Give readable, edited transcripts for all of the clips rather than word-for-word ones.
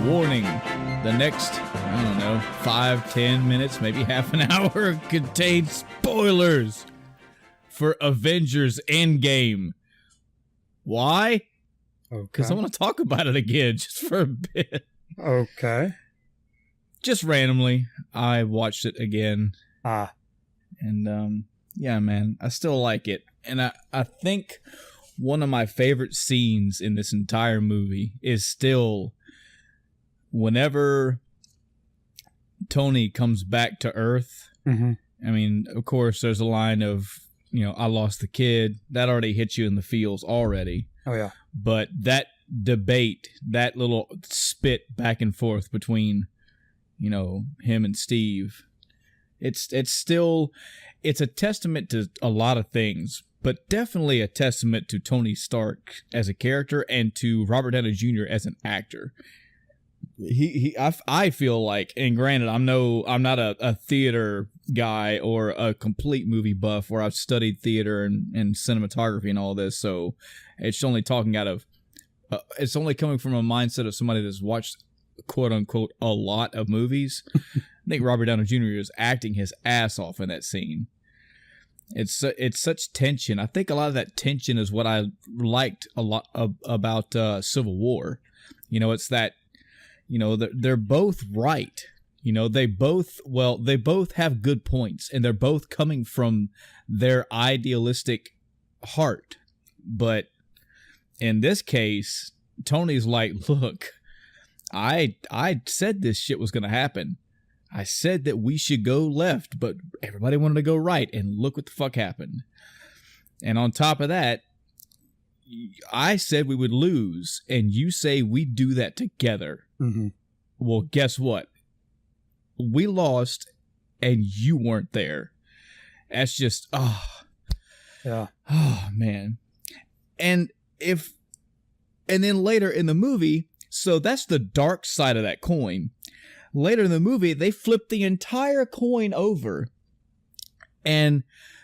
Warning, the next, I don't know, 5, 10 minutes, maybe half an hour contains spoilers for Avengers Endgame. Why? Because I want to talk about it again just for a bit. Okay. Just randomly, I watched it again. And, yeah, man, I still like it. And I think one of my favorite scenes in this entire movie is still whenever Tony comes back to Earth. Mm-hmm. I mean, of course, there's a line of, I lost the kid. That already hit you in the feels already. Oh, yeah. But that debate, that little spit back and forth between, him and Steve, it's a testament to a lot of things, but definitely a testament to Tony Stark as a character and to Robert Downey Jr. as an actor. I feel like, and granted, I'm not a theater guy or a complete movie buff where I've studied theater and cinematography and all this, so it's only talking out of, it's only coming from a mindset of somebody that's watched, quote unquote, a lot of movies. I think Robert Downey Jr. is acting his ass off in that scene. It's such tension. I think a lot of that tension is what I liked a lot about Civil War. It's that, they're both right. They both have good points, and they're both coming from their idealistic heart. But in this case, Tony's like, look, I said this shit was going to happen. I said that we should go left, but everybody wanted to go right, and look what the fuck happened. And on top of that, I said we would lose, and you say we do that together. Mm-hmm. Well, guess what? We lost, and you weren't there. That's just, yeah. Oh, man. And then later in the movie, so that's the dark side of that coin. Later in the movie, they flip the entire coin over. And,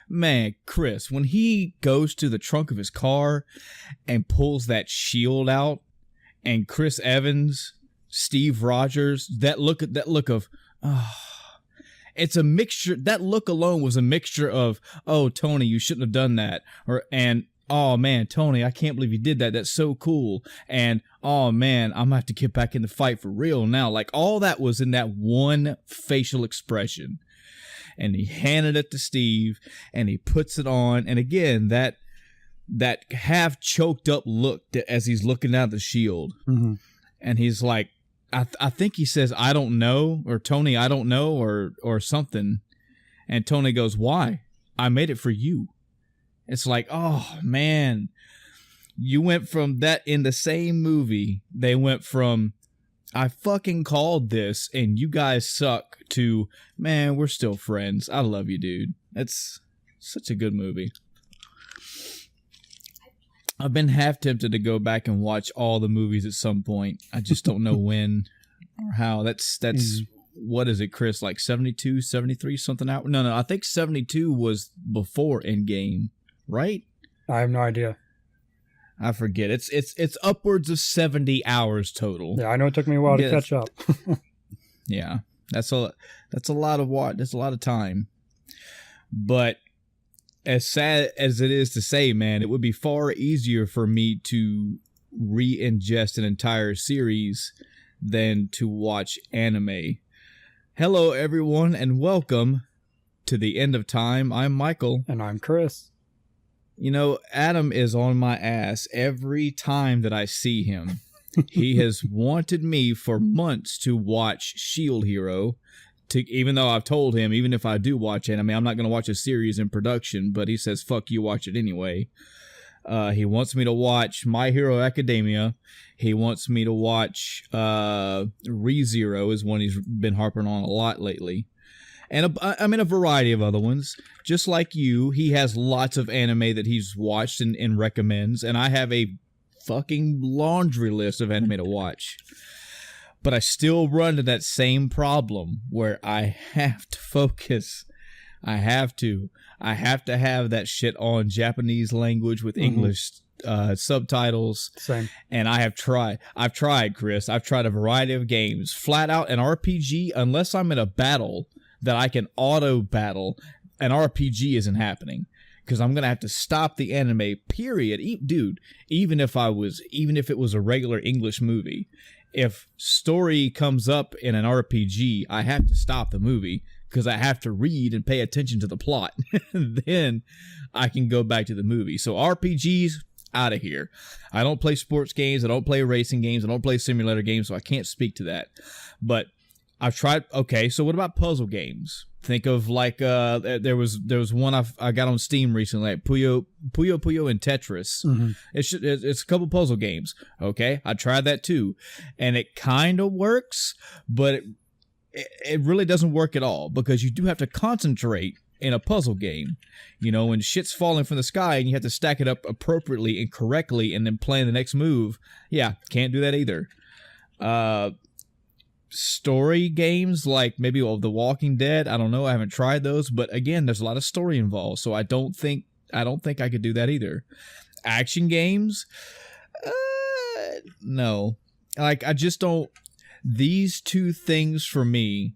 man, Chris, when he goes to the trunk of his car and pulls that shield out, and Chris Evans, Steve Rogers, that look of, it's a mixture. That look alone was a mixture of, oh, Tony, you shouldn't have done that. And oh, man, Tony, I can't believe you did that. That's so cool. And, oh, man, I'm going to have to get back in the fight for real now. Like, all that was in that one facial expression. And he handed it to Steve, and he puts it on. And again, that half choked up look as he's looking down the shield. Mm-hmm. And he's like, I think he says, I don't know, or Tony, I don't know, or something. And Tony goes, why? I made it for you. It's like, oh, man, you went from that in the same movie. They went from, I fucking called this and you guys suck to, man, we're still friends. I love you, dude. It's such a good movie. I've been half tempted to go back and watch all the movies at some point. I just don't know when or how. That's What is it, Chris? Like 72, 73, something out? No, I think 72 was before Endgame. Right? I have no idea. I forget. It's upwards of 70 hours total. Yeah, I know it took me a while to catch up. Yeah, that's a lot of what. That's a lot of time. But as sad as it is to say, man, it would be far easier for me to re-ingest an entire series than to watch anime. Hello, everyone, and welcome to the End of Time. I'm Michael. And I'm Chris. Adam is on my ass every time that I see him. He has wanted me for months to watch Shield Hero, even though I've told him, even if I do watch anime, I'm not going to watch a series in production, but he says, fuck you, watch it anyway. He wants me to watch My Hero Academia. He wants me to watch ReZero is one he's been harping on a lot lately. And a variety of other ones. Just like you, he has lots of anime that he's watched and recommends. And I have a fucking laundry list of anime to watch. But I still run to that same problem where I have to focus. I have to have that shit on Japanese language with English subtitles. Same. And I've tried, Chris. I've tried a variety of games. Flat out, an RPG, unless I'm in a battle that I can auto battle, an RPG isn't happening. Because I'm gonna have to stop the anime. Period, dude. Even if it was a regular English movie, if story comes up in an RPG, I have to stop the movie because I have to read and pay attention to the plot. Then I can go back to the movie. So RPGs, out of here. I don't play sports games. I don't play racing games. I don't play simulator games, so I can't speak to that. But I've tried. Okay, so what about puzzle games? Think of like there was one I got on Steam recently, like Puyo and Tetris. Mm-hmm. It's a couple puzzle games. Okay, I tried that too, and it kind of works, but it really doesn't work at all because you do have to concentrate in a puzzle game. You know, when shit's falling from the sky and you have to stack it up appropriately and correctly, and then plan the next move. Yeah, can't do that either. Story games like maybe The Walking Dead, I don't know, I haven't tried those, but again, there's a lot of story involved, so I don't think I could do that either. Action games, no, like I just don't. These two things for me,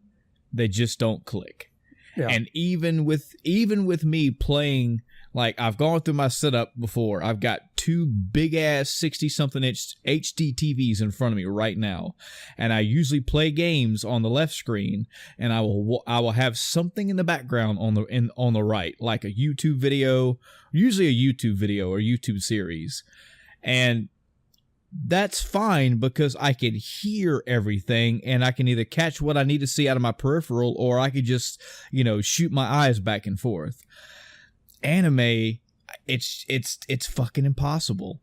they just don't click. Yeah. And even with me playing, like I've gone through my setup before. I've got two big ass 60-something inch HD TVs in front of me right now, and I usually play games on the left screen, and I will have something in the background on the right, like a YouTube video, usually a YouTube video or YouTube series, and that's fine because I can hear everything and I can either catch what I need to see out of my peripheral, or I could just shoot my eyes back and forth. Anime, it's fucking impossible.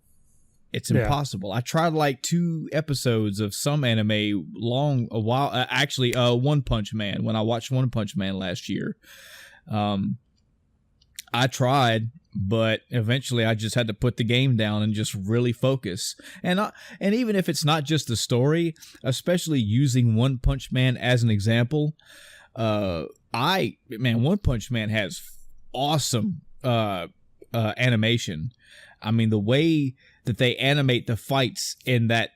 It's impossible. I tried like 2 episodes of some anime actually One Punch Man, when I watched One Punch Man last year. I tried, but eventually I just had to put the game down and just really focus. And even if it's not just the story, especially using One Punch Man as an example, One Punch Man has awesome animation. I mean, the way that they animate the fights in that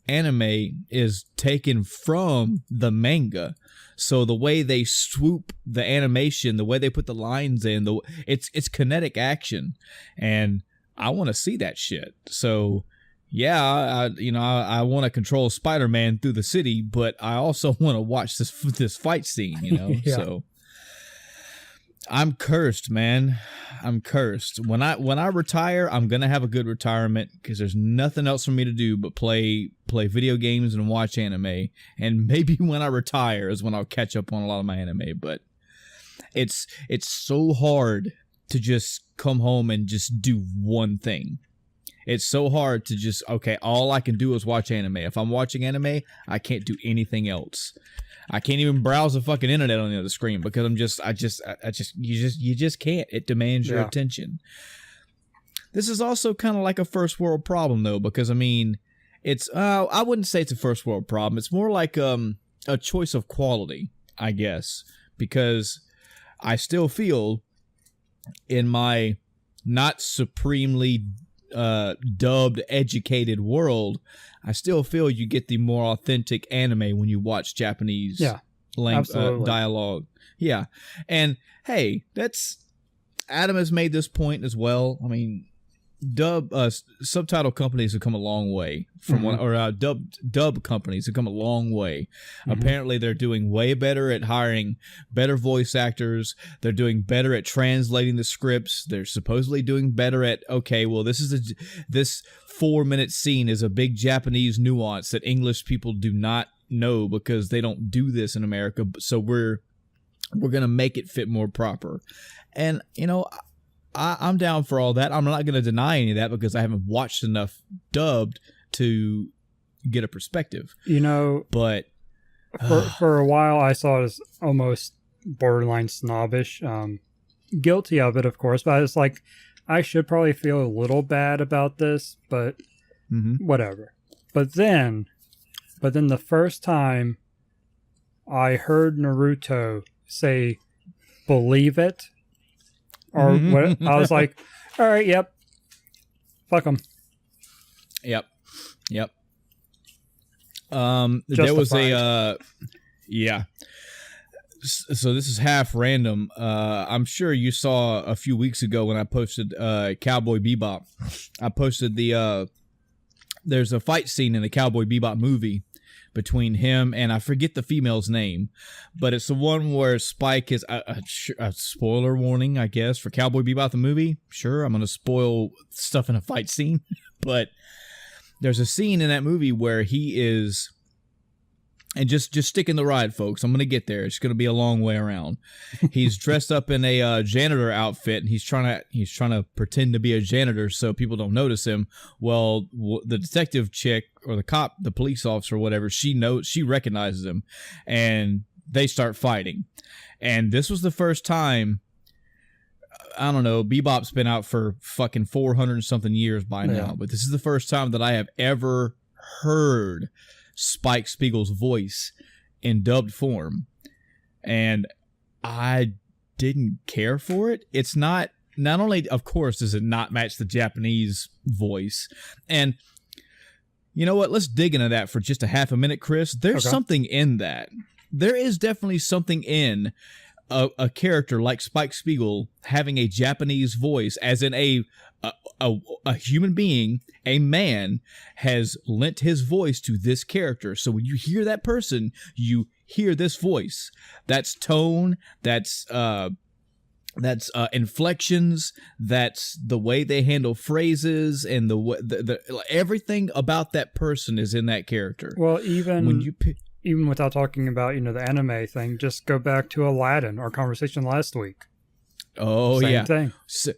anime is taken from the manga. So the way they swoop the animation, the way they put the lines in, it's kinetic action, and I want to see that shit. So yeah, I want to control Spider-Man through the city, but I also want to watch this fight scene, Yeah. So I'm cursed, man. I'm cursed. When I retire, I'm gonna have a good retirement because there's nothing else for me to do but play video games and watch anime. And maybe when I retire is when I'll catch up on a lot of my anime. But it's so hard to just come home and just do one thing. It's so hard to just, all I can do is watch anime. If I'm watching anime, I can't do anything else. I can't even browse the fucking internet on the other screen because you just can't. It demands your attention. This is also kind of like a first world problem though, because I mean, it's I wouldn't say it's a first world problem. It's more like a choice of quality, I guess, because I still feel in my not supremely dubbed, educated world, I still feel you get the more authentic anime when you watch Japanese dialogue. Yeah. And hey, Adam has made this point as well. I mean, subtitle companies have come a long way from dub companies have come a long way. Mm-hmm. Apparently they're doing way better at hiring better voice actors. They're doing better at translating the scripts. They're supposedly doing better at, this 4-minute scene is a big Japanese nuance that English people do not know because they don't do this in America. So we're going to make it fit more proper. And, I'm down for all that. I'm not going to deny any of that because I haven't watched enough dubbed to get a perspective. But for a while I saw it as almost borderline snobbish. Guilty of it, of course, but it's like I should probably feel a little bad about this, but whatever. But then the first time I heard Naruto say, "Believe it," or what, I was like, all right, yep, Fuck them. Yep. There was yeah. So this is half random. I'm sure you saw a few weeks ago when I posted Cowboy Bebop. I posted there's a fight scene in the Cowboy Bebop movie between him and I forget the female's name, but it's the one where Spike is a spoiler warning, I guess, for Cowboy Bebop the movie. Sure, I'm going to spoil stuff in a fight scene, but there's a scene in that movie where he is, and just stick in the ride, folks. I'm going to get there. It's going to be a long way around. He's dressed up in a janitor outfit, and he's trying to pretend to be a janitor so people don't notice him. Well, the detective chick or the cop, the police officer, or whatever, she recognizes him, and they start fighting. And this was the first time. I don't know. Bebop's been out for fucking 400 and something years by now, but this is the first time that I have ever heard Spike Spiegel's voice in dubbed form, and I didn't care for it. It's not only, of course, does it not match the Japanese voice, and you know what? Let's dig into that for just a half a minute, Chris. There's something in that. There is definitely something in a character like Spike Spiegel having a Japanese voice, as in a human being, a man has lent his voice to this character. So when you hear that person, you hear this voice. That's tone. That's inflections. That's the way they handle phrases, and the everything about that person is in that character. Well, even without talking about, the anime thing, just go back to Aladdin, our conversation last week. Oh, Same yeah. thing. So,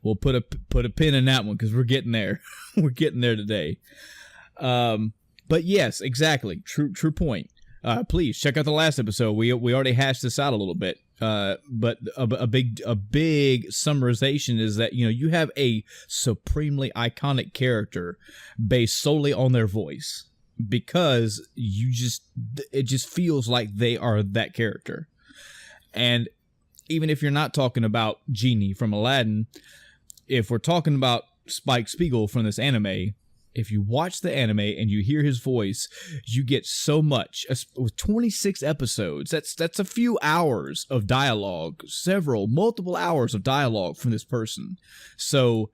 we'll put a pin in that one because we're getting there. We're getting there today. But yes, exactly. True point. Please check out the last episode. We already hashed this out a little bit. But a big summarization is that, you have a supremely iconic character based solely on their voice, because it just feels like they are that character. And even if you're not talking about Genie from Aladdin, if we're talking about Spike Spiegel from this anime, if you watch the anime and you hear his voice, you get so much. With 26 episodes, that's a few hours of dialogue, multiple hours of dialogue from this person. So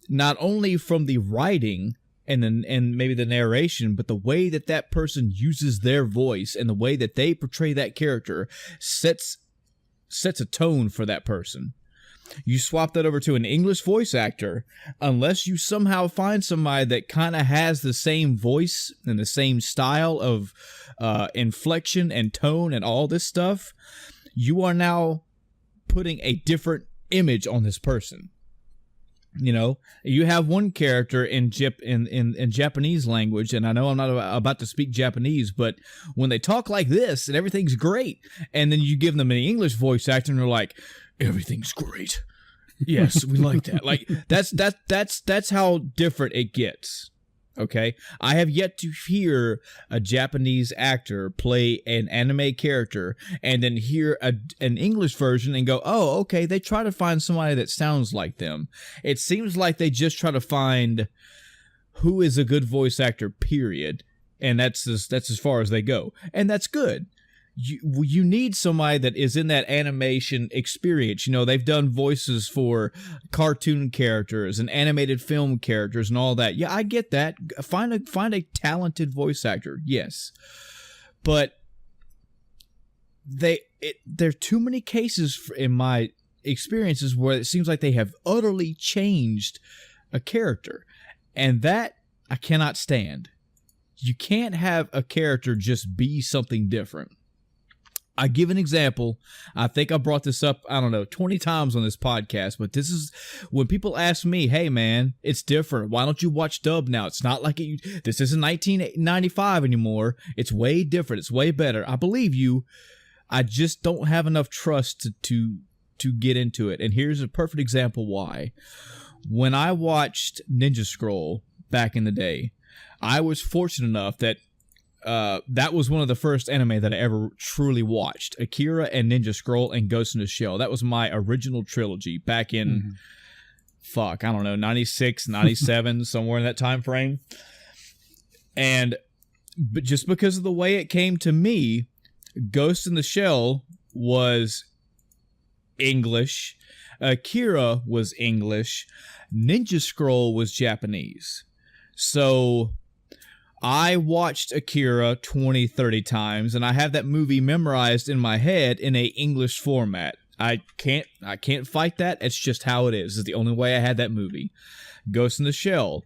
not only from the writing and maybe the narration, but the way that person uses their voice and the way that they portray that character sets a tone for that person. You swap that over to an English voice actor, unless you somehow find somebody that kind of has the same voice and the same style of inflection and tone and all this stuff, you are now putting a different image on this person. You have one character in Japanese language, and I know I'm not about to speak Japanese, but when they talk like this and everything's great, and then you give them an English voice actor and they're like, everything's great. Yes, we like that. Like that's how different it gets. Okay, I have yet to hear a Japanese actor play an anime character and then hear an English version and go, oh, okay, they try to find somebody that sounds like them. It seems like they just try to find who is a good voice actor, period. And that's as far as they go. And that's good. You need somebody that is in that animation experience. They've done voices for cartoon characters and animated film characters and all that. Yeah, I get that. Find a talented voice actor, yes. But there are too many cases in my experiences where it seems like they have utterly changed a character. And that I cannot stand. You can't have a character just be something different. I give an example. I think I brought this up, 20 times on this podcast, but this is when people ask me, hey man, it's different. Why don't you watch dub now? It's not like this isn't 1995 anymore. It's way different. It's way better. I believe you. I just don't have enough trust to get into it. And here's a perfect example why. When I watched Ninja Scroll back in the day, I was fortunate enough that that was one of the first anime that I ever truly watched. Akira and Ninja Scroll and Ghost in the Shell. That was my original trilogy back in I don't know, 96, 97, somewhere in that time frame. But just because of the way it came to me, Ghost in the Shell was English, Akira was English, Ninja Scroll was Japanese. So I watched Akira 20, 30 times, and I have that movie memorized in my head in a English format. I can't fight that. It's just how it is. It's the only way I had that movie. Ghost in the Shell,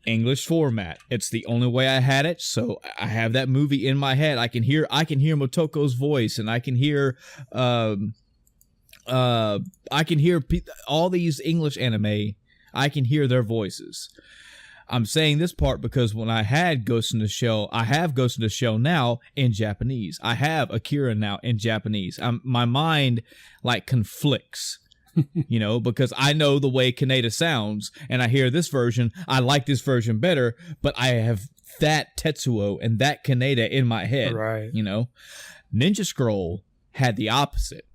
English format. It's the only way I had it, so I have that movie in my head. I can hear Motoko's voice, and I can hear all these English anime. I can hear their voices. I'm saying this part because when I had Ghost in the Shell, I have Ghost in the Shell now in Japanese. I have Akira now in Japanese. My mind like conflicts, because I know the way Kaneda sounds, and I hear this version. I like this version better, but I have that Tetsuo and that Kaneda in my head. Right. Ninja Scroll had the opposite.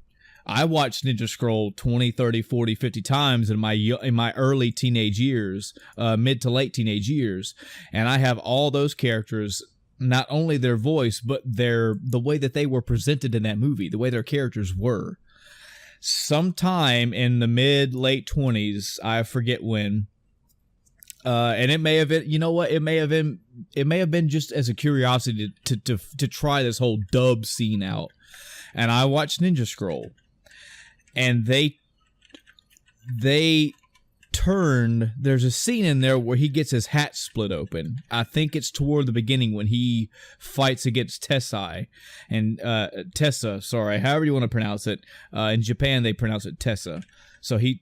I watched Ninja Scroll 20, 30, 40, 50 times in my early teenage years, mid to late teenage years, and I have all those characters, not only their voice, but the way that they were presented in that movie, the way their characters were. Sometime in the mid-late 20s, I forget when, and it may have been, it may have been just as a curiosity to try this whole dub scene out, and I watched Ninja Scroll. And they turned, there's a scene in there where he gets his hat split open. I think it's toward the beginning when he fights against Tessa, however you want to pronounce it. In Japan, they pronounce it Tessa. So he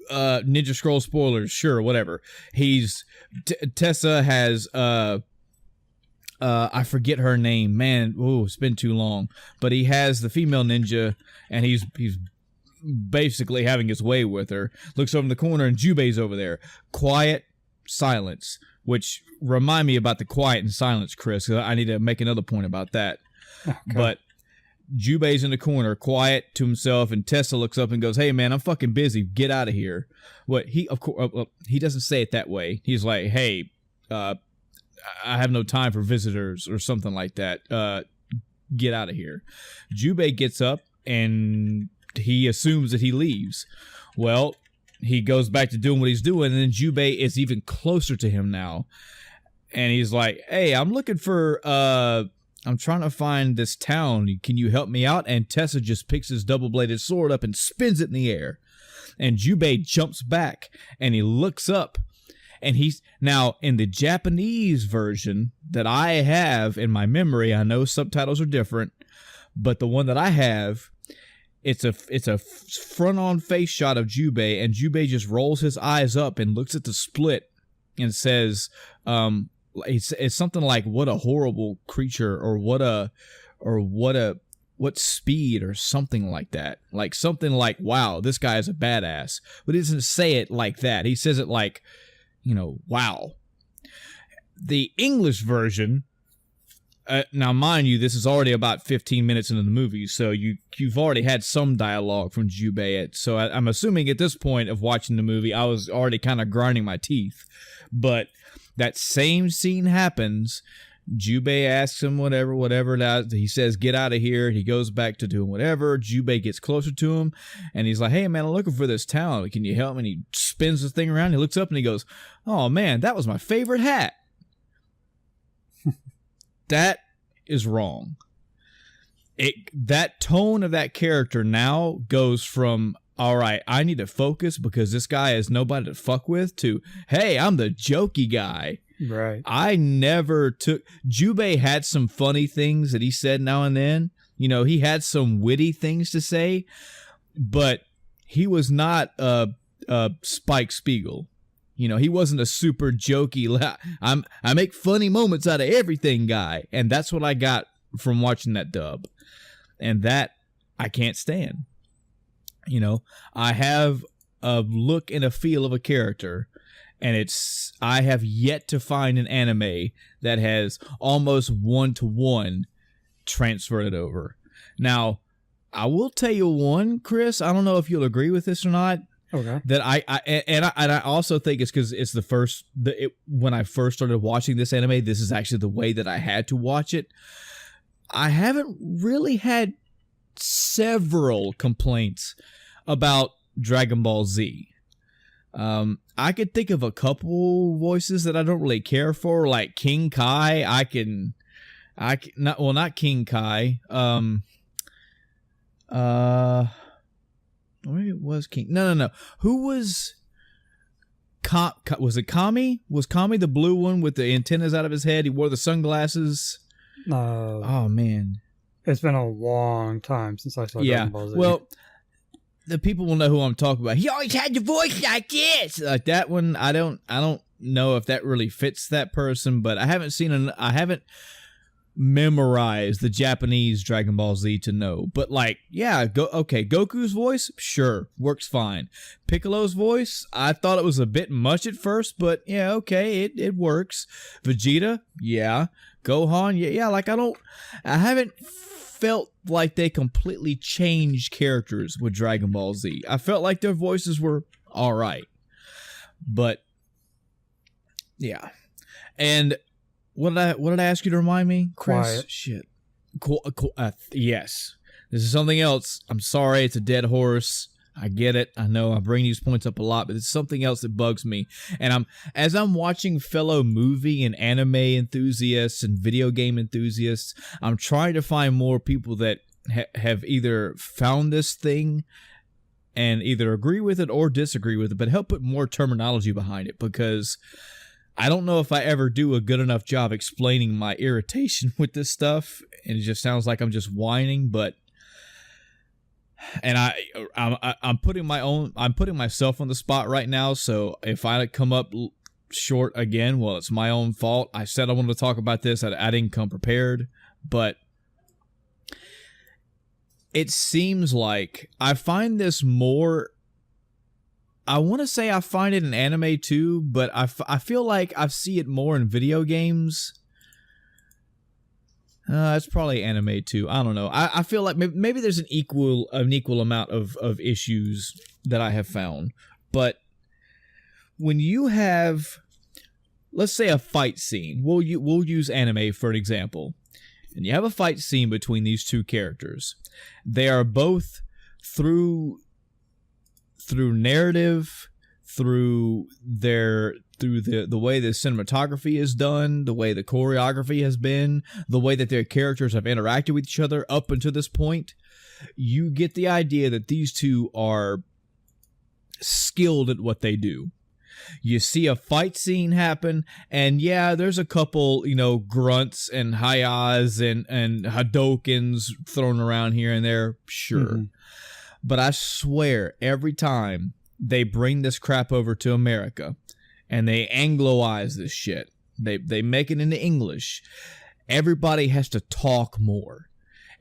Ninja Scroll spoilers, sure, whatever. Tessa has, I forget her name, man. Oh, it's been too long. But he has the female ninja, and he's basically having his way with her. Looks over in the corner, and Jubei's over there. Quiet, silence, which remind me about the quiet and silence, Chris. I need to make another point about that. Okay. But Jubei's in the corner, quiet to himself, and Tessa looks up and goes, "Hey, man, I'm fucking busy. Get out of here." He doesn't say it that way. He's like, "Hey, I have no time for visitors," or something like that. Get out of here. Jubei gets up and he assumes that he leaves. Well, he goes back to doing what he's doing, and then Jubei is even closer to him now. And he's like, "Hey, I'm looking for, I'm trying to find this town. Can you help me out?" And Tessa just picks his double-bladed sword up and spins it in the air. And Jubei jumps back and he looks up. And he's now in the Japanese version that I have in my memory. I know subtitles are different, but the one that I have, it's a front-on face shot of Jubei, and Jubei just rolls his eyes up and looks at the split and says, it's something like, "What a horrible creature," or what speed, or something like that. Like something like, "Wow, this guy is a badass." But he doesn't say it like that. He says it like, wow. The English version, now mind you, this is already about 15 minutes into the movie, so you've already had some dialogue from Jubei. So I'm assuming at this point of watching the movie, I was already kind of grinding my teeth. But that same scene happens. Jubei asks him whatever. He says, "Get out of here." He goes back to doing whatever. Jubei gets closer to him, and he's like, "Hey, man, I'm looking for this town. Can you help me?" And he spins the thing around. He looks up and he goes, "Oh, man, that was my favorite hat." That is wrong. That tone of that character now goes from, "All right, I need to focus because this guy is nobody to fuck with," to, "Hey, I'm the jokey guy." Right. I never took... Jubei had some funny things that he said now and then. He had some witty things to say, but he was not a Spike Spiegel. He wasn't a super jokey, I make funny moments out of everything guy. And that's what I got from watching that dub. And that I can't stand. I have a look and a feel of a character, and I have yet to find an anime that has almost one-to-one transferred it over. Now, I will tell you one, Chris. I don't know if you'll agree with this or not. Okay. that I also think it's because it's when I first started watching this anime, this is actually the way that I had to watch it. I haven't really had several complaints about Dragon Ball Z. I could think of a couple voices that I don't really care for, like King Kai. Not King Kai. Maybe it was King. No. Who was? Was it Kami? Was Kami the blue one with the antennas out of his head? He wore the sunglasses. No. Oh man, it's been a long time since I saw Dragon Ball Z. Well, the people will know who I'm talking about. He always had the voice like this, like that one. I don't know if that really fits that person, but I haven't memorized the Japanese Dragon Ball Z to know. But like, yeah, Goku's voice, sure, works fine. Piccolo's voice, I thought it was a bit much at first, but yeah, okay, it works. Vegeta, yeah. Gohan, yeah, like I haven't felt like they completely changed characters with Dragon Ball Z. I felt like their voices were all right. But yeah. And what did I ask you to remind me, Chris? Quiet. Shit. Cool. Yes. This is something else. I'm sorry, it's a dead horse. I get it. I know I bring these points up a lot, but it's something else that bugs me. And as I'm watching fellow movie and anime enthusiasts and video game enthusiasts, I'm trying to find more people that have either found this thing and either agree with it or disagree with it, but help put more terminology behind it, because I don't know if I ever do a good enough job explaining my irritation with this stuff, and it just sounds like I'm just whining, but and I'm putting myself on the spot right now, so if I come up short again, well, it's my own fault. I said I wanted to talk about this. I didn't come prepared, but it seems like I find this more, I want to say I find it in anime too, but I feel like I see it more in video games. It's probably anime too. I don't know. I feel like maybe there's an equal amount of issues that I have found. But when you have, let's say, a fight scene, we'll use anime for an example, and you have a fight scene between these two characters. They are both through narrative, through the way the cinematography is done, the way the choreography has been, the way that their characters have interacted with each other up until this point, you get the idea that these two are skilled at what they do. You see a fight scene happen, and yeah, there's a couple, grunts and hi-ahs and hadokens thrown around here and there, sure. Mm-hmm. But I swear, every time they bring this crap over to America and they Angloize this shit, they make it into English, everybody has to talk more.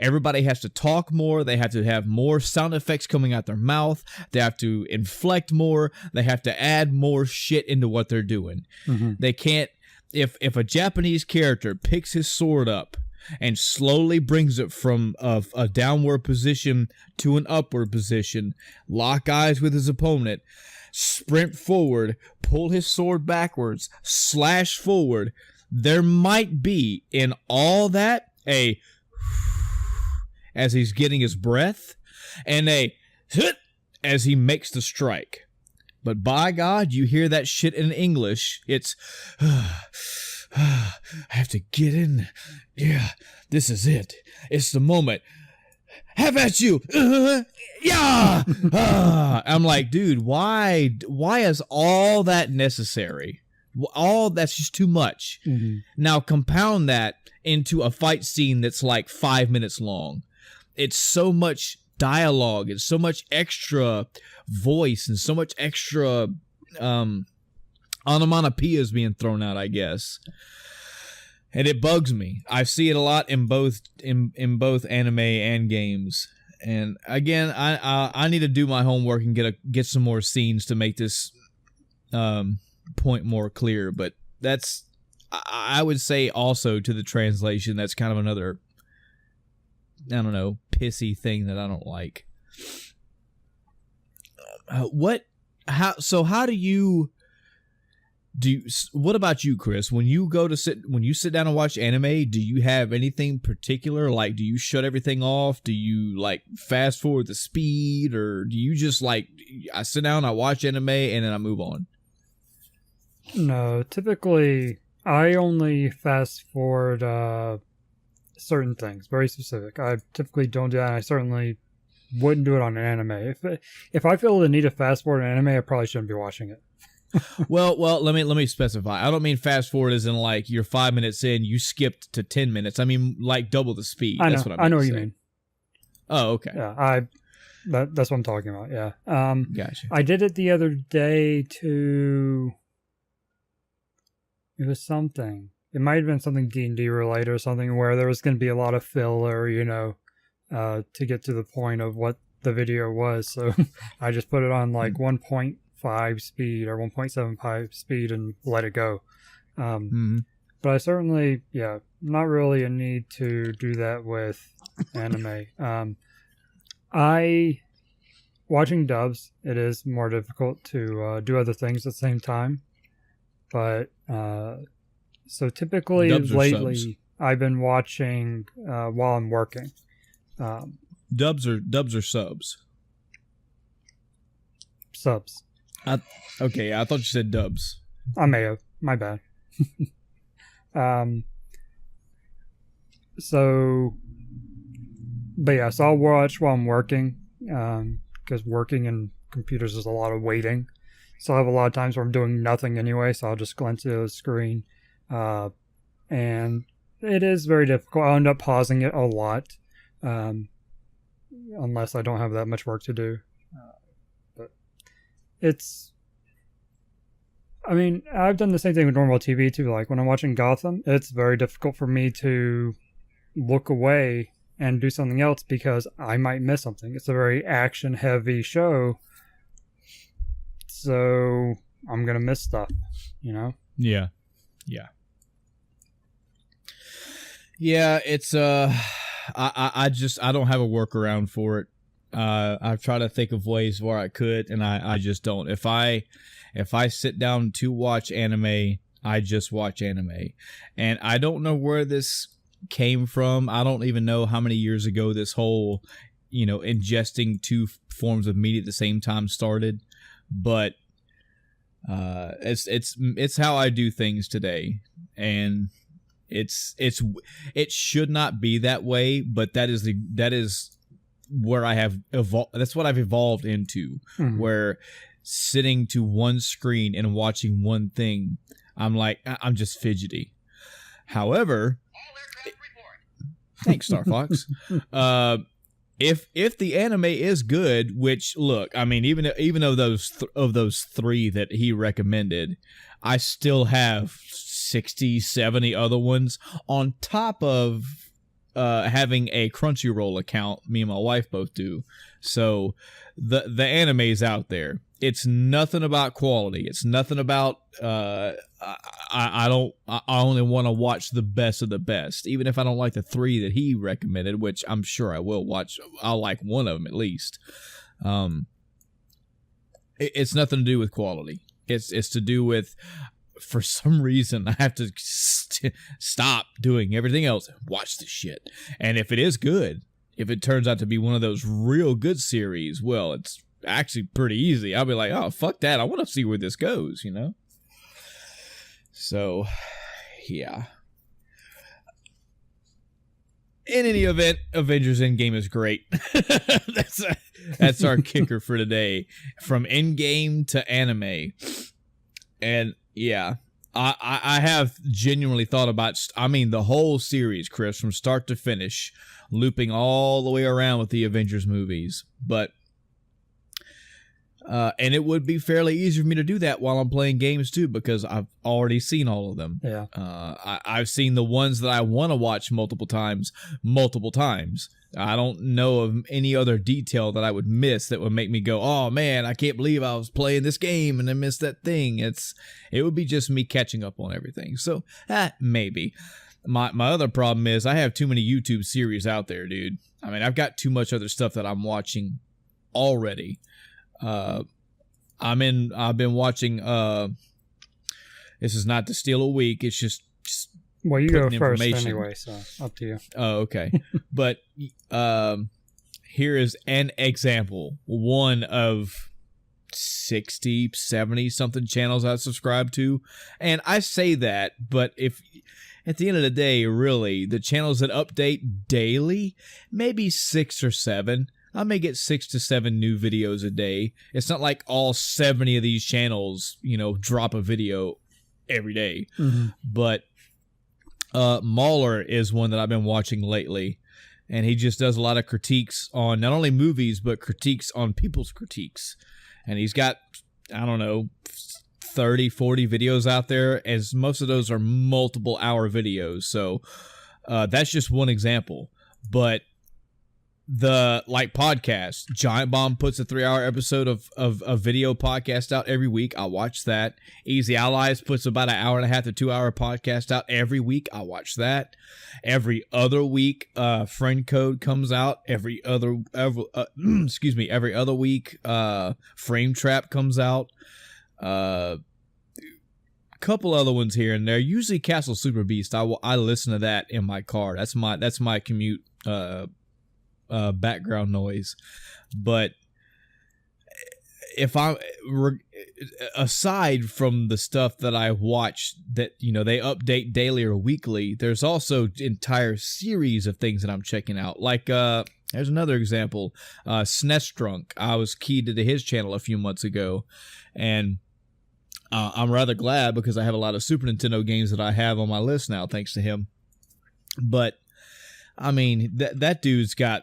Everybody has to talk more. They have to have more sound effects coming out their mouth. They have to inflect more. They have to add more shit into what they're doing. Mm-hmm. They can't, if a Japanese character picks his sword up and slowly brings it from a downward position to an upward position, lock eyes with his opponent, sprint forward, pull his sword backwards, slash forward, there might be in all that a as he's getting his breath and a hit as he makes the strike. But by God, you hear that shit in English, it's I have to get in. Yeah, this is it. It's the moment. Have at you. Yeah. I'm like, dude, why is all that necessary? All that's just too much. Mm-hmm. Now compound that into a fight scene that's like 5 minutes long. It's so much dialogue and so much extra voice and so much extra onomatopoeias being thrown out, I guess. And it bugs me. I see it a lot in both anime and games. And again, I need to do my homework and get some more scenes to make this point more clear. But that's, I would say also to the translation, that's kind of another, I don't know, pissy thing that I don't like. What how do you what about you, Chris? When you sit down and watch anime, do you have anything particular? Like, do you shut everything off? Do you like fast forward the speed, or do you just like, I sit down, I watch anime, and then I move on? No, typically I only fast forward certain things, very specific. I typically don't do that. And I certainly wouldn't do it on an anime. If I feel the need to fast forward an anime, I probably shouldn't be watching it. well, let me specify. I don't mean fast forward as in like you're 5 minutes in, you skipped to 10 minutes. I mean like double the speed. I know, That's what I know what you mean. Oh, okay. Yeah, that's what I'm talking about. Yeah. Gotcha. I did it the other day to. It was something. It might have been something D&D related or something where there was going to be a lot of filler, to get to the point of what the video was. So I just put it on like 1.5 speed or 1.75 speed and let it go. But I certainly, not really a need to do that with anime. Watching dubs, it is more difficult to do other things at the same time. But so typically lately I've been watching while I'm working. Dubs or subs? Subs. Okay, I thought you said dubs. I may have. My bad. So I'll watch while I'm working, because working in computers is a lot of waiting. So I have a lot of times where I'm doing nothing anyway, so I'll just glance at the screen. And it is very difficult. I'll end up pausing it a lot, unless I don't have that much work to do. But I've done the same thing with normal TV too. Like when I'm watching Gotham, it's very difficult for me to look away and do something else because I might miss something. It's a very action-heavy show, so I'm gonna miss stuff, Yeah. It's I don't have a workaround for it. I've tried to think of ways where I could, and I just don't. If I sit down to watch anime, I just watch anime, and I don't know where this came from. I don't even know how many years ago this whole ingesting two forms of media at the same time started, but it's how I do things today, and it should not be that way, but that is where I have evolved. That's what I've evolved into, where sitting to one screen and watching one thing, I'm just fidgety. However, thanks, Star Fox. If the anime is good, which look, I mean, even though those three that he recommended, I still have 60, 70 other ones on top of having a Crunchyroll account. Me and my wife both do. So the anime's out there. It's nothing about quality. It's nothing about I only want to watch the best of the best. Even if I don't like the three that he recommended, which I'm sure I will watch, I'll like one of them at least. It's nothing to do with quality. It's to do with, for some reason, I have to stop doing everything else and watch this shit. And if it is good, if it turns out to be one of those real good series, well, it's actually pretty easy. I'll be like, oh, fuck that. I want to see where this goes, So, yeah. In any event, Avengers Endgame is great. That's our kicker for today. From Endgame to anime. And yeah, I have genuinely thought about, the whole series, Chris, from start to finish, looping all the way around with the Avengers movies. But and it would be fairly easy for me to do that while I'm playing games too, because I've already seen all of them. Yeah. I've seen the ones that I want to watch multiple times. I don't know of any other detail that I would miss that would make me go, oh man, I can't believe I was playing this game and I missed that thing. It would be just me catching up on everything. So, maybe. My other problem is I have too many YouTube series out there, dude. I mean, I've got too much other stuff that I'm watching already. I've been watching. This is not to steal a week. It's just well, you go first anyway, so up to you. Oh, okay. But here is an example. One of 60, 70 something channels I subscribe to. And I say that, but if at the end of the day, really, the channels that update daily, maybe 6 or 7. I may get 6 to 7 new videos a day. It's not like all 70 of these channels, drop a video every day. Mm-hmm. But Mauler is one that I've been watching lately. And he just does a lot of critiques on not only movies, but critiques on people's critiques. And he's got, I don't know, 30, 40 videos out there, as most of those are multiple hour videos. So that's just one example. But the podcast, Giant Bomb puts a 3-hour episode of a video podcast out every week. I watch that. Easy Allies puts about an 1.5 to 2 hour podcast out every week. I watch that. Every other week, Friend Code comes out. Every other week, Frame Trap comes out. Couple other ones here and there. Usually Castle Super Beast. I listen to that in my car. That's my commute background noise. But if I aside from the stuff that I watch that they update daily or weekly, there's also entire series of things that I'm checking out. Like there's another example, SNES Drunk. I was keyed to his channel a few months ago, and I'm rather glad because I have a lot of Super Nintendo games that I have on my list now, thanks to him. But I mean, that dude's got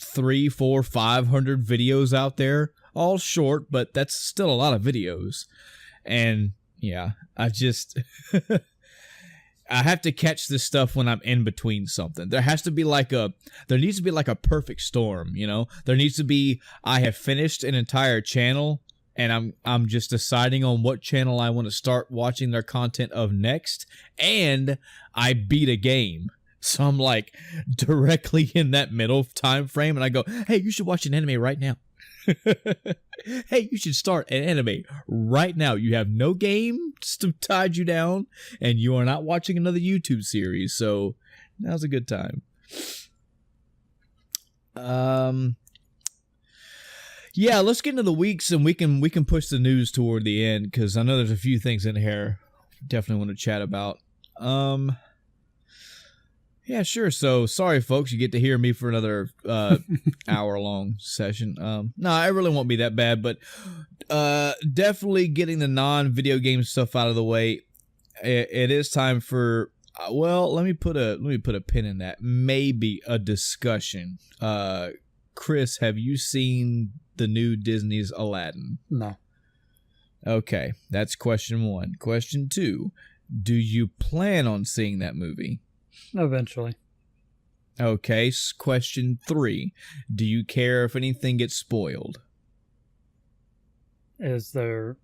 300, 400, 500 videos out there, all short, but that's still a lot of videos. And yeah, I just I have to catch this stuff when I'm in between something. There needs to be like a perfect storm, There needs to be, I have finished an entire channel and I'm just deciding on what channel I want to start watching their content of next, and I beat a game. So I'm like directly in that middle time frame, and I go, hey, you should watch an anime right now. Hey, you should start an anime right now. You have no game to tide you down, and you are not watching another YouTube series. So now's a good time. Yeah, let's get into the weeks, and we can push the news toward the end, because I know there's a few things in here definitely want to chat about. Yeah, sure. So sorry, folks, you get to hear me for another hour-long session. No, it really won't be that bad, but definitely getting the non-video game stuff out of the way. It is time for let me put a pin in that. Maybe a discussion. Chris, have you seen the new Disney's Aladdin? No. Okay, that's question 1. Question 2, do you plan on seeing that movie? Eventually. Okay, question 3, do you care if anything gets spoiled? Is it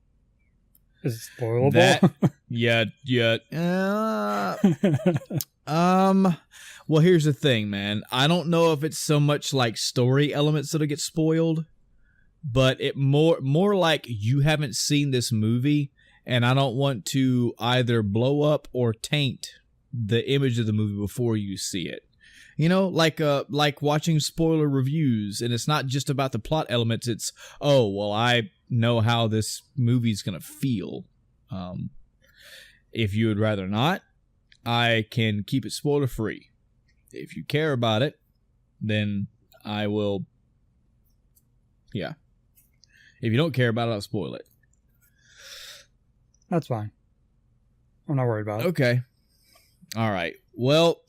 spoilable? Well, here's the thing, man. I don't know if it's so much like story elements that'll get spoiled, but it more like you haven't seen this movie, and I don't want to either blow up or taint the image of the movie before you see it. Like watching spoiler reviews, and it's not just about the plot elements. It's, I know how this movie's gonna feel. If you would rather not, I can keep it spoiler free. If you care about it, then I will. Yeah. If you don't care about it, I'll spoil it. That's fine. I'm not worried about it. Okay. All right. Well,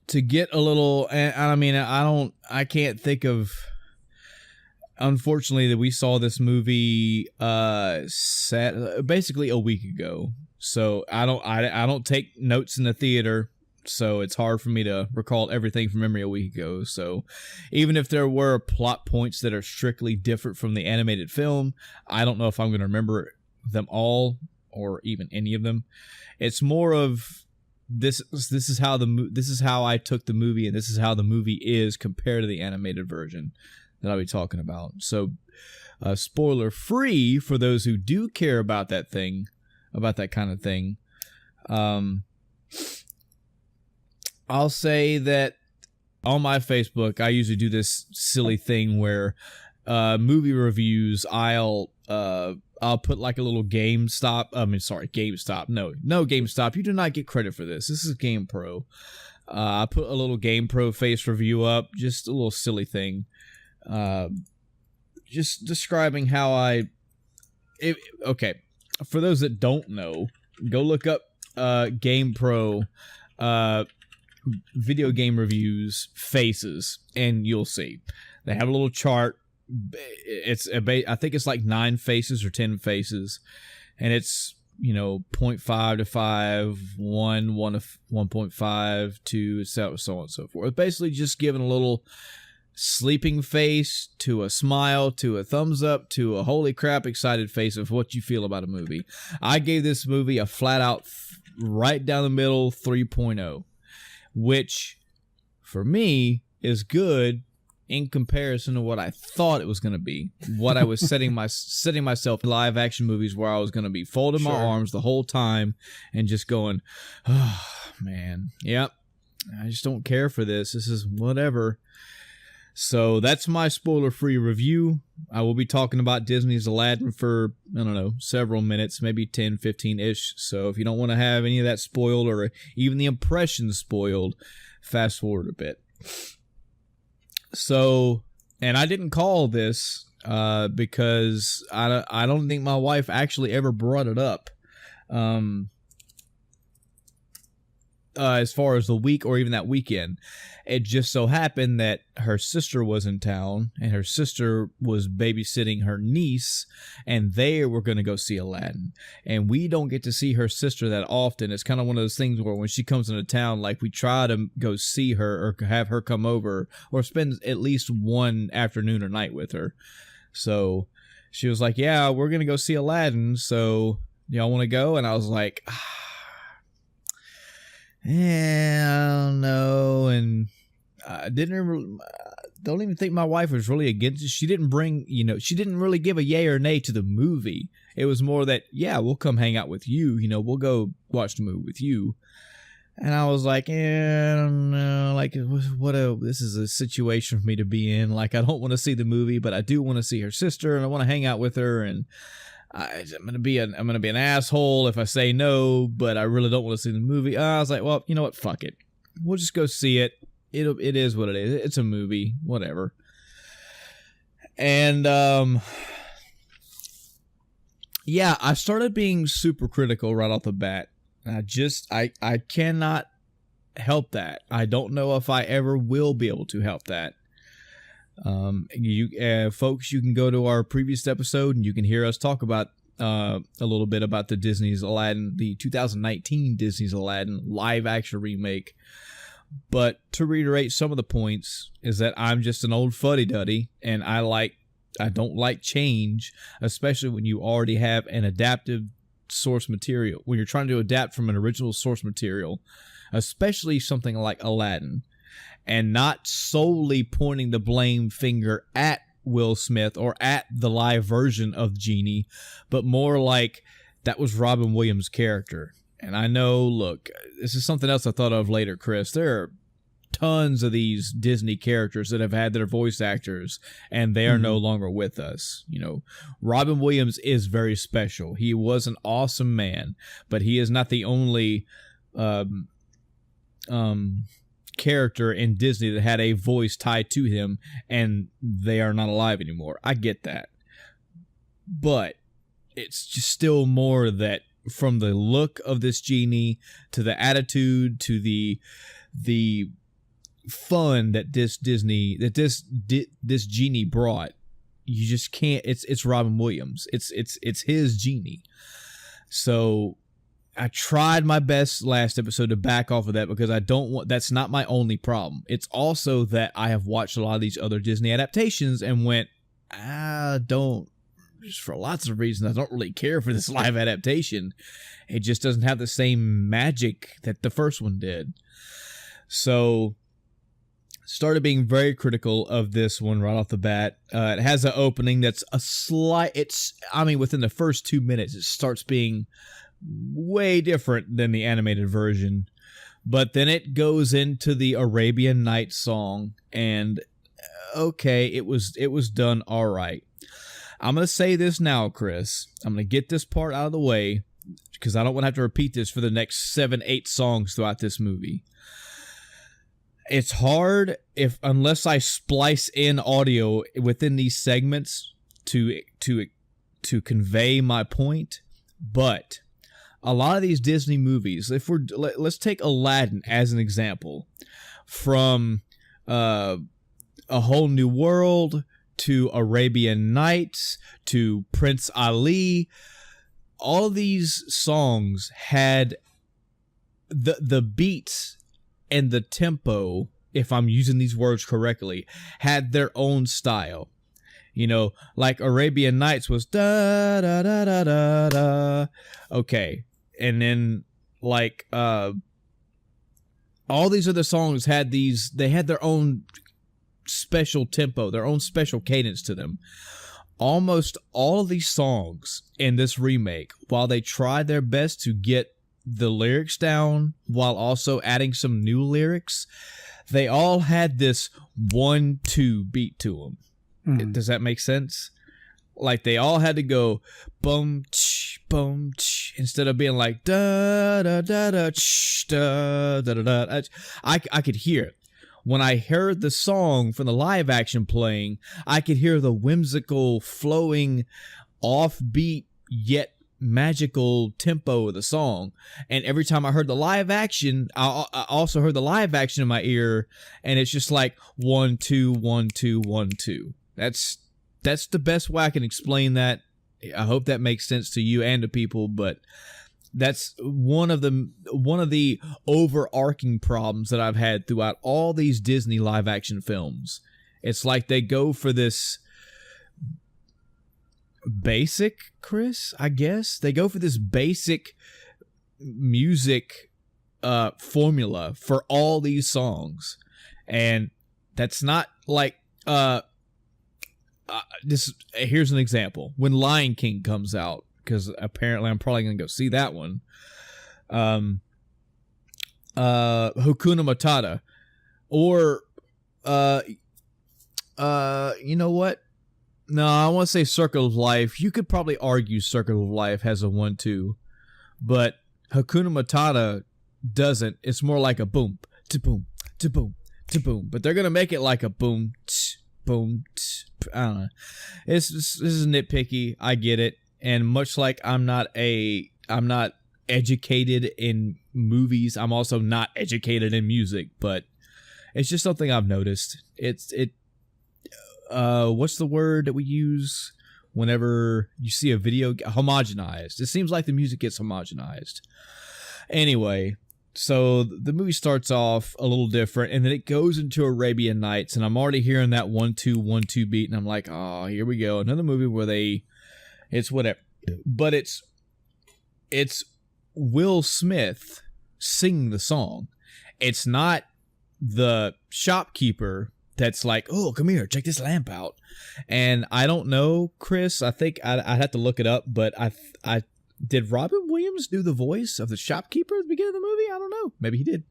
to get a little, I can't think of. Unfortunately, that we saw this movie basically a week ago. So I don't take notes in the theater. So it's hard for me to recall everything from memory a week ago. So even if there were plot points that are strictly different from the animated film, I don't know if I'm going to remember them all or even any of them. It's more of this is how I took the movie, and this is how the movie is compared to the animated version. that I'll be talking about. So, spoiler free for those who do care about that thing, about that kind of thing. I'll say that on my Facebook, I usually do this silly thing where movie reviews, I'll put like a little GameStop. GameStop. No, GameStop. You do not get credit for this. This is GamePro. I put a little GamePro face review up, just a little silly thing. Just describing how okay, for those that don't know, go look up GamePro video game reviews faces, and you'll see they have a little chart. I think it's like 9 faces or 10 faces, and it's 0.5 to 5, 1 to 1.5, 2, so on and so forth. Basically, just giving a little sleeping face to a smile to a thumbs up to a holy crap excited face of what you feel about a movie. I gave this movie a flat out right down the middle 3.0, which for me is good in comparison to what I thought it was going to be. What I was setting myself in live action movies where I was going to be folding my arms the whole time and just going, oh man, yep, I just don't care for this. This is whatever. So that's my spoiler-free review. I will be talking about Disney's Aladdin for, I don't know, several minutes, maybe 10, 15-ish. So if you don't want to have any of that spoiled or even the impressions spoiled, fast forward a bit. So, and I didn't call this because I don't think my wife actually ever brought it up. As far as the week or even that weekend, it just so happened that her sister was in town and her sister was babysitting her niece, and they were going to go see Aladdin. And we don't get to see her sister that often. It's kind of one of those things where when she comes into town, like we try to go see her or have her come over or spend at least one afternoon or night with her. So she was like, yeah, we're going to go see Aladdin. So y'all want to go? And I was like, yeah, I don't know, and I don't even think my wife was really against it. She didn't really give a yay or nay to the movie. It was more that, yeah, we'll come hang out with you, we'll go watch the movie with you. And I was like, I don't know, like, this is a situation for me to be in. Like, I don't want to see the movie, but I do want to see her sister, and I want to hang out with her, and I'm gonna be an asshole if I say no, but I really don't want to see the movie. I was like, well, you know what? Fuck it. We'll just go see it. It is what it is. It's a movie, whatever. And yeah, I started being super critical right off the bat. I cannot help that. I don't know if I ever will be able to help that. Folks, you can go to our previous episode and you can hear us talk about a little bit about the Disney's Aladdin, the 2019 Disney's Aladdin live action remake. But to reiterate some of the points is that I'm just an old fuddy-duddy, and I don't like change, especially when you already have an adaptive source material. When you're trying to adapt from an original source material, especially something like Aladdin, and not solely pointing the blame finger at Will Smith or at the live version of Genie, but more like that was Robin Williams' character. And I know, look, this is something else I thought of later, Chris. There are tons of these Disney characters that have had their voice actors, and they are no longer with us. Robin Williams is very special. He was an awesome man, but he is not the only character in Disney that had a voice tied to him, and they are not alive anymore. I get that, but it's just still more that from the look of this Genie to the attitude to the fun that this Genie brought, you just can't. It's Robin Williams. It's his Genie. So I tried my best last episode to back off of that because that's not my only problem. It's also that I have watched a lot of these other Disney adaptations and went, just for lots of reasons, I don't really care for this live adaptation. It just doesn't have the same magic that the first one did. So started being very critical of this one right off the bat. It has an opening that's within the first 2 minutes, it starts being way different than the animated version. But then it goes into the Arabian Nights song, and okay, it was done all right. I'm going to say this now, Chris. I'm going to get this part out of the way because I don't want to have to repeat this for the next 7-8 songs throughout this movie. It's hard unless I splice in audio within these segments to convey my point. But a lot of these Disney movies, let's take Aladdin as an example, from A Whole New World to Arabian Nights to Prince Ali, all these songs had the beats and the tempo, if I'm using these words correctly, had their own style. You know, like Arabian Nights was da da da da da da. Okay. And then like all these other songs had their own special tempo, their own special cadence to them. Almost all of these songs in this remake, while they tried their best to get the lyrics down while also adding some new lyrics, they all had this 1-2 beat to them. Does that make sense? Like they all had to go boom ch boom ch instead of being like da da da da ch da da da da. I could hear it. When I heard the song from the live action playing, I could hear the whimsical, flowing, offbeat yet magical tempo of the song. And every time I heard the live action, I also heard the live action in my ear, and it's just like 1-2 1-2 1-2. That's the best way I can explain that. I hope that makes sense to you and to people, but that's one of the overarching problems that I've had throughout all these Disney live action films. It's like they go for this basic, Chris, I guess. They go for this basic music formula for all these songs. And that's not like here's an example. When Lion King comes out, because apparently I'm probably going to go see that one. Hakuna Matata. Or, you know what? No, I want to say Circle of Life. You could probably argue Circle of Life has a 1-2. But Hakuna Matata doesn't. It's more like a boom, to-boom, to-boom, to-boom. But they're going to make it like a boom, boom, I don't know. This is nitpicky. I get it. And much like I'm not educated in movies, I'm also not educated in music, but it's just something I've noticed. What's the word that we use whenever you see a video? Homogenized. It seems like the music gets homogenized. Anyway, so the movie starts off a little different, and then it goes into Arabian Nights, and I'm already hearing that 1-2 1-2 beat, and I'm like, oh, here we go, another movie where it's whatever, but it's Will Smith singing the song. It's not the shopkeeper that's like, oh, come here, check this lamp out. And I don't know, Chris, I think I'd have to look it up, but I did Robin Williams do the voice of the shopkeeper at the beginning of the movie? I don't know. Maybe he did,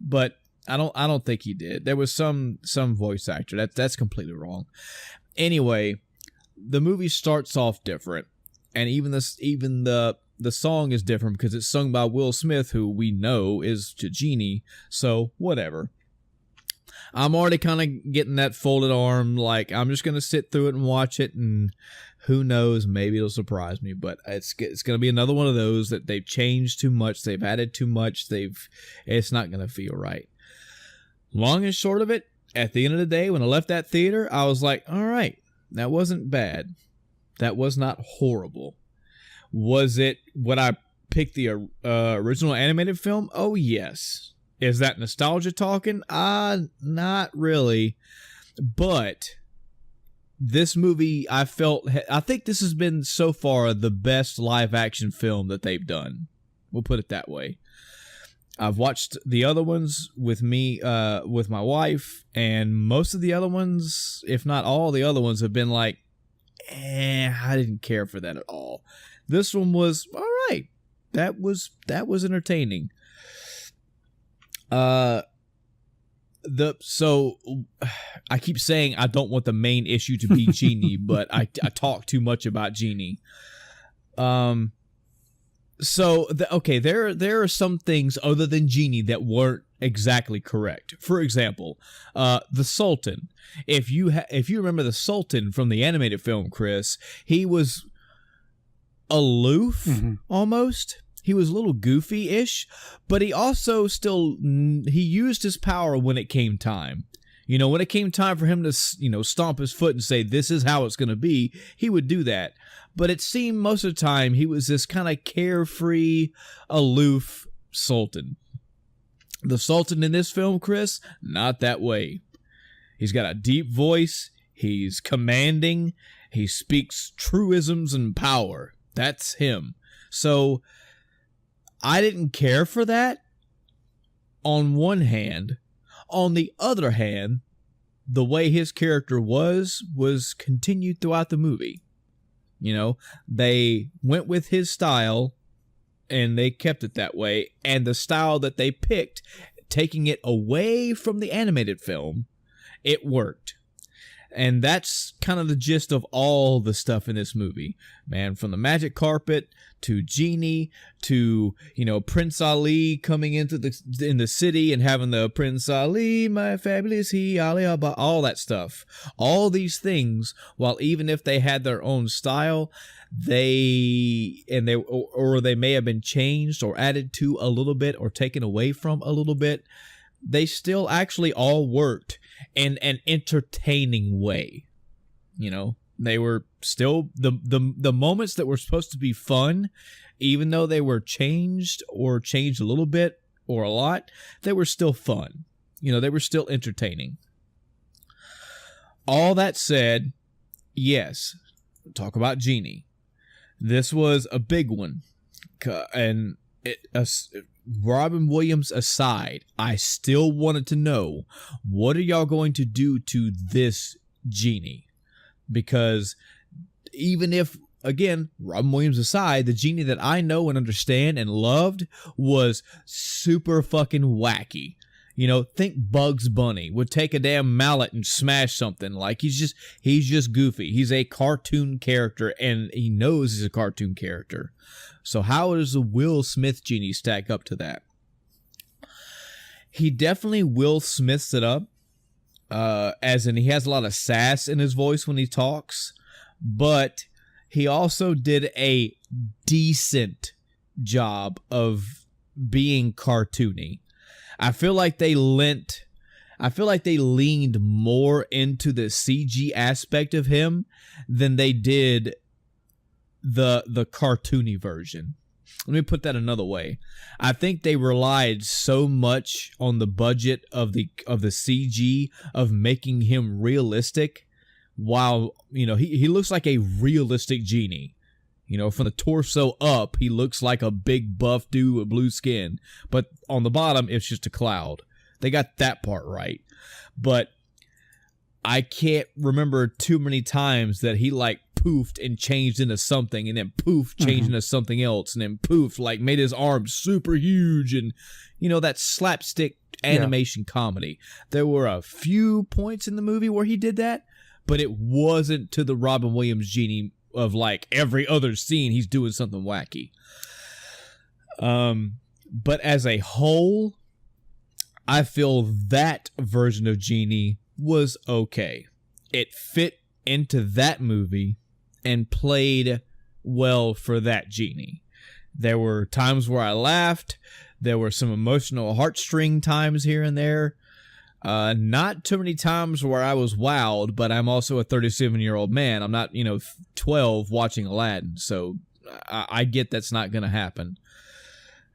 but I don't think he did. There was some voice actor. That's completely wrong. Anyway, the movie starts off different, and even the song is different because it's sung by Will Smith, who we know is Genie. So whatever. I'm already kind of getting that folded arm, like I'm just gonna sit through it and watch it, and who knows, maybe it'll surprise me. But it's gonna be another one of those that they've changed too much, they've added too much, it's not gonna feel right. Long and short of it, at the end of the day, when I left that theater, I was like, all right, that wasn't bad. That was not horrible. Was it what I picked the original animated film? Oh, yes. Is that nostalgia talking? Not really. But this movie, I think this has been so far the best live action film that they've done. We'll put it that way. I've watched the other ones with with my wife, and most of the other ones, if not all the other ones, have been like, I didn't care for that at all. This one was all right. That was entertaining. So I keep saying I don't want the main issue to be Genie, but I talk too much about Genie. So there are some things other than Genie that weren't exactly correct. For example, the Sultan. If you remember the Sultan from the animated film, Chris, he was aloof almost. He was a little goofy-ish, but he also he used his power when it came time. When it came time for him to, stomp his foot and say, this is how it's going to be, he would do that. But it seemed most of the time he was this kind of carefree, aloof Sultan. The Sultan in this film, Chris, not that way. He's got a deep voice. He's commanding. He speaks truisms and power. That's him. So I didn't care for that on one hand. On the other hand, the way his character was continued throughout the movie. They went with his style and they kept it that way. And the style that they picked, taking it away from the animated film, it worked. And that's kind of the gist of all the stuff in this movie, man. From the magic carpet to Genie to, Prince Ali coming in the city and having the Prince Ali, my fabulous he, Ali Abba, all that stuff. All these things, while even if they had their own style, they may have been changed or added to a little bit or taken away from a little bit, they still actually all worked in an entertaining way. They were still the moments that were supposed to be fun, even though they were changed a little bit or a lot, they were still fun. They were still entertaining. All that said, yes, talk about Genie. This was a big one, and Robin Williams aside, I still wanted to know, what are y'all going to do to this Genie? Because even if, again, Robin Williams aside, the Genie that I know and understand and loved was super fucking wacky. Think Bugs Bunny would take a damn mallet and smash something. Like, he's just goofy. He's a cartoon character, and he knows he's a cartoon character. So how does the Will Smith Genie stack up to that? He definitely Will Smiths it up, as in he has a lot of sass in his voice when he talks, but he also did a decent job of being cartoony. I feel like they leaned more into the CG aspect of him than they did the cartoony version. Let me put that another way. I think they relied so much on the budget of the CG of making him realistic, while he looks like a realistic Genie. From the torso up, he looks like a big buff dude with blue skin. But on the bottom, it's just a cloud. They got that part right. But I can't remember too many times that he poofed and changed into something, and then poof, changed into something else, and then poof, made his arms super huge, and that slapstick animation comedy. There were a few points in the movie where he did that, but it wasn't to the Robin Williams Genie of every other scene he's doing something wacky. But as a whole, I feel that version of Genie was okay. It fit into that movie and played well for that Genie. There were times where I laughed. There were some emotional heartstring times here and there. Not too many times where I was wowed, but I'm also a 37-year-old man. I'm not, 12 watching Aladdin. So I get that's not going to happen.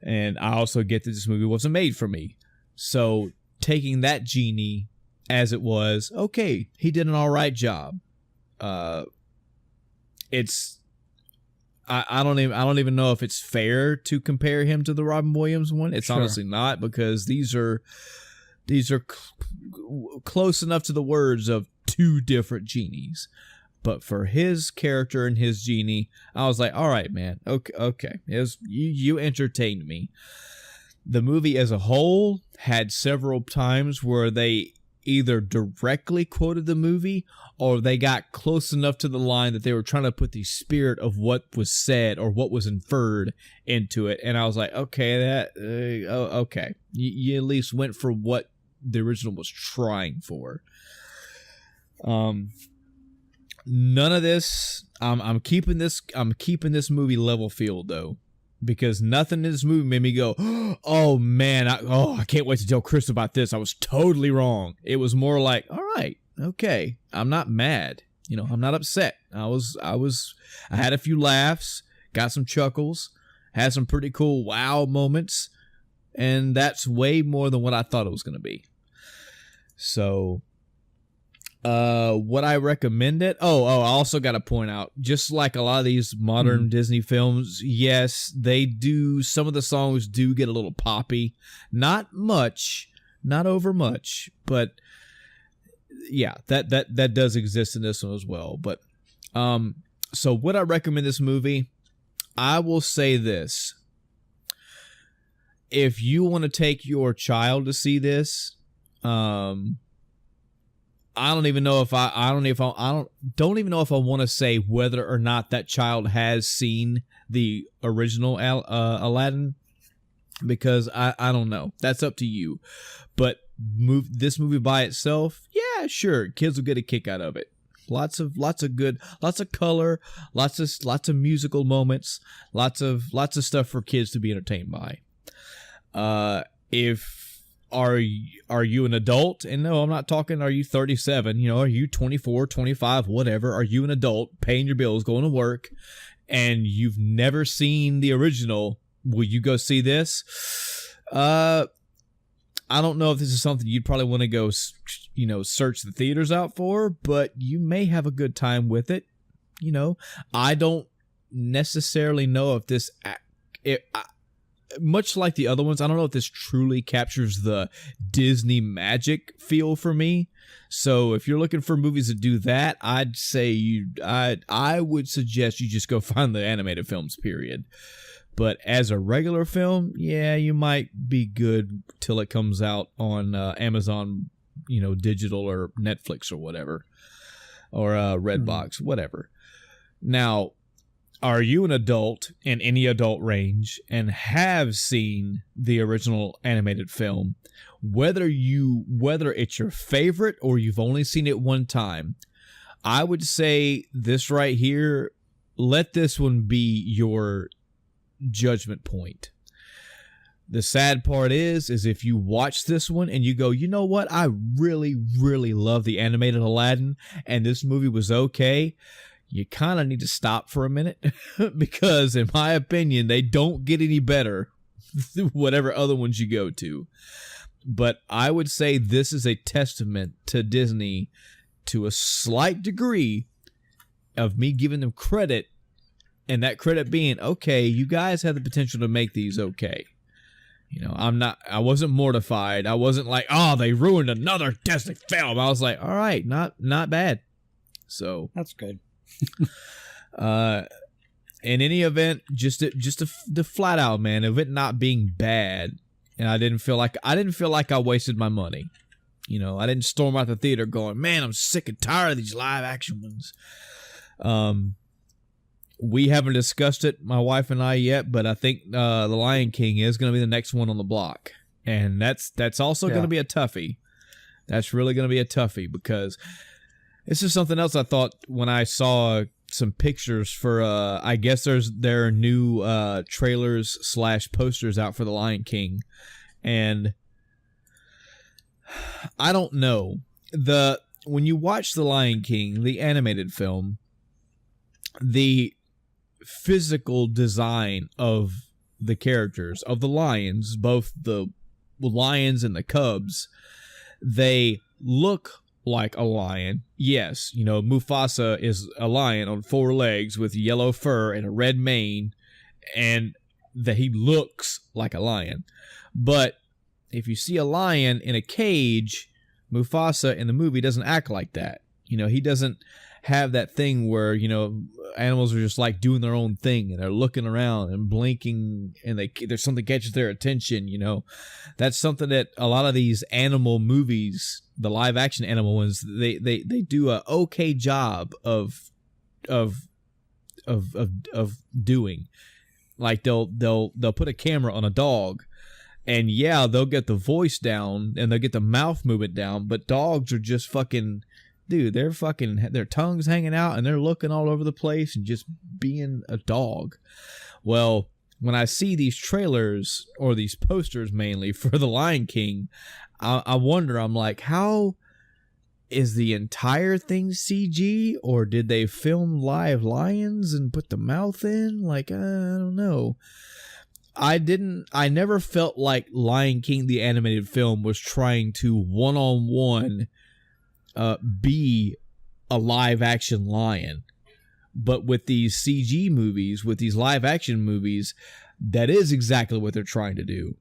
And I also get that this movie wasn't made for me. So taking that Genie as it was, okay, he did an all right job. I don't even know if it's fair to compare him to the Robin Williams one. It's honestly not, because these are close enough to the words of two different genies. But for his character and his genie, I was like, all right, man. Okay. You entertained me. The movie as a whole had several times where they either directly quoted the movie or they got close enough to the line that they were trying to put the spirit of what was said or what was inferred into it. And I was like, okay, okay. You at least went for what the original was trying for. None of this. I'm keeping this movie level field though, because nothing in this movie made me go, oh man, I can't wait to tell Chris about this. I was totally wrong. It was more like, all right, okay, I'm not mad. I'm not upset. I had a few laughs, got some chuckles, had some pretty cool wow moments, and that's way more than what I thought it was going to be. So, what I recommend it? I also got to point out, just like a lot of these modern Disney films, yes, they do. Some of the songs do get a little poppy, not much, not over much, but yeah, that does exist in this one as well. But, so would I recommend this movie? I will say this: if you want to take your child to see this, I don't even know if I don't even know if I want to say whether or not that child has seen the original Aladdin, because I don't know. That's up to you. But this movie by itself, yeah, sure, kids will get a kick out of it. Lots of color, lots of musical moments, lots of stuff for kids to be entertained by. Are you an adult? And no, I'm not talking, are you 37? Are you 24, 25, whatever? Are you an adult paying your bills, going to work, and you've never seen the original? Will you go see this? I don't know if this is something you'd probably want to go, search the theaters out for, but you may have a good time with it. I don't necessarily know if this... much like the other ones, I don't know if this truly captures the Disney magic feel for me. So if you're looking for movies that do that, I'd say I would suggest you just go find the animated films, period. But as a regular film, yeah, you might be good till it comes out on Amazon, digital or Netflix or whatever, or Redbox, whatever. Now, are you an adult in any adult range and have seen the original animated film, whether it's your favorite or you've only seen it one time? I would say this right here, let this one be your judgment point. The sad part is if you watch this one and you go, you know what, I really, really love the animated Aladdin and this movie was okay, you kind of need to stop for a minute, because in my opinion, they don't get any better whatever other ones you go to. But I would say this is a testament to Disney to a slight degree of me giving them credit, and that credit being, okay, you guys have the potential to make these okay. I wasn't mortified. I wasn't like, oh, they ruined another Disney film. I was like, all right, not bad. So that's good. In any event, just the flat out, man, of it not being bad, and I didn't feel like I wasted my money. I didn't storm out the theater going, man, I'm sick and tired of these live action ones. We haven't discussed it, my wife and I, yet, but I think The Lion King is going to be the next one on the block, and that's also going to be a toughie. That's really going to be a toughie, because this is something else I thought when I saw some pictures for, I guess there are new trailers / posters out for The Lion King. And I don't know. When you watch The Lion King, the animated film, the physical design of the characters, of the lions, both the lions and the cubs, they look like a lion. Yes, you know, Mufasa is a lion on 4 legs with yellow fur and a red mane, and that he looks like a lion. But if you see a lion in a cage, Mufasa in the movie doesn't act like that. You know, he doesn't have that thing where, you know, animals are just like doing their own thing and they're looking around and blinking and there's something catches their attention, you know. That's something that a lot of these animal movies, the live action animal ones, they do a okay job of doing. Like they'll put a camera on a dog, and yeah, they'll get the voice down and they'll get the mouth movement down, but dogs are just fucking, dude, they're fucking, their tongues hanging out and they're looking all over the place and just being a dog. Well, when I see these trailers, or these posters mainly, for The Lion King, I wonder, I'm like, how is the entire thing CG, or did they film live lions and put the mouth in? Like, I don't know. I never felt like Lion King, the animated film, was trying to one-on-one be a live action lion. But with these CG movies, with these live action movies, that is exactly what they're trying to do.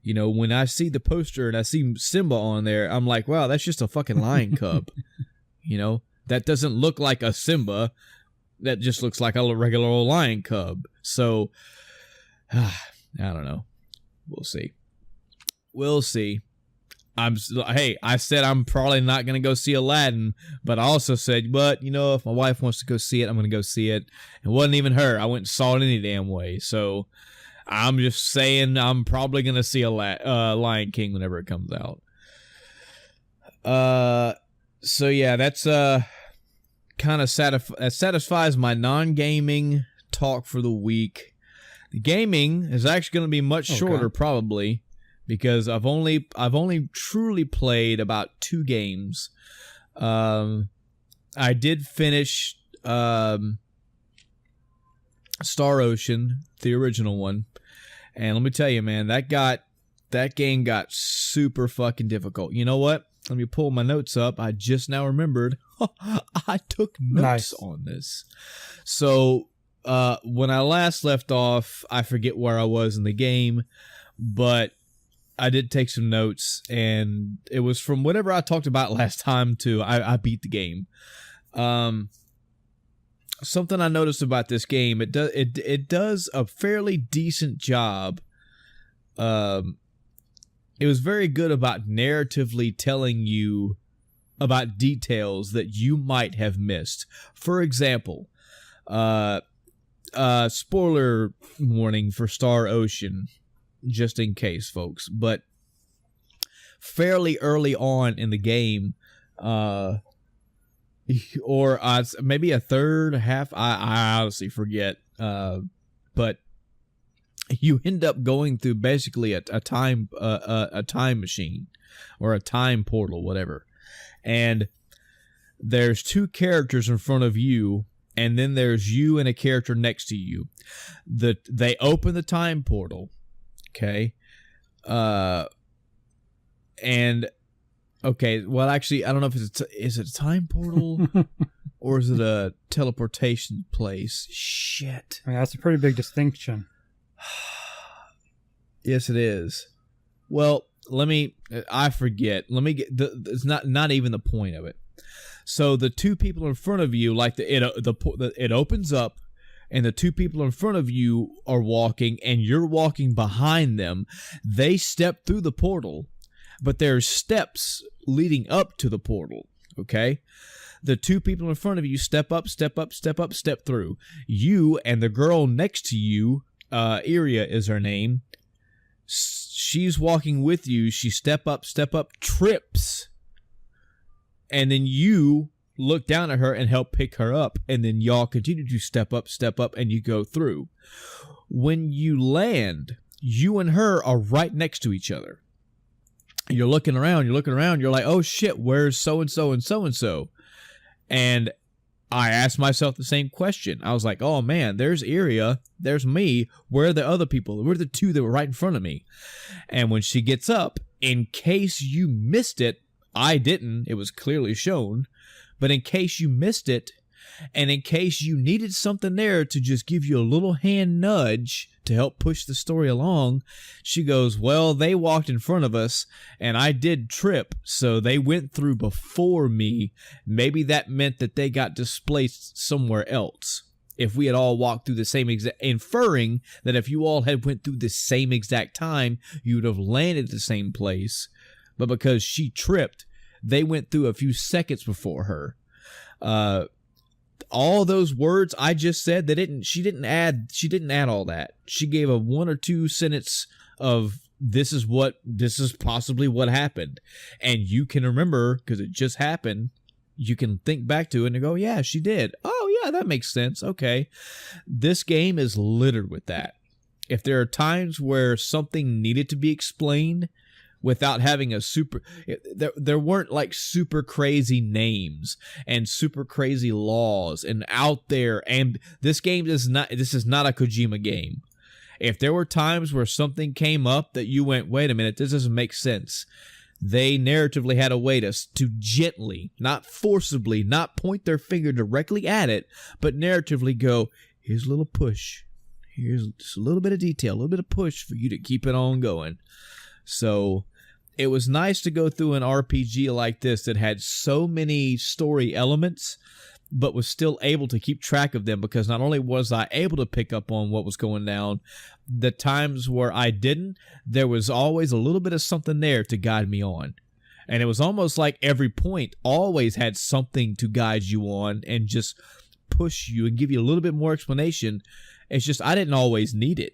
You know, when I see the poster and I see Simba on there, I'm like, wow, that's just a fucking lion cub. You know, that doesn't look like a Simba. That just looks like a regular old lion cub. So, I don't know. We'll see. We'll see. I said I'm probably not going to go see Aladdin, but I also said, but, you know, if my wife wants to go see it, I'm going to go see it. It wasn't even her. I went and saw it any damn way. So I'm just saying I'm probably going to see a Lion King whenever it comes out. So yeah, that's kind of satisfies my non-gaming talk for the week. The gaming is actually going to be much shorter, probably, because I've only truly played about 2 games. I did finish Star Ocean, the original one, and let me tell you, man, that game got super fucking difficult. You know what? Let me pull my notes up. I just now remembered I took notes on this. So when I last left off, I forget where I was in the game, but I did take some notes, and it was from whatever I talked about last time to I beat the game. Something I noticed about this game, it does a fairly decent job. It was very good about narratively telling you about details that you might have missed. For example, spoiler warning for Star Ocean, just in case, folks, but fairly early on in the game, or maybe a third, half, I honestly forget, but you end up going through basically a time machine or a time portal, whatever, and there's 2 characters in front of you, and then there's you and a character next to you. They open the time portal. Okay. And okay, well, actually, I don't know if is it a time portal or is it a teleportation place? Shit. I mean, that's a pretty big distinction. Yes, it is. Well, I forget. Let me get it's not even the point of it. So the 2 people in front of you, like it opens up, and the 2 people in front of you are walking, and you're walking behind them. They step through the portal, but there's steps leading up to the portal, okay? The 2 people in front of you step up, step through. You and the girl next to you, Iria is her name, she's walking with you. She step up, trips, and then you look down at her and help pick her up, and then y'all continue to step up, and you go through. When you land, you and her are right next to each other. You're looking around, you're like, oh shit, where's so-and-so and so-and-so? And I asked myself the same question. I was like, oh man, there's Iria, there's me, where are the other people? Where are the 2 that were right in front of me? And when she gets up, in case you missed it, I didn't. It was clearly shown. But in case you missed it, and in case you needed something there to just give you a little hand nudge to help push the story along, she goes, well, they walked in front of us, and I did trip, so they went through before me. Maybe that meant that they got displaced somewhere else. If we had all walked through the same exact, inferring that if you all had went through the same exact time, you would have landed at the same place. But because she tripped, they went through a few seconds before her. All those words I just said, she didn't add all that. She gave a 1 or 2 sentence of this is possibly what happened. And you can remember, because it just happened, you can think back to it and go, yeah, she did. Oh, yeah, that makes sense. Okay. This game is littered with that. If there are times where something needed to be explained without having there weren't like super crazy names and super crazy laws and out there. And this is not a Kojima game. If there were times where something came up that you went, wait a minute, this doesn't make sense, they narratively had a way to gently, not forcibly, not point their finger directly at it, but narratively go, here's a little push. Here's just a little bit of detail, a little bit of push for you to keep it on going. So it was nice to go through an RPG like this that had so many story elements, but was still able to keep track of them, because not only was I able to pick up on what was going down, the times where I didn't, there was always a little bit of something there to guide me on. And it was almost like every point always had something to guide you on and just push you and give you a little bit more explanation. It's just I didn't always need it.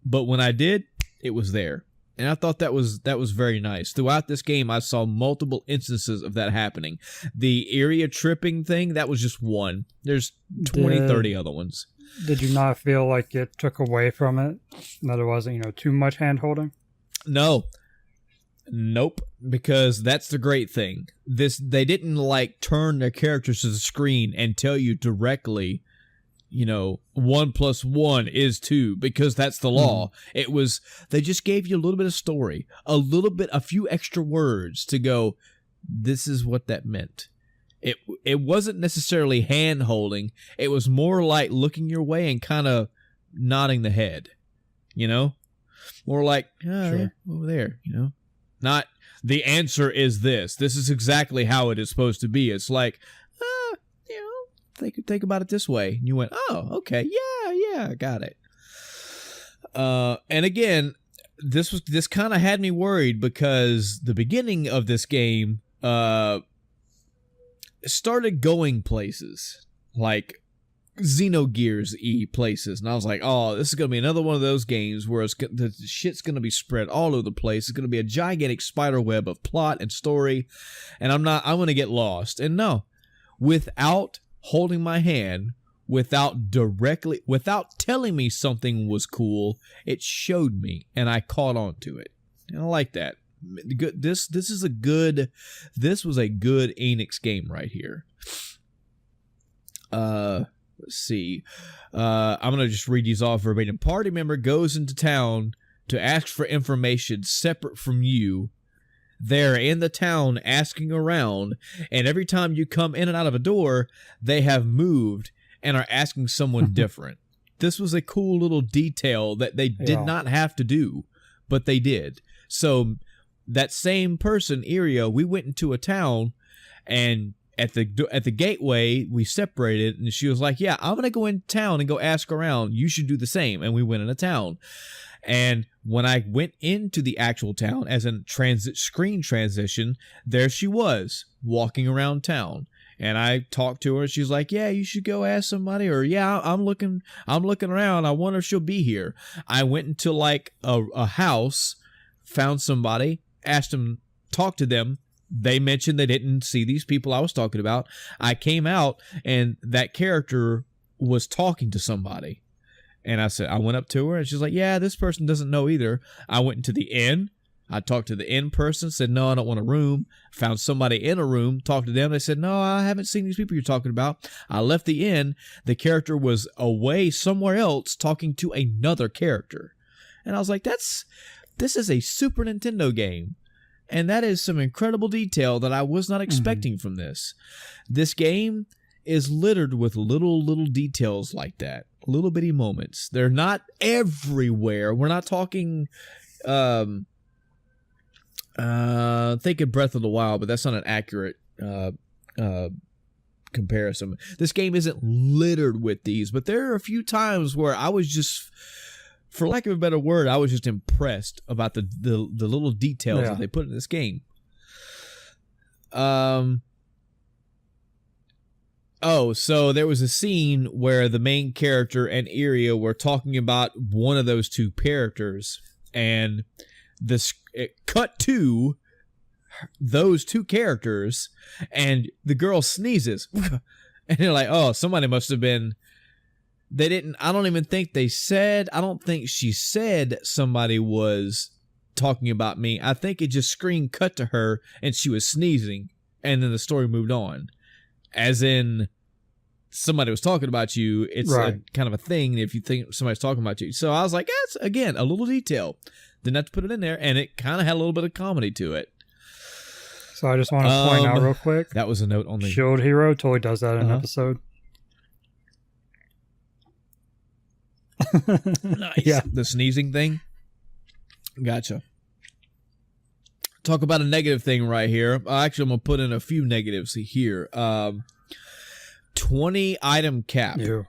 But when I did, it was there. And I thought that was very nice. Throughout this game, I saw multiple instances of that happening. The area tripping thing, that was just one. There's 30 other ones. Did you not feel like it took away from it? That it wasn't, too much hand-holding? No. Nope. Because that's the great thing. They didn't turn their characters to the screen and tell you directly, 1 + 1 is 2, because that's the law. It was, they just gave you a little bit of story, a few extra words to go, this is what that meant. It wasn't necessarily hand holding. It was more like looking your way and kind of nodding the head, more like, sure, over there, not the answer is this. This is exactly how it is supposed to be. It's like, think about it this way. And you went, oh, okay, yeah, I got it. And again, this kind of had me worried, because the beginning of this game started going places like Xenogears-y places, and I was like, oh, this is gonna be another one of those games where the shit's gonna be spread all over the place. It's gonna be a gigantic spider web of plot and story, and I'm gonna get lost. And no, without holding my hand, without telling me something was cool, it showed me, and I caught on to it. And I like that. This was a good Enix game right here. Let's see. I'm gonna just read these off verbatim. Party member goes into town to ask for information separate from you. They're in the town asking around, and every time you come in and out of a door, they have moved and are asking someone different. This was a cool little detail that they did not have to do, but they did. So that same person, Irio, we went into a town, and at the gateway, we separated, and she was like, yeah, I'm going to go in town and go ask around. You should do the same. And we went in a town. And when I went into the actual town as a screen transition, there she was walking around town. And I talked to her, and she's like, yeah, you should go ask somebody, or yeah, I'm looking around. I wonder if she'll be here. I went into a house, found somebody, asked them, talked to them. They mentioned they didn't see these people I was talking about. I came out, and that character was talking to somebody. And I went up to her, and she's like, yeah, this person doesn't know either. I went into the inn. I talked to the inn person, said, no, I don't want a room. Found somebody in a room, talked to them. They said, no, I haven't seen these people you're talking about. I left the inn. The character was away somewhere else talking to another character. And I was like, this is a Super Nintendo game. And that is some incredible detail that I was not expecting from this. This game is littered with little details like that. Little bitty moments. They're not everywhere. We're not talking think of Breath of the Wild, but that's not an accurate comparison. This game isn't littered with these, but there are a few times where I was just, for lack of a better word, I was just impressed about the little details that they put in this game. Oh, so there was a scene where the main character and Iria were talking about one of those two characters, and it cut to those two characters, and the girl sneezes, and you're like, oh, somebody must have been. They didn't. I don't even think they said. I don't think she said somebody was talking about me. I think it just screen cut to her, and she was sneezing, and then the story moved on. As in, somebody was talking about you. It's a kind of a thing if you think somebody's talking about you. So I was like, that's, again, a little detail. Didn't have to put it in there, and it kind of had a little bit of comedy to it. So I just want to point out real quick. That was a note on the... Shield Hero totally does that in an episode. Nice. Yeah. The sneezing thing? Gotcha. Talk about a negative thing right here. Actually, I'm going to put in a few negatives here. 20 item cap. Yeah.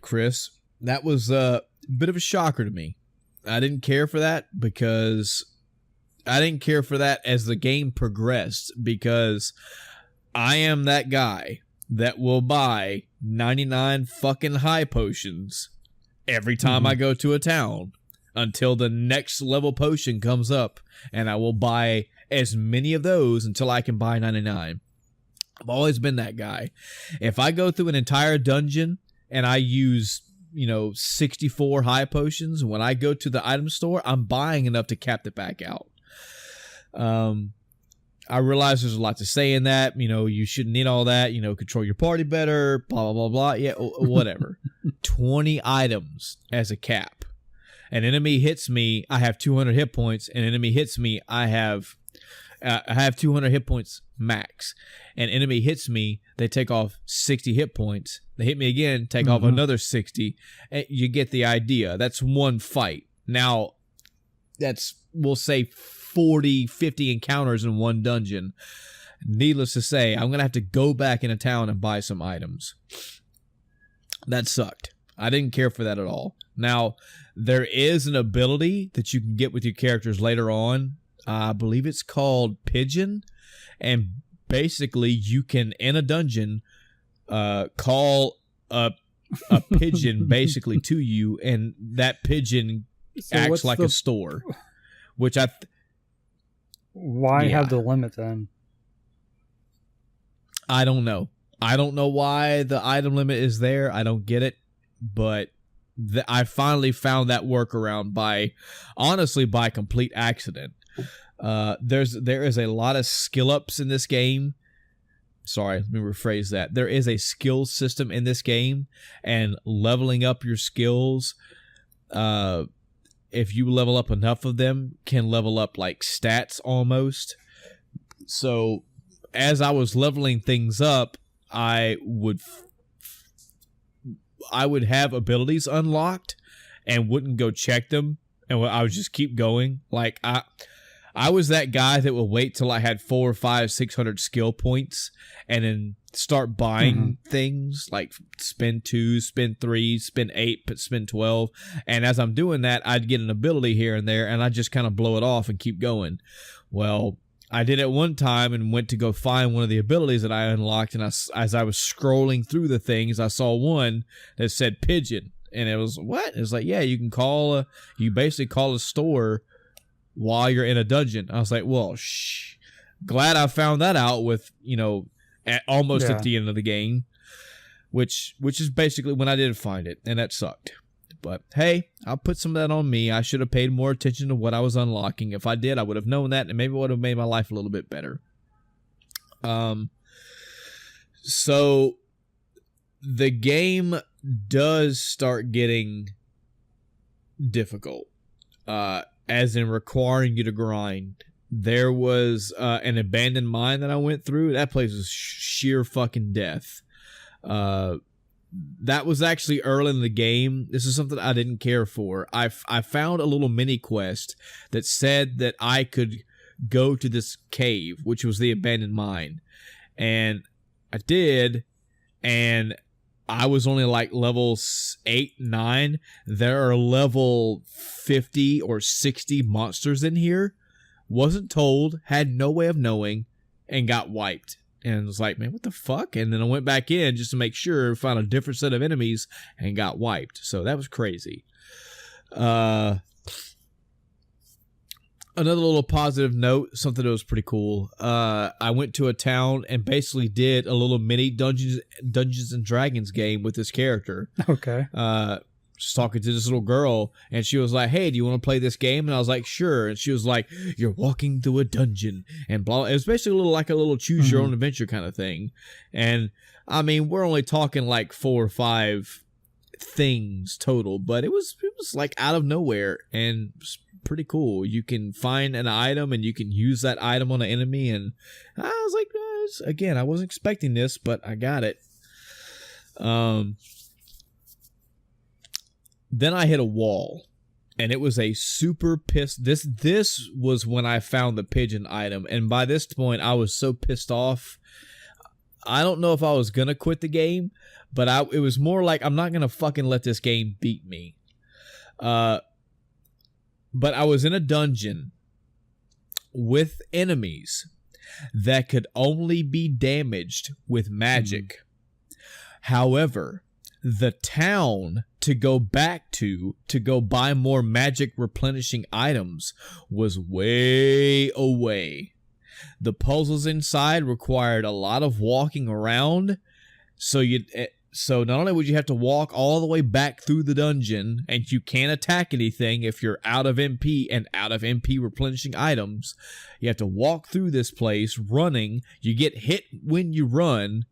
Chris, that was a bit of a shocker to me. I didn't care for that because I didn't care for that as the game progressed, because I am that guy that will buy 99 fucking high potions every time I go to a town until the next level potion comes up, and I will buy as many of those until I can buy 99. I've always been that guy. If I go through an entire dungeon and I use, 64 high potions, when I go to the item store, I'm buying enough to cap it back out. I realize there's a lot to say in that. You shouldn't need all that. Control your party better, blah, blah, blah, blah. Yeah, whatever. 20 items as a cap. An enemy hits me, I have 200 hit points. An enemy hits me, I have 200 hit points max. An enemy hits me, they take off 60 hit points. They hit me again, take off another 60. You get the idea. That's one fight. Now, that's, we'll say, 40, 50 encounters in one dungeon. Needless to say, I'm going to have to go back into town and buy some items. That sucked. I didn't care for that at all. Now, there is an ability that you can get with your characters later on. I believe it's called Pigeon. And basically, you can, in a dungeon, call a pigeon basically to you, and that pigeon acts like a store. Which Why have the limit then? I don't know. I don't know why the item limit is there. I don't get it. But I finally found that workaround by complete accident. There is a lot of skill ups in this game. Sorry, let me rephrase that. There is a skill system in this game, and leveling up your skills, if you level up enough of them, can level up like stats almost. So as I was leveling things up, I would have abilities unlocked and wouldn't go check them, and I would just keep going. Like I was that guy that would wait till I had 400, 500, 600 skill points and then start buying things like spend 2, spend 3, spend 8, but spend 12. And as I'm doing that, I'd get an ability here and there, and I'd just kind of blow it off and keep going. Well, I did it one time and went to go find one of the abilities that I unlocked, and as I was scrolling through the things, I saw one that said Pigeon. And it was, what? It was like, yeah, you basically call a store while you're in a dungeon. I was like, well, glad I found that out with, almost at the end of the game, which is basically when I did find it, and that sucked. But hey, I'll put some of that on me. I should have paid more attention to what I was unlocking. If I did, I would have known that, and maybe it would have made my life a little bit better. So the game does start getting difficult, as in requiring you to grind. There was an abandoned mine that I went through. That place was sheer fucking death. That was actually early in the game. This is something I didn't care for. I found a little mini quest that said that I could go to this cave, which was the abandoned mine. And I did, and I was only like level 8, 9. There are level 50 or 60 monsters in here. Wasn't told, had no way of knowing, and got wiped. And was like, man, what the fuck? And then I went back in just to make sure, found a different set of enemies, and got wiped. So that was crazy. Another little positive note, something that was pretty cool. I went to a town and basically did a little mini Dungeons and Dragons game with this character. Okay. Just talking to this little girl, and she was like, hey, do you want to play this game? And I was like, sure. And she was like, you're walking through a dungeon and blah. It was basically a little choose your own adventure kind of thing. And I mean, we're only talking like 4 or 5 things total, but it was like out of nowhere, and it was pretty cool. You can find an item and you can use that item on an enemy, and I was like, again, I wasn't expecting this, but I got it. Then I hit a wall, and it was a super pissed. This was when I found the pigeon item, and by this point I was so pissed off. I don't know if I was gonna quit the game, but it was more like, I'm not gonna fucking let this game beat me. But I was in a dungeon with enemies that could only be damaged with magic. However, the town to go back to go buy more magic replenishing items was way away. The puzzles inside required a lot of walking around, so not only would you have to walk all the way back through the dungeon, and you can't attack anything if you're out of MP and out of MP replenishing items, you have to walk through this place running. You get hit when you run.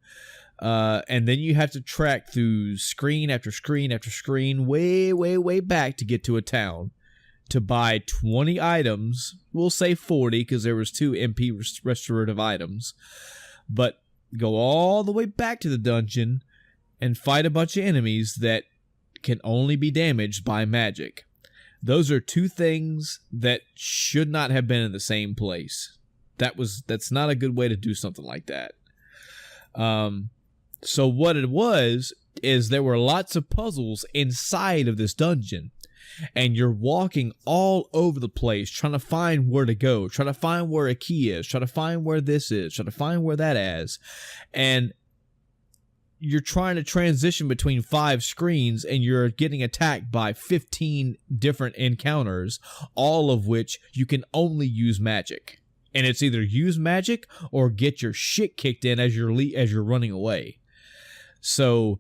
And then you have to track through screen after screen after screen way, way, way back to get to a town to buy 20 items. We'll say 40 because there was 2 MP restorative items. But go all the way back to the dungeon and fight a bunch of enemies that can only be damaged by magic. Those are 2 things that should not have been in the same place. That's not a good way to do something like that. So what it was is there were lots of puzzles inside of this dungeon, and you're walking all over the place trying to find where to go, trying to find where a key is, trying to find where this is, trying to find where that is, and you're trying to transition between 5 screens, and you're getting attacked by 15 different encounters, all of which you can only use magic. And it's either use magic or get your shit kicked in as you're running away. So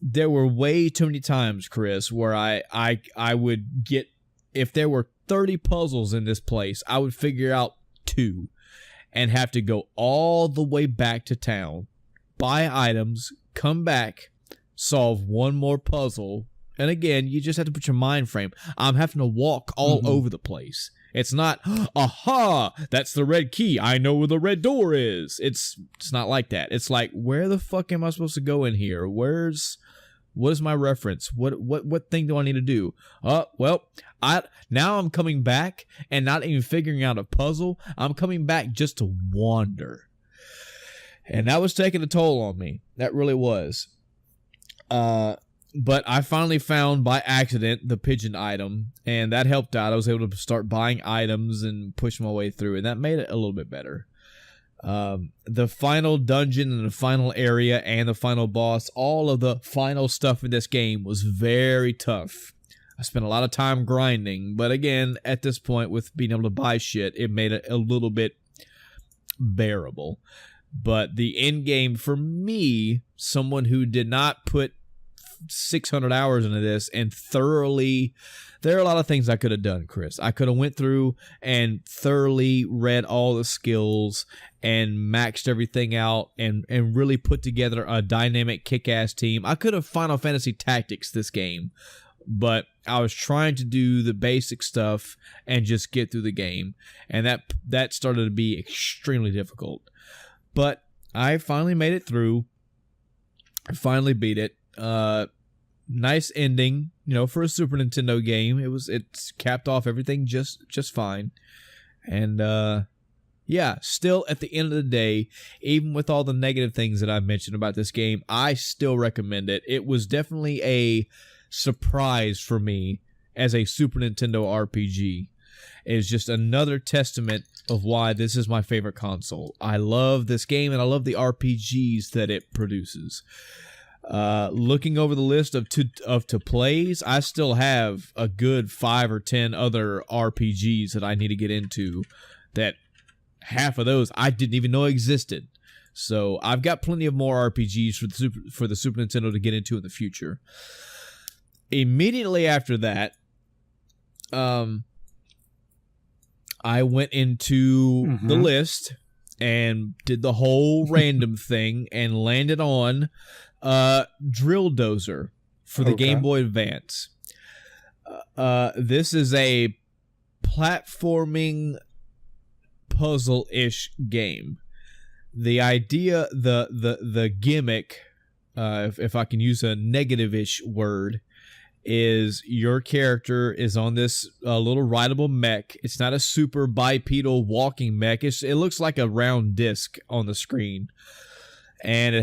there were way too many times, Chris, where I would get, if there were 30 puzzles in this place, I would figure out 2 and have to go all the way back to town, buy items, come back, solve one more puzzle. And again, you just have to put your mind frame. I'm having to walk all over the place. It's not, aha, that's the red key, I know where the red door is. It's not like that. It's like, where the fuck am I supposed to go in here? What is my reference? What thing do I need to do? Well, now I'm coming back and not even figuring out a puzzle. I'm coming back just to wander. And that was taking a toll on me. That really was. But I finally found by accident the pigeon item, and that helped out. I was able to start buying items and push my way through, and that made it a little bit better. The final dungeon and the final area and the final boss, all of the final stuff in this game was very tough. I spent a lot of time grinding, but again, at this point, with being able to buy shit, it made it a little bit bearable. But the end game for me, someone who did not put 600 hours into this and thoroughly, there are a lot of things I could have done, Chris. I could have went through and thoroughly read all the skills and maxed everything out and really put together a dynamic kick-ass team. I could have Final Fantasy Tactics this game but I was trying to do the basic stuff and just get through the game, and that started to be extremely difficult. But I finally made it through. I finally beat it. Nice ending, for a Super Nintendo game. It's capped off everything just fine. And yeah, still at the end of the day, even with all the negative things that I mentioned about this game, I still recommend it. It was definitely a surprise for me as a Super Nintendo RPG. It's just another testament of why this is my favorite console. I love this game, and I love the RPGs that it produces. Looking over the list of to plays, I still have a good 5 or 10 other RPGs that I need to get into, that half of those I didn't even know existed. So I've got plenty of more RPGs for the Super Nintendo to get into in the future. Immediately after that, I went into the list and did the whole random thing and landed on Drill Dozer for the Game Boy Advance. This is a platforming puzzle-ish game. The idea, the gimmick, if I can use a negative-ish word, is your character is on this little rideable mech. It's not a super bipedal walking mech. It looks like a round disc on the screen, and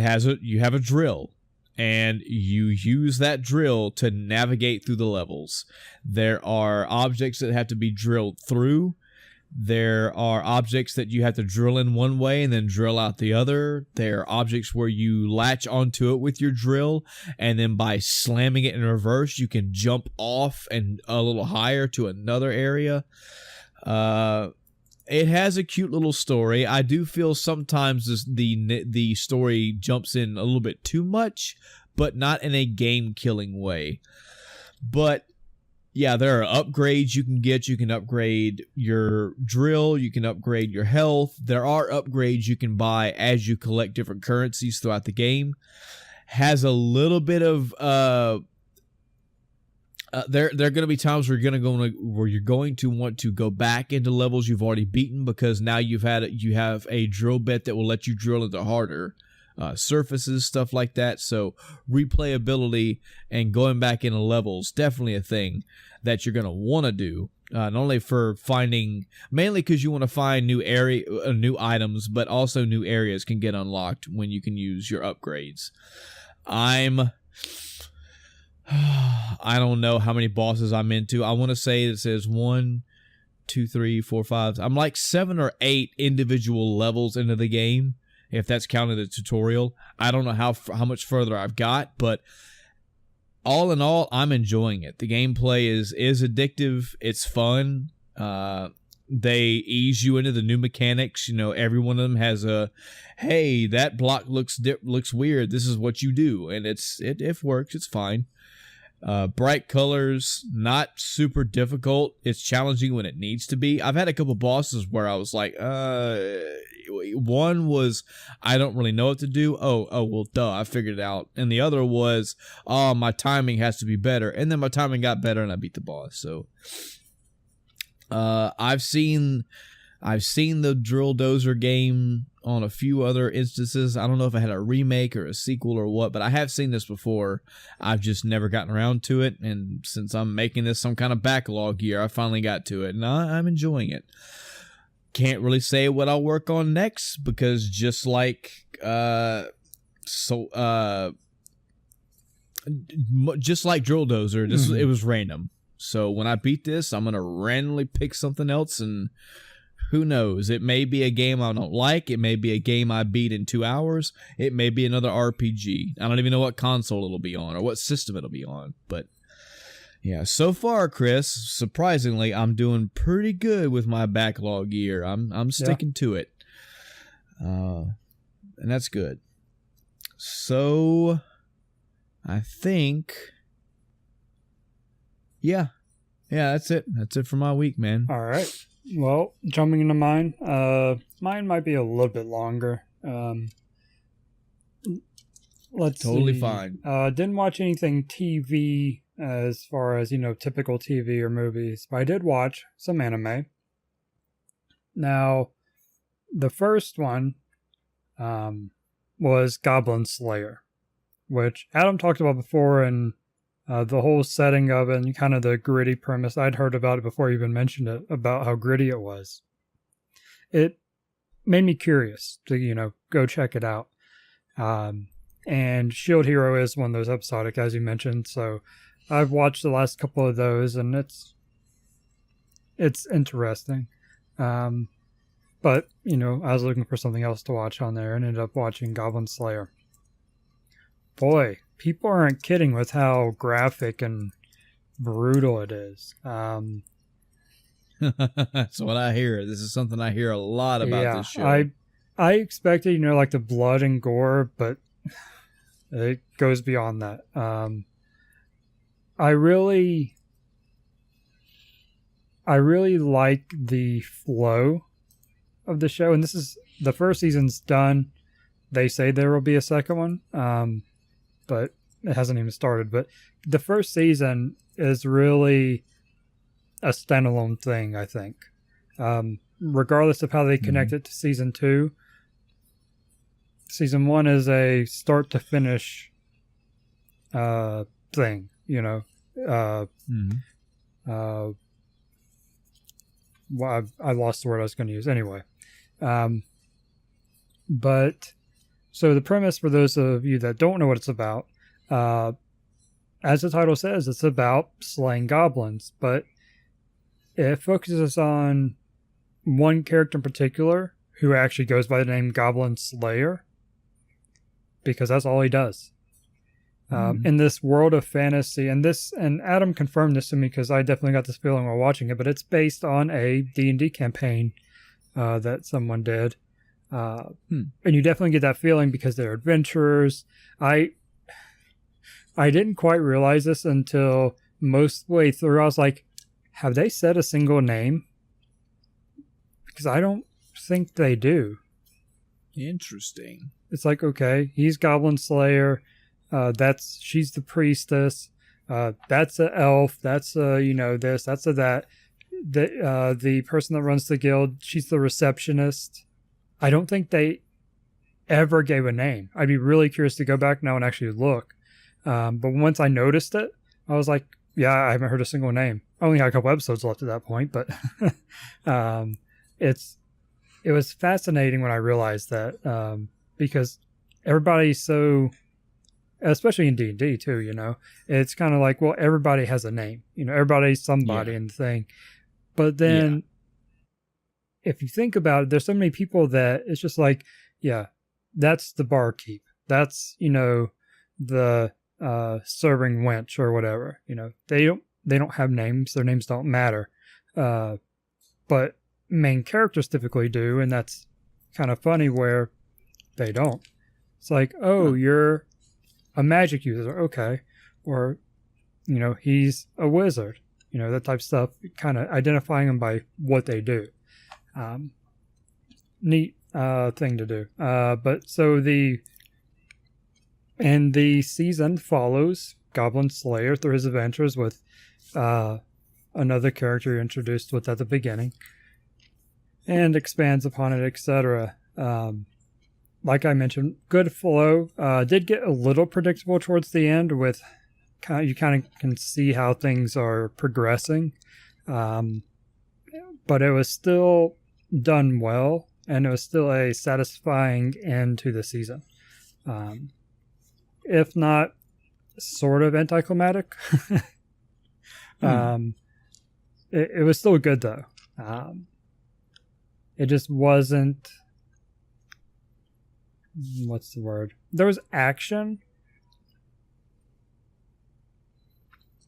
you have a drill, and you use that drill to navigate through the levels. There are objects that have to be drilled through. There are objects that you have to drill in one way and then drill out the other. There are objects where you latch onto it with your drill, and then by slamming it in reverse, you can jump off and a little higher to another area. It has a cute little story. I do feel sometimes the story jumps in a little bit too much, but not in a game-killing way. But yeah, there are upgrades you can get. You can upgrade your drill. You can upgrade your health. There are upgrades you can buy as you collect different currencies throughout the game. Has a little bit of there are going to be times where you're going to want to go back into levels you've already beaten, because now you have a drill bit that will let you drill into harder surfaces, stuff like that. So replayability and going back into levels, definitely a thing that you're going to want to do, not only for mainly because you want to find new items, but also new areas can get unlocked when you can use your upgrades. I don't know how many bosses I'm into. I want to say it says 1, 2, 3, 4, 5. I'm like 7 or 8 individual levels into the game, if that's counted the tutorial. I don't know how much further I've got, but all in all, I'm enjoying it. The gameplay is addictive. It's fun. They ease you into the new mechanics. Every one of them has hey, that block looks weird. This is what you do, and it works. It's fine. Bright colors, not super difficult. It's challenging when it needs to be. I've had a couple bosses where I was like, one was, I don't really know what to do. Oh, well, duh, I figured it out. And the other was, my timing has to be better. And then my timing got better and I beat the boss. So, I've seen the Drill Dozer game on a few other instances. I don't know if I had a remake or a sequel or what, but I have seen this before. I've just never gotten around to it, and since I'm making this some kind of backlog year, I finally got to it, and I'm enjoying it. Can't really say what I'll work on next, because just like Drill Dozer, it was random. So when I beat this, I'm gonna randomly pick something else, and who knows? It may be a game I don't like. It may be a game I beat in 2 hours. It may be another RPG. I don't even know what console it'll be on or what system it'll be on. But yeah, so far, Chris, surprisingly, I'm doing pretty good with my backlog year. I'm sticking to it, and that's good. So I think, yeah, that's it. That's it for my week, man. All right. Well, jumping into mine. Mine might be a little bit longer. Let's totally see. Fine. Didn't watch anything TV as far as, typical TV or movies, but I did watch some anime. Now, the first one was Goblin Slayer, which Adam talked about before, and the whole setting of it and kind of the gritty premise. I'd heard about it before you even mentioned it, about how gritty it was. It made me curious to, go check it out. And Shield Hero is one of those episodic, as you mentioned, so I've watched the last couple of those, and it's interesting. But, I was looking for something else to watch on there and ended up watching Goblin Slayer. Boy, people aren't kidding with how graphic and brutal it is. That's what I hear. This is something I hear a lot about this show. I expected, like the blood and gore, but it goes beyond that. I really like the flow of the show, and this is the first season's done. They say there will be a second one, but it hasn't even started. But the first season is really a standalone thing, I think. Regardless of how they connect it to season 2, season 1 is a start to finish thing, well, I lost the word I was going to use anyway. But so the premise, for those of you that don't know what it's about, as the title says, it's about slaying goblins, but it focuses on one character in particular who actually goes by the name Goblin Slayer, because that's all he does. In this world of fantasy, and Adam confirmed this to me because I definitely got this feeling while watching it, but it's based on a D&D campaign that someone did. And you definitely get that feeling because they're adventurers. I didn't quite realize this until most way through. I was like, have they said a single name? Because I don't think they do. Interesting. It's like, okay, he's Goblin Slayer. She's the priestess. That's an elf. That's this. That's that. The person that runs the guild, she's the receptionist. I don't think they ever gave a name. I'd be really curious to go back now and actually look. But once I noticed it, I was like, yeah, I haven't heard a single name. I only had a couple episodes left at that point, but it was fascinating when I realized that, because everybody's so, especially in D&D too, it's kind of like, well, everybody has a name, everybody's somebody in the thing. But then if you think about it, there's so many people that it's just like, yeah, that's the barkeep. That's, the serving wench or whatever. They don't have names. Their names don't matter. But main characters typically do, and that's kind of funny where they don't. It's like, oh, you're a magic user, okay, or he's a wizard, that type of stuff. Kind of identifying them by what they do. Neat thing to do. But so the season follows Goblin Slayer through his adventures with another character introduced with at the beginning, and expands upon it, etc. Like I mentioned, good flow. Did get a little predictable towards the end with you kind of can see how things are progressing. But it was still done well, and it was still a satisfying end to the season. If not sort of anticlimactic. It was still good though. It just wasn't, what's the word? There was action.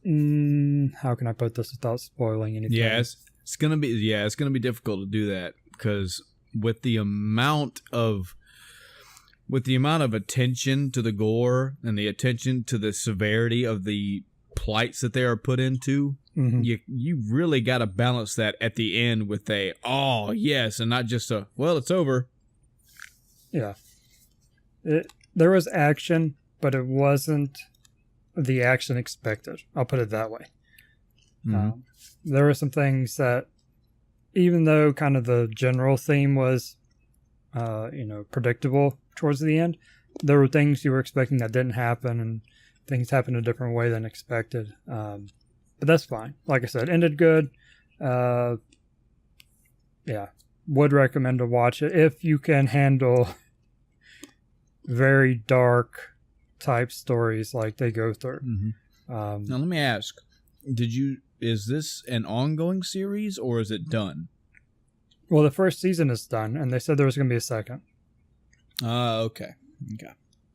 How can I put this without spoiling anything? It's gonna be difficult to do that, because with the amount of attention to the gore and the attention to the severity of the plights that they are put into, you really got to balance that at the end with a, oh yes, and not just a, well, it's over. Yeah, there was action, but it wasn't the action expected. I'll put it that way. Mhm. There were some things that, even though kind of the general theme was, predictable towards the end, there were things you were expecting that didn't happen, and things happened a different way than expected. But that's fine. Like I said, ended good. Would recommend to watch it if you can handle very dark type stories like they go through. Mhm. Now let me ask: is this an ongoing series or is it done? Well, the first season is done, and they said there was going to be a second. Okay.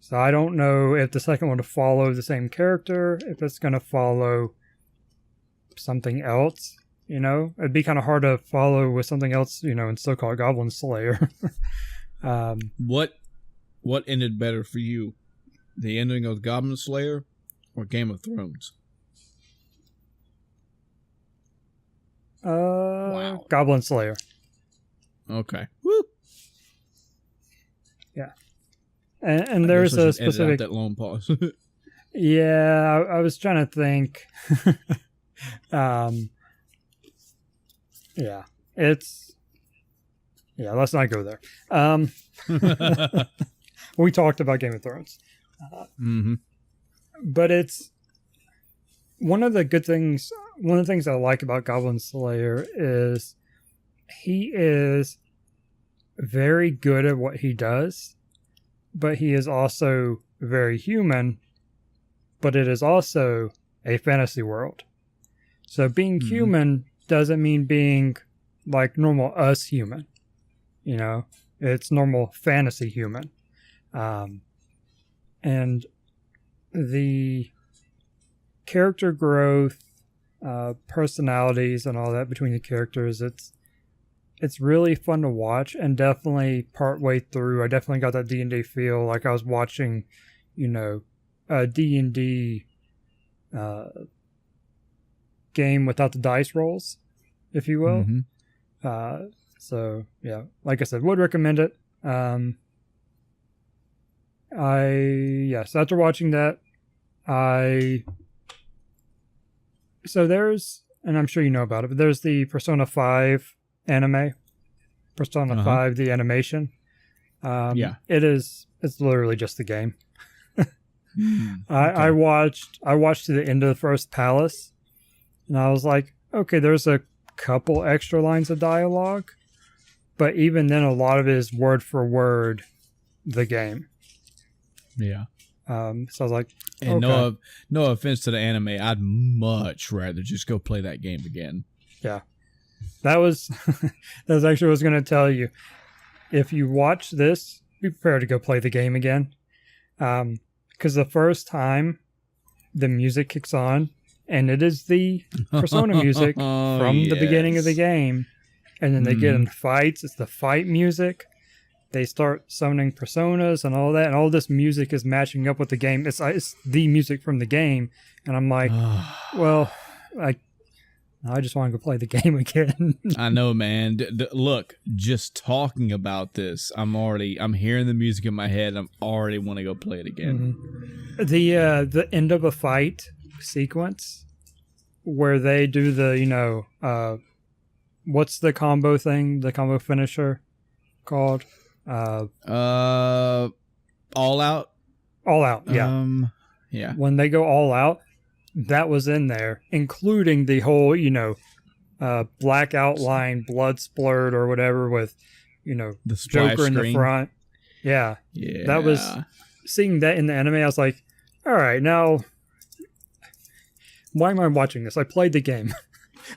So I don't know if the second one will follow the same character, if it's going to follow something else. It'd be kind of hard to follow with something else, and still call it Goblin Slayer. What ended better for you? The ending of Goblin Slayer or Game of Thrones? Wow. Goblin Slayer. Okay. Woo. Yeah. And there's a specific... that long pause. Yeah, I was trying to think. Yeah. Let's not go there. We talked about Game of Thrones. Mm-hmm. But it's one of the things I like about Goblin Slayer is he is very good at what he does, but he is also very human, but it is also a fantasy world. So being human doesn't mean being like normal us human. It's normal fantasy human. And the character growth, personalities and all that between the characters, it's really fun to watch, and definitely partway through I definitely got that D&D feel, like I was watching, a D&D game without the dice rolls, if you will. Mm-hmm. So yeah, like I said, would recommend it. So after watching that, so there's, and I'm sure you know about it, but there's the Persona 5 anime, Persona 5, the animation. It's literally just the game. I watched to the end of the first palace, and I was like, okay, there's a couple extra lines of dialogue, but even then a lot of it is word for word the game. Yeah. So I was like, and okay. no offense to the anime, I'd much rather just go play that game again. Yeah. That was actually what I was going to tell you. If you watch this, be prepared to go play the game again. Because the first time the music kicks on, and it is the Persona music from the beginning of the game, and then they get in fights, it's the fight music. They start summoning personas and all that, and all this music is matching up with the game. It's the music from the game, and I'm like, well, I just want to go play the game again. I know, man. Look, just talking about this, I'm hearing the music in my head. I'm already want to go play it again. Mm-hmm. The end of a fight sequence where they do the what's the combo thing? The combo finisher called? All Out. All Out. Yeah. Yeah. When they go all out, that was in there, including the whole, black outline, blood splurt or whatever with, the Joker in screen. the front. Yeah. Yeah. That was, seeing that in the anime, I was like, all right, now, why am I watching this? I played the game.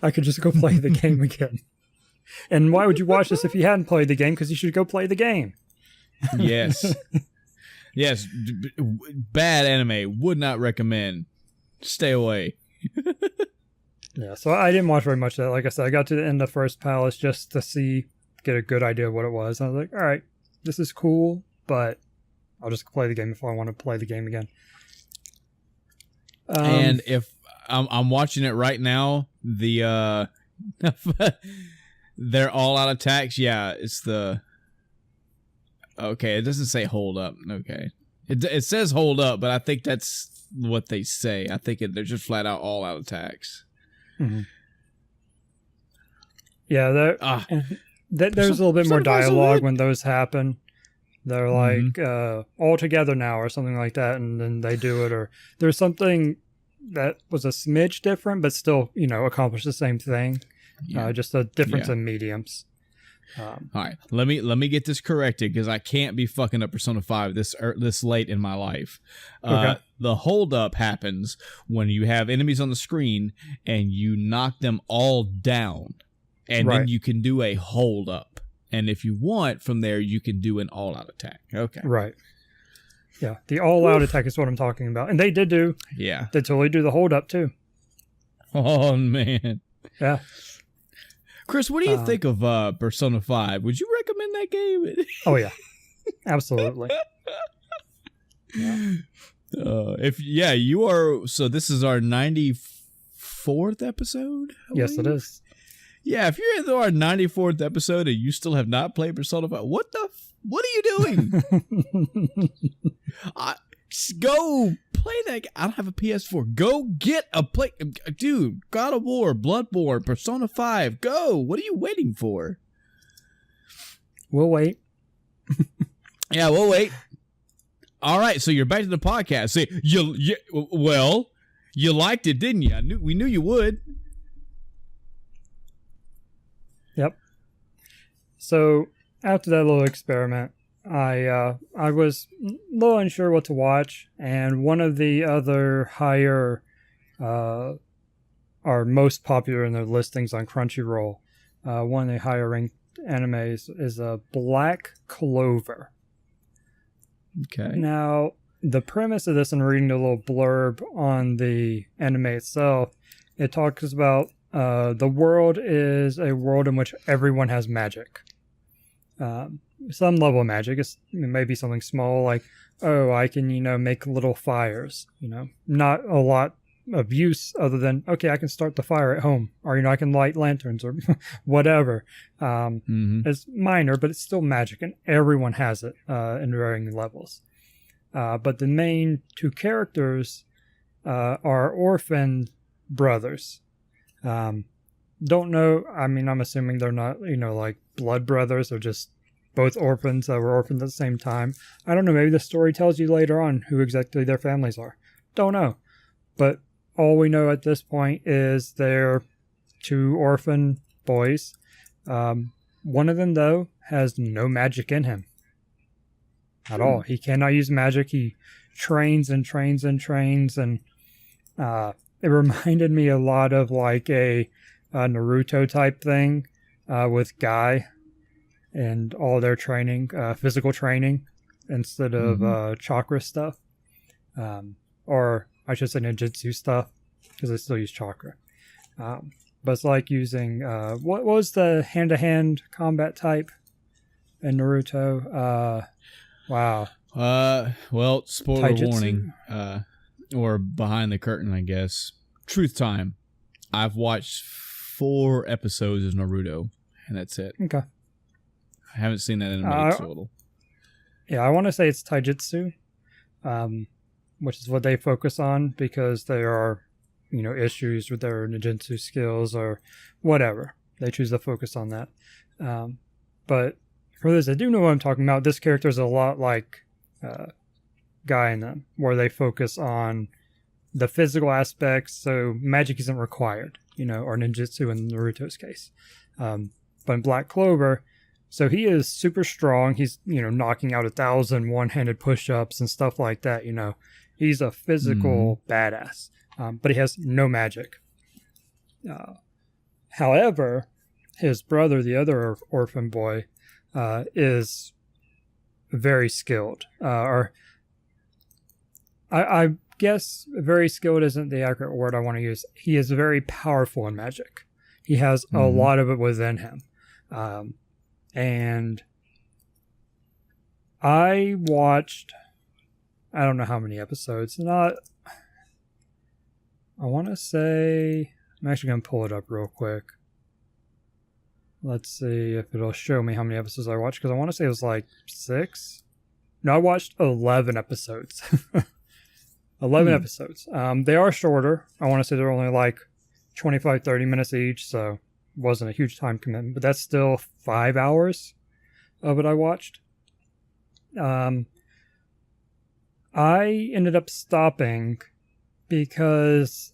I could just go play the game again. And why would you watch this if you hadn't played the game? Because you should go play the game. Yes. Yes. Bad anime. Would not recommend. Stay away. Yeah, so I didn't watch very much of that. Like I said, I got to the end of First Palace just to get a good idea of what it was. And I was like, all right, this is cool, but I'll just play the game if I want to play the game again. And if I'm watching it right now, the they're all out attacks. Yeah, it's the okay. It doesn't say hold up. Okay, it says hold up, but I think that's what they say. I think they're just flat out all out attacks. Mm-hmm. Yeah, there's a little bit more dialogue when those happen. They're like all together now or something like that, and then they do it. Or there's something that was a smidge different, but still, accomplished the same thing. Yeah. Just a difference in mediums. All right, let me get this corrected because I can't be fucking up Persona 5 this late in my life. Okay. The hold up happens when you have enemies on the screen and you knock them all down, and then you can do a hold up. And if you want, from there you can do an all out attack. Okay, right. Yeah, the all out attack is what I'm talking about, and they did do. Yeah, they totally do the hold up too. Oh man. Yeah. Chris, what do you think of Persona 5? Would you recommend that game? Oh, yeah. Absolutely. Yeah. You are... So this is our 94th episode? Yes, it is. Yeah, if you're in our 94th episode and you still have not played Persona 5, what are you doing? Go play that. I don't have a PS4. Go get a play. Dude, God of War, Bloodborne, Persona 5. Go. What are you waiting for? We'll wait. Yeah, we'll wait. All right, so you're back to the podcast. See, you liked it, didn't you? We knew you would. Yep. So after that little experiment, I was a little unsure what to watch, and one of the other higher, or most popular in their listings on Crunchyroll, one of the higher ranked animes is Black Clover. Okay. Now, the premise of this, and reading a little blurb on the anime itself, it talks about the world is a world in which everyone has magic. Some level of magic. It may be something small like, oh, I can, make little fires. Not a lot of use other than, okay, I can start the fire at home, or, I can light lanterns or whatever. It's minor, but it's still magic, and everyone has it in varying levels. But the main two characters are orphan brothers. Don't know. I mean, I'm assuming they're not, like blood brothers, or just both orphans that were orphaned at the same time. I don't know. Maybe the story tells you later on who exactly their families are. Don't know. But all we know at this point is they're two orphan boys. One of them, though, has no magic in him at all. He cannot use magic. He trains and trains and trains. And it reminded me a lot of like a Naruto type thing with Guy and all their training, physical training, instead of chakra stuff. Or I should say ninjutsu stuff, because they still use chakra. But it's like using, what was the hand-to-hand combat type in Naruto? Wow. Well, spoiler Taijutsu? warning, or behind the curtain, I guess. Truth time. I've watched 4 episodes of Naruto, and that's it. Okay. I haven't seen that in a total. Yeah, I want to say it's Taijutsu, which is what they focus on, because there are, issues with their ninjutsu skills or whatever. They choose to focus on that. But for those that do know what I'm talking about, this character is a lot like Guy in them, where they focus on the physical aspects, so magic isn't required, or ninjutsu in Naruto's case. But in Black Clover, so he is super strong. He's, knocking out 1,000 one-handed push-ups and stuff like that, He's a physical badass, but he has no magic. However, his brother, the other orphan boy, is very skilled. Or I guess very skilled isn't the accurate word I want to use. He is very powerful in magic. He has a lot of it within him. And I watched, I don't know how many episodes, I want to say, I'm actually going to pull it up real quick. Let's see if it'll show me how many episodes I watched, because I want to say it was like 6. No, I watched 11 episodes 11 episodes. They are shorter. I want to say they're only like 25, 30 minutes each, so wasn't a huge time commitment, but that's still 5 hours of it I watched. I ended up stopping because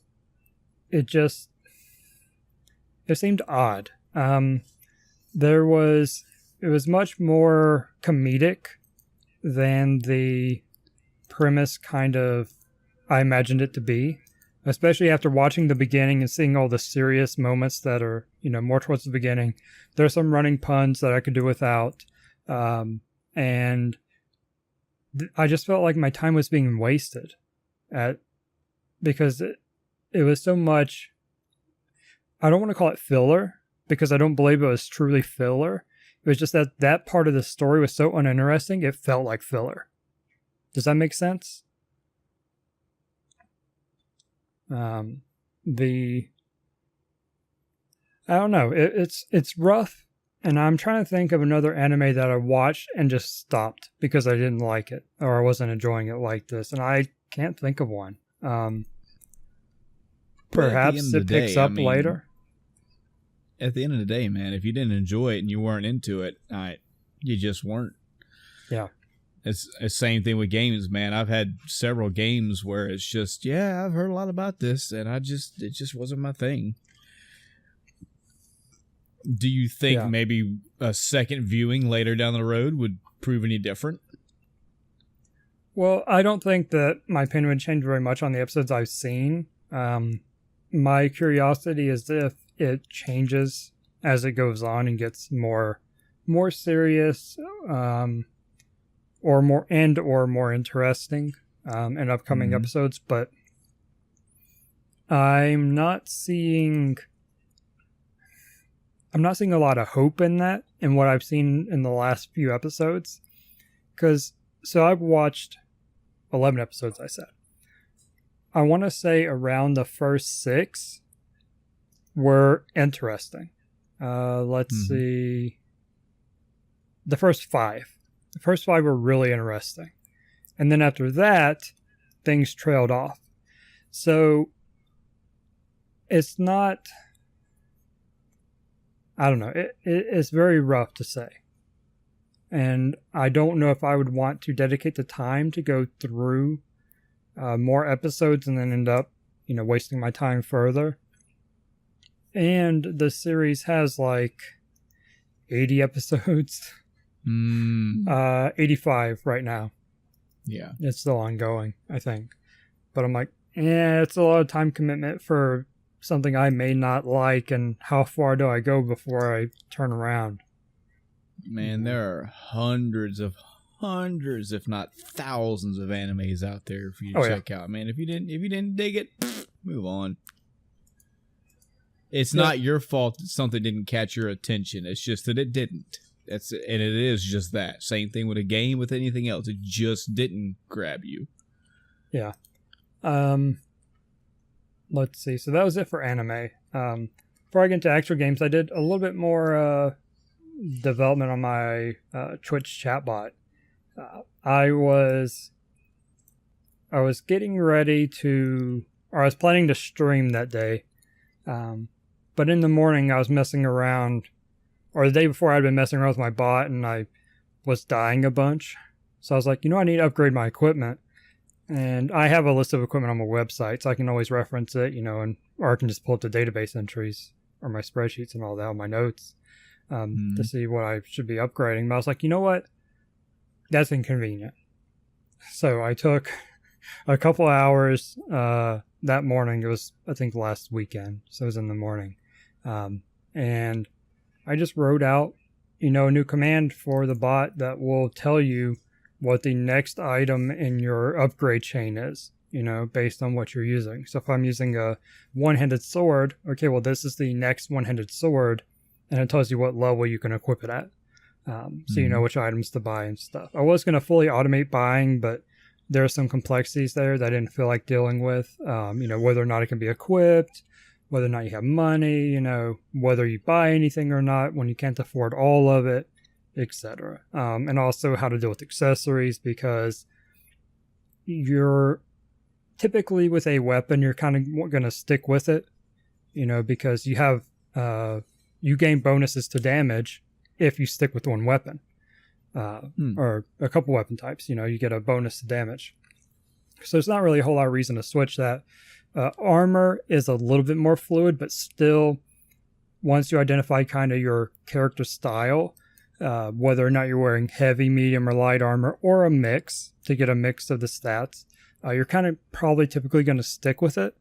it seemed odd. It was much more comedic than the premise kind of I imagined it to be, especially after watching the beginning and seeing all the serious moments that are, more towards the beginning. There's some running puns that I could do without. And I just felt like my time was being wasted because it was so much. I don't want to call it filler because I don't believe it was truly filler. It was just that part of the story was so uninteresting, it felt like filler. Does that make sense? I don't know. It's rough, and I'm trying to think of another anime that I watched and just stopped because I didn't like it or I wasn't enjoying it like this, and I can't think of one. Perhaps it picks up later. At the end of the day, man, if you didn't enjoy it and you weren't into it, you just weren't. Yeah. It's the same thing with games, man. I've had several games where it's just, I've heard a lot about this, and it just wasn't my thing. Do you think maybe a second viewing later down the road would prove any different? Well, I don't think that my opinion would change very much on the episodes I've seen. My curiosity is if it changes as it goes on and gets more serious, or more interesting in upcoming episodes, but I'm not seeing a lot of hope in that in what I've seen in the last few episodes. So I've watched 11 episodes, I said. I want to say around the first 6 were interesting. Let's see. The first 5. The first 5 were really interesting. And then after that, things trailed off. So it's not, I don't know, it's very rough to say. And I don't know if I would want to dedicate the time to go through more episodes and then end up, wasting my time further. And the series has like 80 episodes. 85 right now. Yeah. It's still ongoing, I think. But I'm like, it's a lot of time commitment for something I may not like, and how far do I go before I turn around? Man, there are hundreds, if not thousands of animes out there for you to check out. Man, if you didn't dig it, move on. It's not your fault that something didn't catch your attention. It's just that it didn't. And it is just that. Same thing with a game, with anything else. It just didn't grab you. Yeah. Let's see. So that was it for anime. Before I get into actual games, I did a little bit more development on my Twitch chatbot. I was getting ready to, or I was planning to stream that day. But in the morning I was messing around, or the day before I'd been messing around with my bot and I was dying a bunch. So I was like, I need to upgrade my equipment. And I have a list of equipment on my website, so I can always reference it, or I can just pull up the database entries or my spreadsheets and all that on my notes to see what I should be upgrading. But I was like, you know what? That's inconvenient. So I took a couple hours that morning. It was, I think, last weekend. So it was in the morning. And I just wrote out, a new command for the bot that will tell you what the next item in your upgrade chain is, based on what you're using. So if I'm using a one-handed sword, okay, well, this is the next one-handed sword, and it tells you what level you can equip it at. So you know which items to buy and stuff. I was going to fully automate buying, but there are some complexities there that I didn't feel like dealing with, whether or not it can be equipped, whether or not you have money, whether you buy anything or not when you can't afford all of it, etc. And also how to deal with accessories, because typically with a weapon, you're kind of going to stick with it, because you have you gain bonuses to damage if you stick with one weapon, or a couple weapon types. You get a bonus to damage. So there's not really a whole lot of reason to switch that. Armor is a little bit more fluid, but still, once you identify kind of your character style, whether or not you're wearing heavy, medium, or light armor, or a mix to get a mix of the stats, you're kind of probably typically going to stick with it.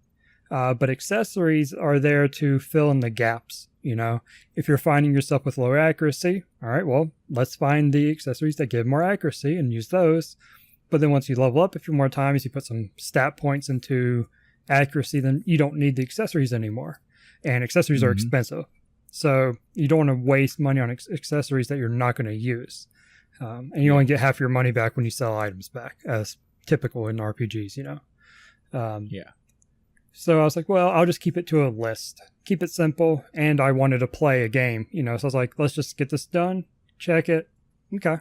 But accessories are there to fill in the gaps. If you're finding yourself with low accuracy, all right, well, let's find the accessories that give more accuracy and use those. But then once you level up a few more times, you put some stat points into accuracy, then you don't need the accessories anymore. And accessories are expensive. So you don't want to waste money on accessories that you're not going to use. And you only get half your money back when you sell items back, as typical in RPGs, So I was like, well, I'll just keep it to a list. Keep it simple. And I wanted to play a game, So I was like, let's just get this done. Check it. Okay.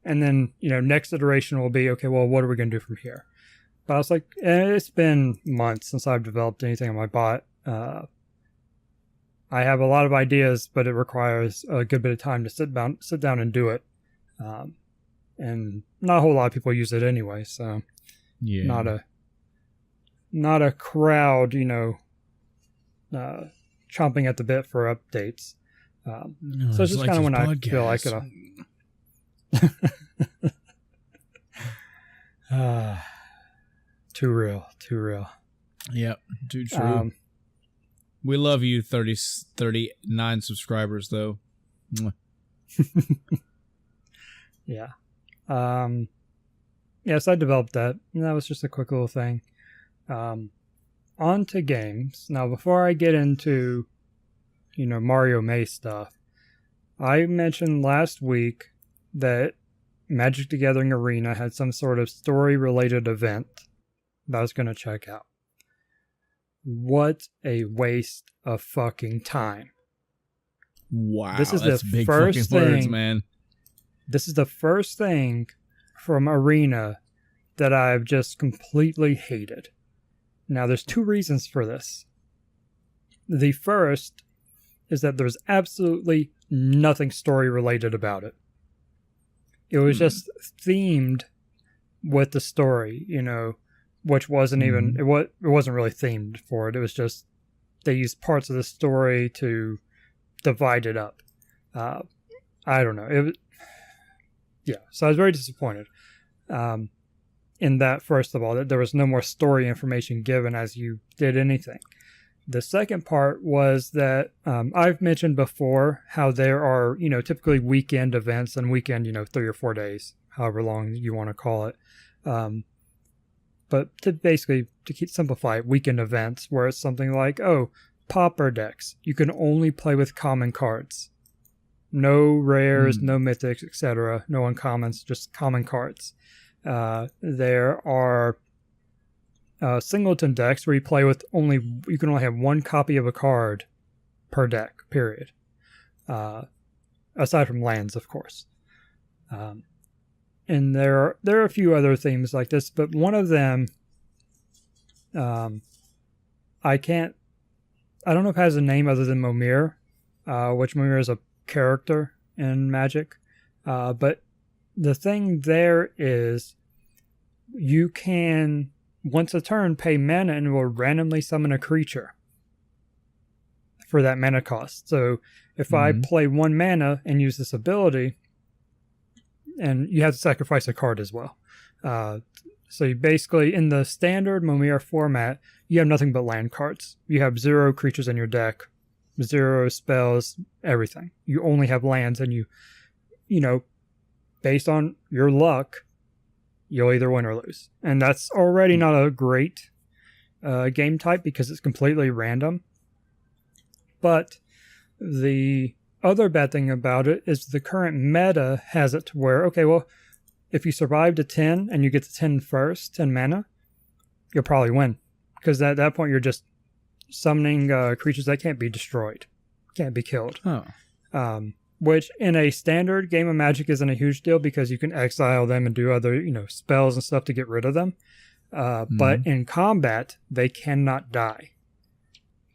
And then, next iteration will be, okay, well, what are we going to do from here? But I was like, it's been months since I've developed anything on my bot. I have a lot of ideas, but it requires a good bit of time to sit down and do it. And not a whole lot of people use it anyway, so not a crowd, chomping at the bit for updates. So it's just kind of when I feel like it. Too real. Yep, too true. We love you, 39 subscribers, though. Yeah. So I developed that, and that was just a quick little thing. On to games. Now, before I get into, Mario May stuff, I mentioned last week that Magic the Gathering Arena had some sort of story-related event that I was going to check out. What a waste of fucking time. Wow, this is that's the big first fucking words, thing, man. This is the first thing from Arena that I've just completely hated. Now, there's two reasons for this. The first is that there's absolutely nothing story-related about it. It was just themed with the story, which wasn't even, it wasn't really themed for it. It was just, they used parts of the story to divide it up. I don't know. So I was very disappointed in that, first of all, that there was no more story information given as you did anything. The second part was that I've mentioned before how there are, typically weekend events and weekend, 3 or 4 days, however long you want to call it. But to simplify it, weekend events where it's something like, pauper decks. You can only play with common cards. No rares, no mythics, etc. No uncommons, just common cards. There are singleton decks where you play with you can only have one copy of a card per deck, period. Aside from lands, of course. And there are a few other themes like this, but one of them, I don't know if it has a name other than Momir, which Momir is a character in Magic. But the thing there is you can, once a turn, pay mana and it will randomly summon a creature for that mana cost. So if I play 1 mana and use this ability, and you have to sacrifice a card as well. So you basically, in the standard Momir format, you have nothing but land cards. You have 0 creatures in your deck, 0 spells, everything. You only have lands, and you based on your luck, you'll either win or lose. And that's already not a great game type because it's completely random. But the other bad thing about it is the current meta has it to where, okay, well, if you survive to 10 and you get to 10 first, 10 mana, you'll probably win. Because at that point, you're just summoning creatures that can't be destroyed, can't be killed. Which in a standard game of Magic isn't a huge deal because you can exile them and do other, spells and stuff to get rid of them. But in combat, they cannot die.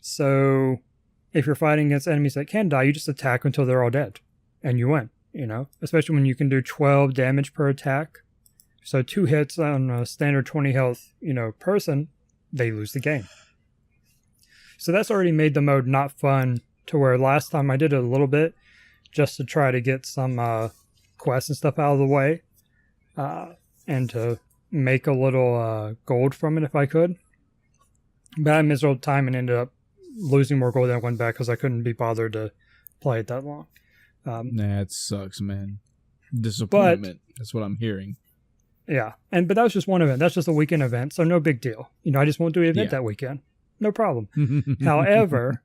So if you're fighting against enemies that can die, you just attack until they're all dead, and you win. Especially when you can do 12 damage per attack. So 2 hits on a standard 20 health, person, they lose the game. So that's already made the mode not fun, to where last time I did it a little bit just to try to get some quests and stuff out of the way, and to make a little gold from it if I could. But I had miserable time and ended up losing more gold than I went back because I couldn't be bothered to play it that long. It sucks, man. Disappointment. That's what I'm hearing. Yeah, but that was just one event. That's just a weekend event, so no big deal. I just won't do the event that weekend. No problem. However,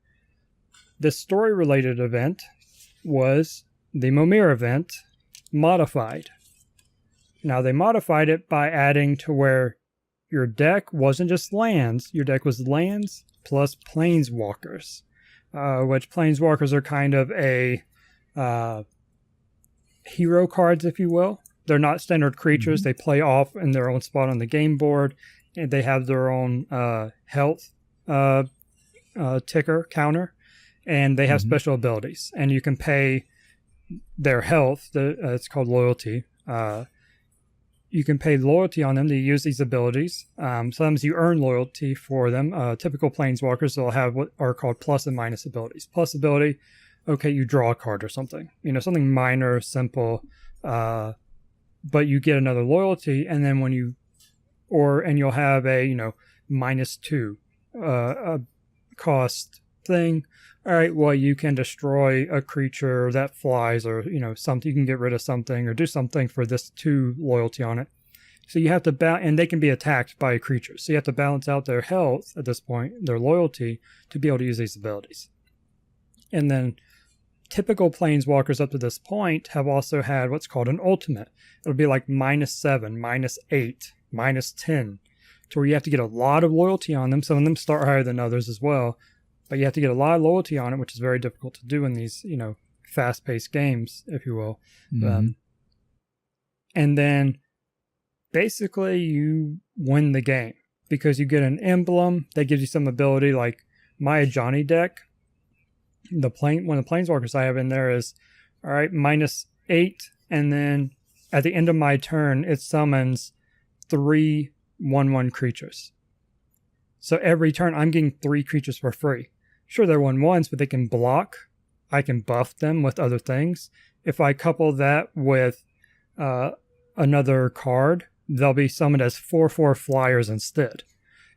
the story-related event was the Momir event modified. Now, they modified it by adding to where your deck wasn't just lands. Your deck was lands plus planeswalkers, which planeswalkers are kind of a hero cards, if you will. They're not standard creatures. They play off in their own spot on the game board, and they have their own health ticker counter, and they have special abilities. And you can pay their health. It's called loyalty. You can pay loyalty on them to use these abilities. Sometimes you earn loyalty for them. Typical planeswalkers will have what are called plus and minus abilities. Plus ability, okay, you draw a card or something. Something minor, simple, but you get another loyalty, and then and you'll have a, -2 cost thing. All right, well, you can destroy a creature that flies, or, something. You can get rid of something or do something for this 2 loyalty on it. So you have to and they can be attacked by creatures. So you have to balance out their health at this point, their loyalty, to be able to use these abilities. And then typical planeswalkers up to this point have also had what's called an ultimate. It'll be like -7, -8, -10, to where you have to get a lot of loyalty on them. Some of them start higher than others as well, but you have to get a lot of loyalty on it, which is very difficult to do in these, fast-paced games, if you will. And then basically you win the game because you get an emblem that gives you some ability. Like my Johnny deck, one of the planeswalkers I have in there is, all right, -8, and then at the end of my turn, it summons 3 1/1 creatures. So every turn, I'm getting 3 creatures for free. Sure, they're 1/1s, but they can block. I can buff them with other things. If I couple that with another card, they'll be summoned as 4/4 flyers instead.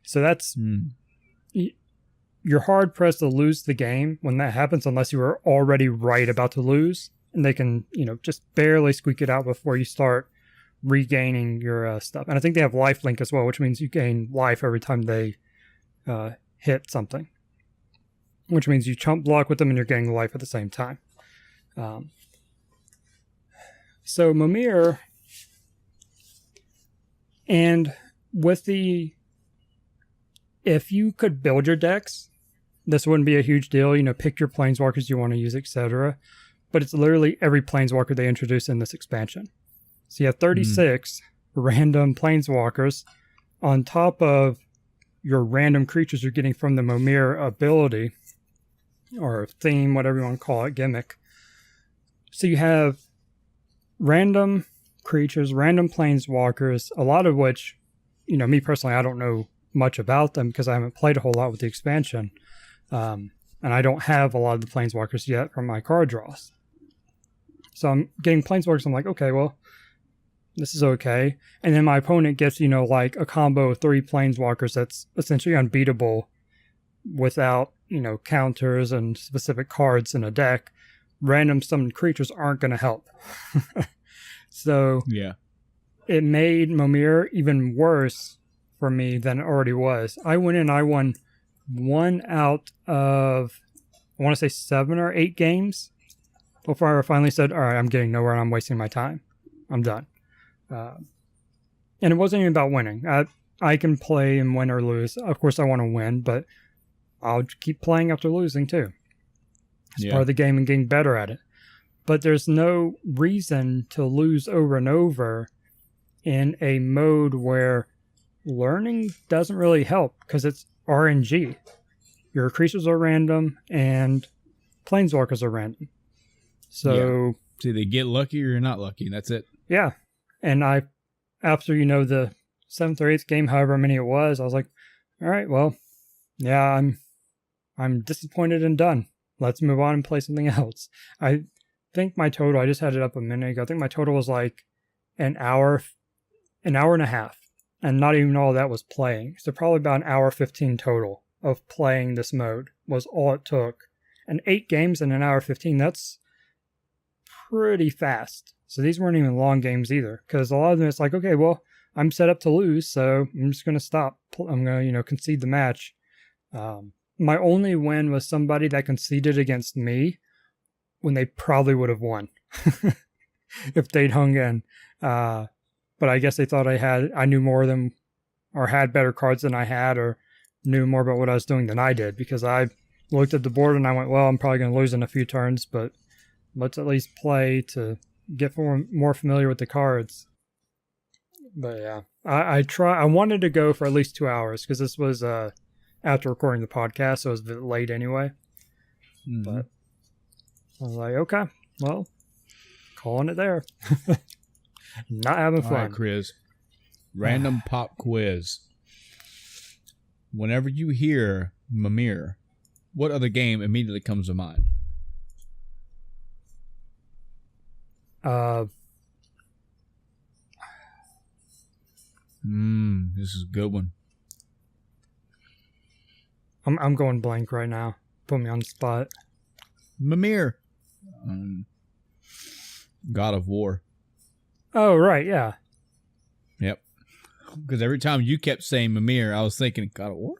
So that's... You're hard-pressed to lose the game when that happens unless you are already right about to lose. And they can, just barely squeak it out before you start regaining your stuff. And I think they have lifelink as well, which means you gain life every time they hit something. Which means you chump block with them and you're gaining life at the same time. So Momir, and with if you could build your decks, this wouldn't be a huge deal. Pick your planeswalkers you want to use, etc. But it's literally every planeswalker they introduce in this expansion. So you have 36 random planeswalkers on top of your random creatures you're getting from the Momir ability, or theme, whatever you want to call it, gimmick. So you have random creatures, random planeswalkers, a lot of which, me personally, I don't know much about them because I haven't played a whole lot with the expansion. And I don't have a lot of the planeswalkers yet from my card draws. So I'm getting planeswalkers, I'm like, okay, well, this is okay. And then my opponent gets, like a combo of 3 planeswalkers that's essentially unbeatable without, counters and specific cards in a deck. Random summoned creatures aren't going to help. So yeah, it made Momir even worse for me than it already was. I went in, I won 1 out of, I want to say 7 or 8 games before I finally said, all right, I'm getting nowhere and I'm wasting my time. I'm done. And it wasn't even about winning. I can play and win or lose. Of course, I want to win, but I'll keep playing after losing too. It's part of the game and getting better at it. But there's no reason to lose over and over in a mode where learning doesn't really help because it's RNG. Your creatures are random and planeswalkers are random. So either get lucky or you're not lucky. That's it. Yeah. And after, the 7th or 8th game, however many it was, I was like, all right, well, yeah, I'm disappointed and done. Let's move on and play something else. I think my total, I just had it up a minute ago. I think my total was like an hour and a half. And not even all that was playing. So probably about an hour 15 total of playing this mode was all it took. And 8 games in an hour 15, that's pretty fast. So these weren't even long games either. Because a lot of them, it's like, okay, well, I'm set up to lose, so I'm just going to stop. I'm going to, concede the match. My only win was somebody that conceded against me when they probably would have won if they'd hung in. But I guess they thought I knew more than, or had better cards than I had, or knew more about what I was doing than I did, because I looked at the board and I went, well, I'm probably going to lose in a few turns, but let's at least play to get more familiar with the cards. But yeah, I wanted to go for at least 2 hours, because this was after recording the podcast, so it was a bit late anyway. Mm-hmm. But I was like, okay, well, calling it there. Not having fun. All right, Chris. Random pop quiz. Whenever you hear Mimir, what other game immediately comes to mind? This is a good one. I'm going blank right now. Put me on the spot. Mimir. God of War. Oh, right, yeah. Yep. Because every time you kept saying Mimir, I was thinking God of War.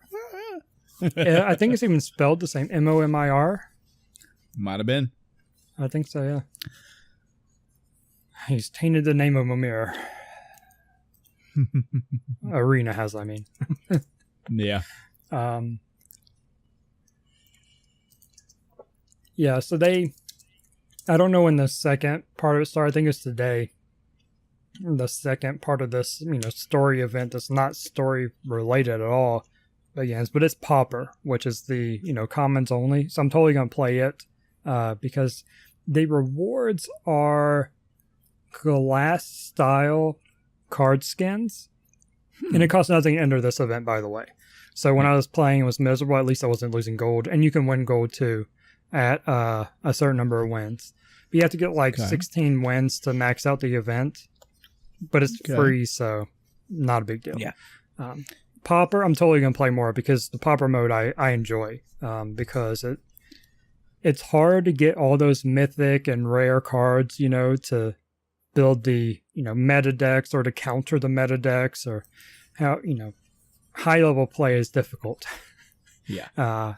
Yeah, I think it's even spelled the same. Momir. Might have been. I think so, yeah. He's tainted the name of Mimir. Arena has, I mean. Yeah. Yeah, so I don't know when the second part of it started. I think it's today. The second part of this, story event that's not story related at all begins, but it's Pauper, which is the, commons only. So I'm totally going to play it because the rewards are glass style card skins, and it costs nothing to enter this event, by the way. So when I was playing, it was miserable. At least I wasn't losing gold, and you can win gold too at a certain number of wins. But you have to get 16 wins to max out the event. But it's free, so not a big deal. Yeah. Pauper, I'm totally going to play more, because the Pauper mode I enjoy, because it's hard to get all those mythic and rare cards, to build the, meta decks, or to counter the meta decks, or how, high level play is difficult. Yeah.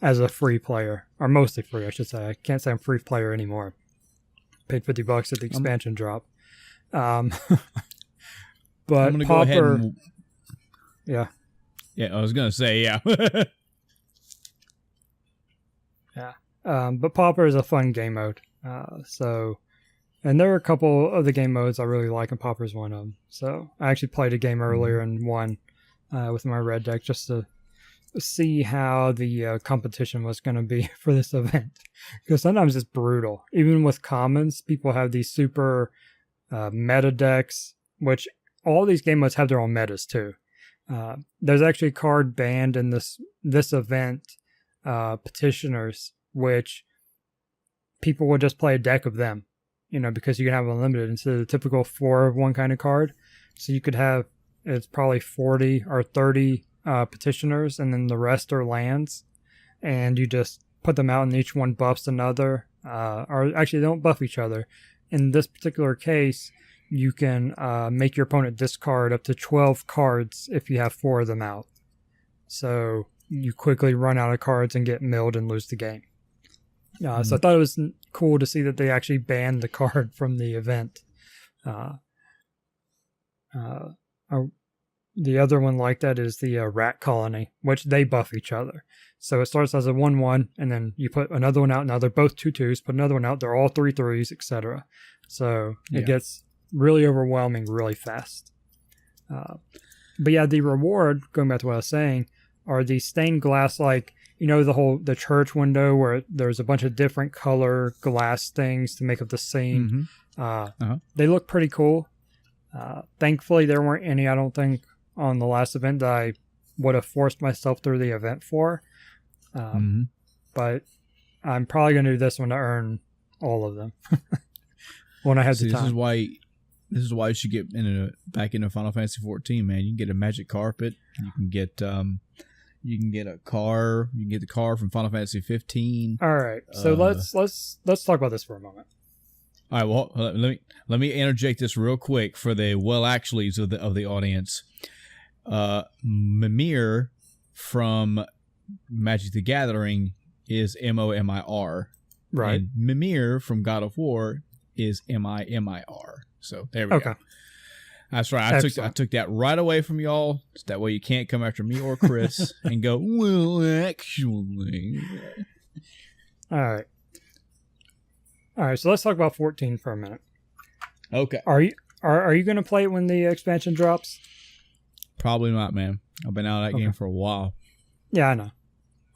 As a free player, or mostly free, I should say. I can't say I'm a free player anymore. Paid $50 at the expansion drop. But I'm gonna Pauper, go ahead yeah, I was gonna say, yeah. Yeah. But Pauper is a fun game mode. And there are a couple of the game modes I really like, and Pauper is one of them. So I actually played a game earlier and won with my red deck, just to see how the competition was going to be for this event. Because sometimes it's brutal. Even with commons, people have these super meta decks, which all these game modes have their own metas too. There's actually a card banned in this event, petitioners, which people would just play a deck of them, because you can have unlimited instead of the typical 4 of one kind of card. So you could have, it's probably 40 or 30 petitioners, and then the rest are lands, and you just put them out and each one buffs another, or actually they don't buff each other. In this particular case, you can make your opponent discard up to 12 cards if you have 4 of them out. So you quickly run out of cards and get milled and lose the game. So I thought it was cool to see that they actually banned the card from the event. The other one like that is the Rat Colony, which they buff each other. So it starts as a 1/1, and then you put another one out. Now they're both 2/2s, put another one out. They're all 3/3s, etc. So it gets really overwhelming really fast. But yeah, the reward, going back to what I was saying, are these stained glass, like, the church window where there's a bunch of different color glass things to make up the scene. They look pretty cool. Thankfully, there weren't any, I don't think, on the last event that I would have forced myself through the event for. But I'm probably going to do this one to earn all of them when I have the time. This is why you should get back into Final Fantasy 14, man. You can get a magic carpet. You can get a car. You can get the car from Final Fantasy 15. All right, so let's talk about this for a moment. All right, well, let me interject this real quick for the actuallys of the audience. Mimir from Magic the Gathering is Momir, right? And Mimir from God of War is Mimir. So there we go. That's right. I took that right away from y'all. So that way you can't come after me or Chris and go, well, actually. All right. So let's talk about 14 for a minute. Okay. Are you going to play it when the expansion drops? Probably not, man. I've been out of that game for a while. Yeah, I know.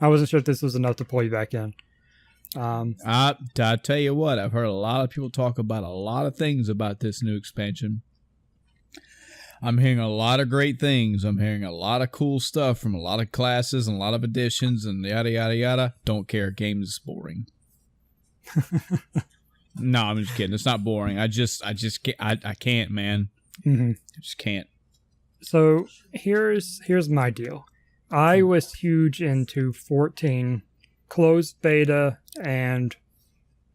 I wasn't sure if this was enough to pull you back in. I tell you what, I've heard a lot of people talk about a lot of things about this new expansion. I'm hearing a lot of great things. I'm hearing a lot of cool stuff from a lot of classes and a lot of additions and yada, yada, yada. Don't care. Game is boring. No, I'm just kidding. It's not boring. I just can't. I can't, man. I just can't. So here's my deal. I was huge into 14, closed beta, and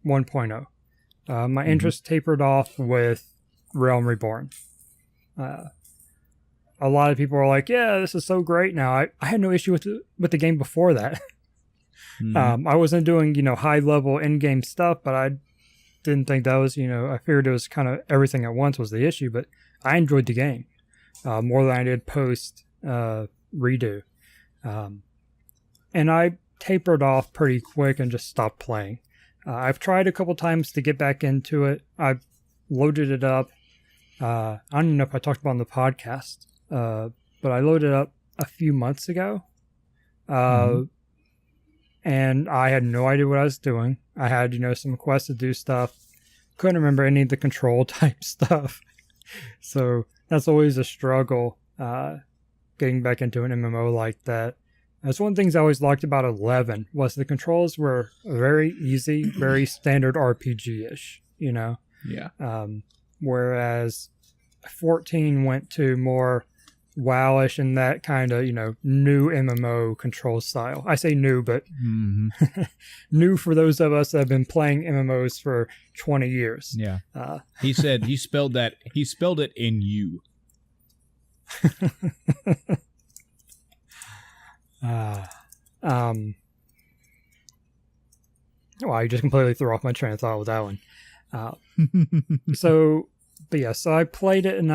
1.0. My interest tapered off with Realm Reborn. A lot of people are like, yeah, this is so great now. I had no issue with the game before that. I wasn't doing, high level in-game stuff, but I didn't think that was, I figured it was kind of everything at once was the issue, but I enjoyed the game more than I did post redo. And I tapered off pretty quick and just stopped playing. I've tried a couple times to get back into it. I've loaded it up. I don't even know if I talked about it on the podcast, but I loaded it up a few months ago. And I had no idea what I was doing. I had, some quests to do stuff. Couldn't remember any of the control type stuff. So that's always a struggle, getting back into an MMO like that. That's one of the things I always liked about 11 was the controls were very easy, very standard RPG-ish, Yeah. Whereas 14 went to more WoW-ish and that kind of, new MMO control style. I say new, but new for those of us that have been playing MMOs for 20 years. Yeah. He said he spelled it in you. Wow, you just completely threw off my train of thought with that one. So I played it, and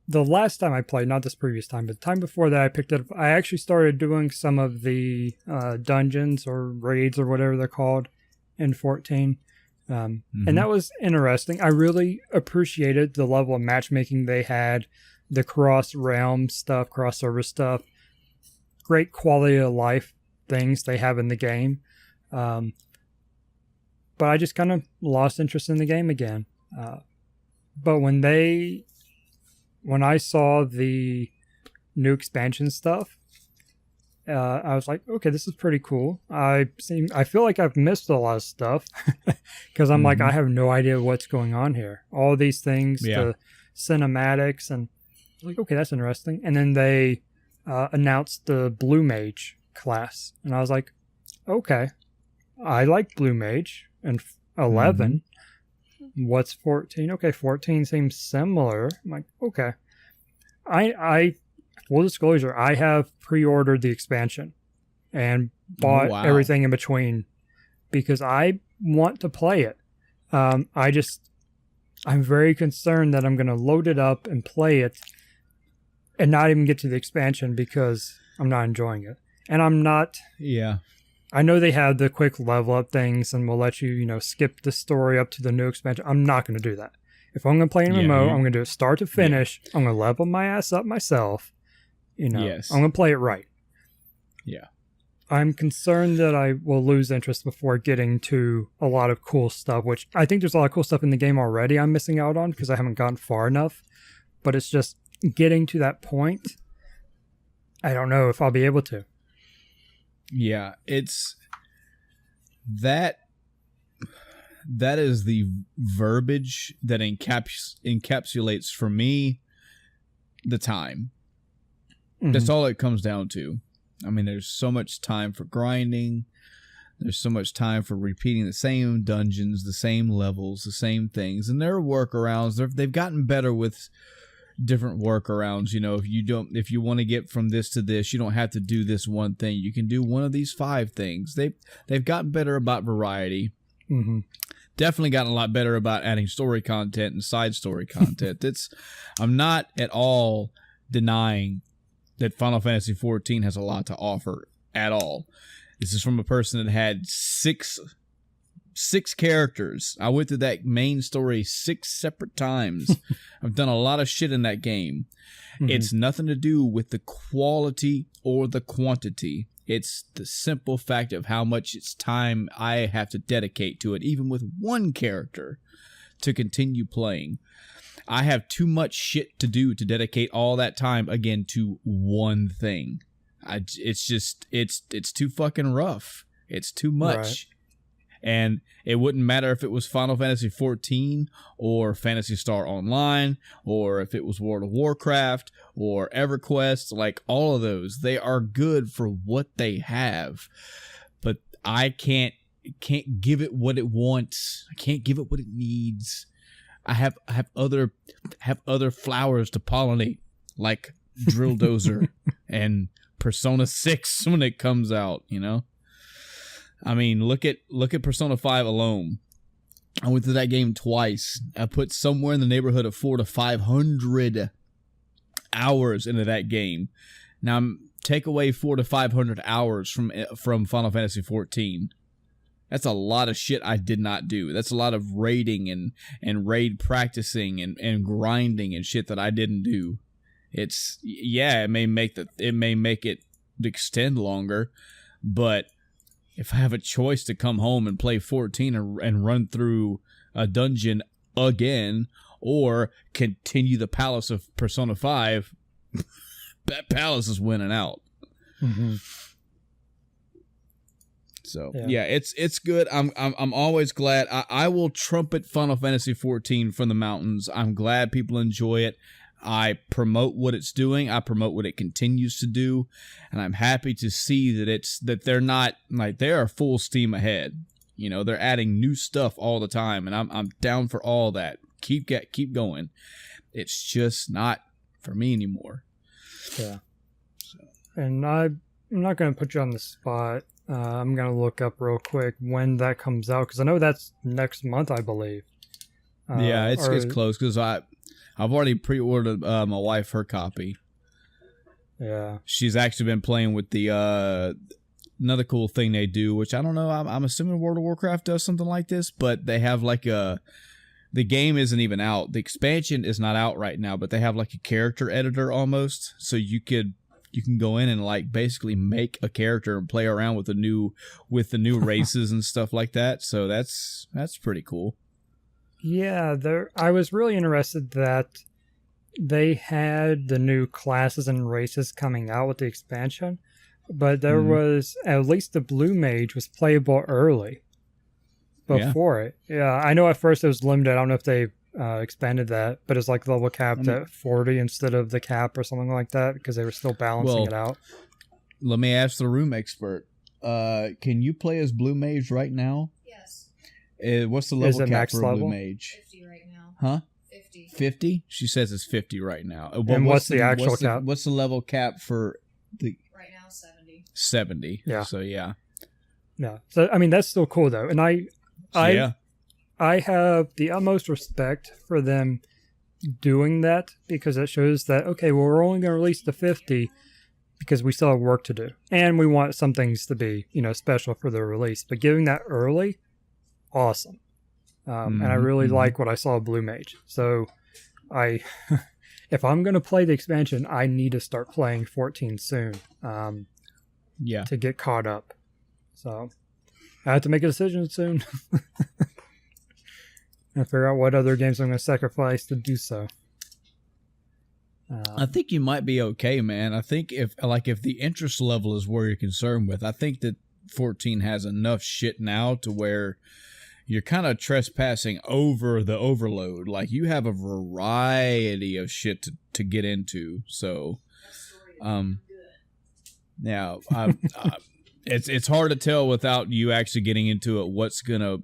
the last time I played, not this previous time, but the time before that I picked it up, I actually started doing some of the dungeons or raids or whatever they're called in 14. And that was interesting. I really appreciated the level of matchmaking they had, the cross-realm stuff, cross-server stuff, great quality of life things they have in the game. But I just kind of lost interest in the game again. But when I saw the new expansion stuff, I was like, okay, this is pretty cool. I feel like I've missed a lot of stuff because I'm like, I have no idea what's going on here. All these things, the cinematics, and like, okay, that's interesting. And then they announced the Blue Mage class, and I was like, okay, I like Blue Mage and 11. What's 14? Okay, 14 seems similar. I'm like, okay. I full disclosure, I have pre-ordered the expansion and bought everything in between because I want to play it. I'm very concerned that I'm going to load it up and play it and not even get to the expansion because I'm not enjoying it. And I'm not... Yeah. I know they have the quick level up things and will let you, skip the story up to the new expansion. I'm not going to do that. If I'm going to play an Yeah, MMO, you- I'm going to do it start to finish. I'm going to level my ass up myself. Yes. I'm going to play it right. Yeah. I'm concerned that I will lose interest before getting to a lot of cool stuff, which I think there's a lot of cool stuff in the game already I'm missing out on because I haven't gotten far enough. But it's just getting to that point. I don't know if I'll be able to. Yeah, it's that is the verbiage that encapsulates for me the time. Mhm. That's all it comes down to. I mean, there's so much time for grinding. There's so much time for repeating the same dungeons, the same levels, the same things. And there are workarounds. They've gotten better with different workarounds. If you want to get from this to this, you don't have to do this one thing. You can do one of these 5 things. They've gotten better about variety. Mm-hmm. Definitely gotten a lot better about adding story content and side story content. I'm not at all denying that Final Fantasy XIV has a lot to offer at all. This is from a person that had six characters. I went through that main story 6 separate times. I've done a lot of shit in that game. Mm-hmm. It's nothing to do with the quality or the quantity. It's the simple fact of how much it's time I have to dedicate to it, even with one character, to continue playing. I have too much shit to do to dedicate all that time again to one thing. It's too fucking rough. It's too much. Right. And it wouldn't matter if it was Final Fantasy XIV or Phantasy Star Online or if it was World of Warcraft or EverQuest. Like all of those, they are good for what they have, but I can't give it what it wants. I can't give it what it needs. I have other flowers to pollinate, like Drill Dozer and Persona 6 when it comes out, I mean, look at Persona 5 alone. I went through that game twice. I put somewhere in the neighborhood of 400 to 500 hours into that game. Now, take away 400 to 500 hours from Final Fantasy XIV. That's a lot of shit I did not do. That's a lot of raiding and raid practicing and grinding and shit that I didn't do. It may make it extend longer, but if I have a choice to come home and play 14 and run through a dungeon again, or continue the Palace of Persona 5, that Palace is winning out. Mm-hmm. So yeah, it's good. I'm always glad. I will trumpet Final Fantasy XIV from the mountains. I'm glad people enjoy it. I promote what it's doing. I promote what it continues to do, and I'm happy to see that they're not like they are full steam ahead. They're adding new stuff all the time, and I'm down for all that. Keep going. It's just not for me anymore. Yeah. And I'm not going to put you on the spot. I'm going to look up real quick when that comes out because I know that's next month, I believe. Yeah, it's close because I've already pre-ordered my wife her copy. Yeah. She's actually been playing with the another cool thing they do, which I don't know. I'm assuming World of Warcraft does something like this, but they have like the game isn't even out. The expansion is not out right now, but they have like a character editor almost, so you can go in and like basically make a character and play around with the new races and stuff like that. So that's pretty cool. Yeah, I was really interested that they had the new classes and races coming out with the expansion, but there was at least the Blue Mage was playable early before it. Yeah, I know at first it was limited. I don't know if they expanded that, but it's like level capped at 40 instead of the cap or something like that because they were still balancing it out. Let me ask the room expert. Can you play as Blue Mage right now? Yes. What's the level cap for a Blue Mage? 50 right now. Huh? 50. 50? She says it's 50 right now. And what's the actual cap? What's the level cap for the... Right now, 70. 70. Yeah. So, yeah. Yeah. So, I mean, that's still cool, though. And I have the utmost respect for them doing that because it shows that, okay, well, we're only going to release the 50 because we still have work to do. And we want some things to be, special for the release. But giving that early, awesome. and I really like what I saw of Blue Mage. So if I'm going to play the expansion, I need to start playing 14 soon to get caught up. So I have to make a decision soon and figure out what other games I'm going to sacrifice to do so. I think you might be okay, man. I think if the interest level is where you're concerned with, I think that 14 has enough shit now to where you're kind of trespassing over the overload. Like, you have a variety of shit to get into. So, it's hard to tell without you actually getting into it what's gonna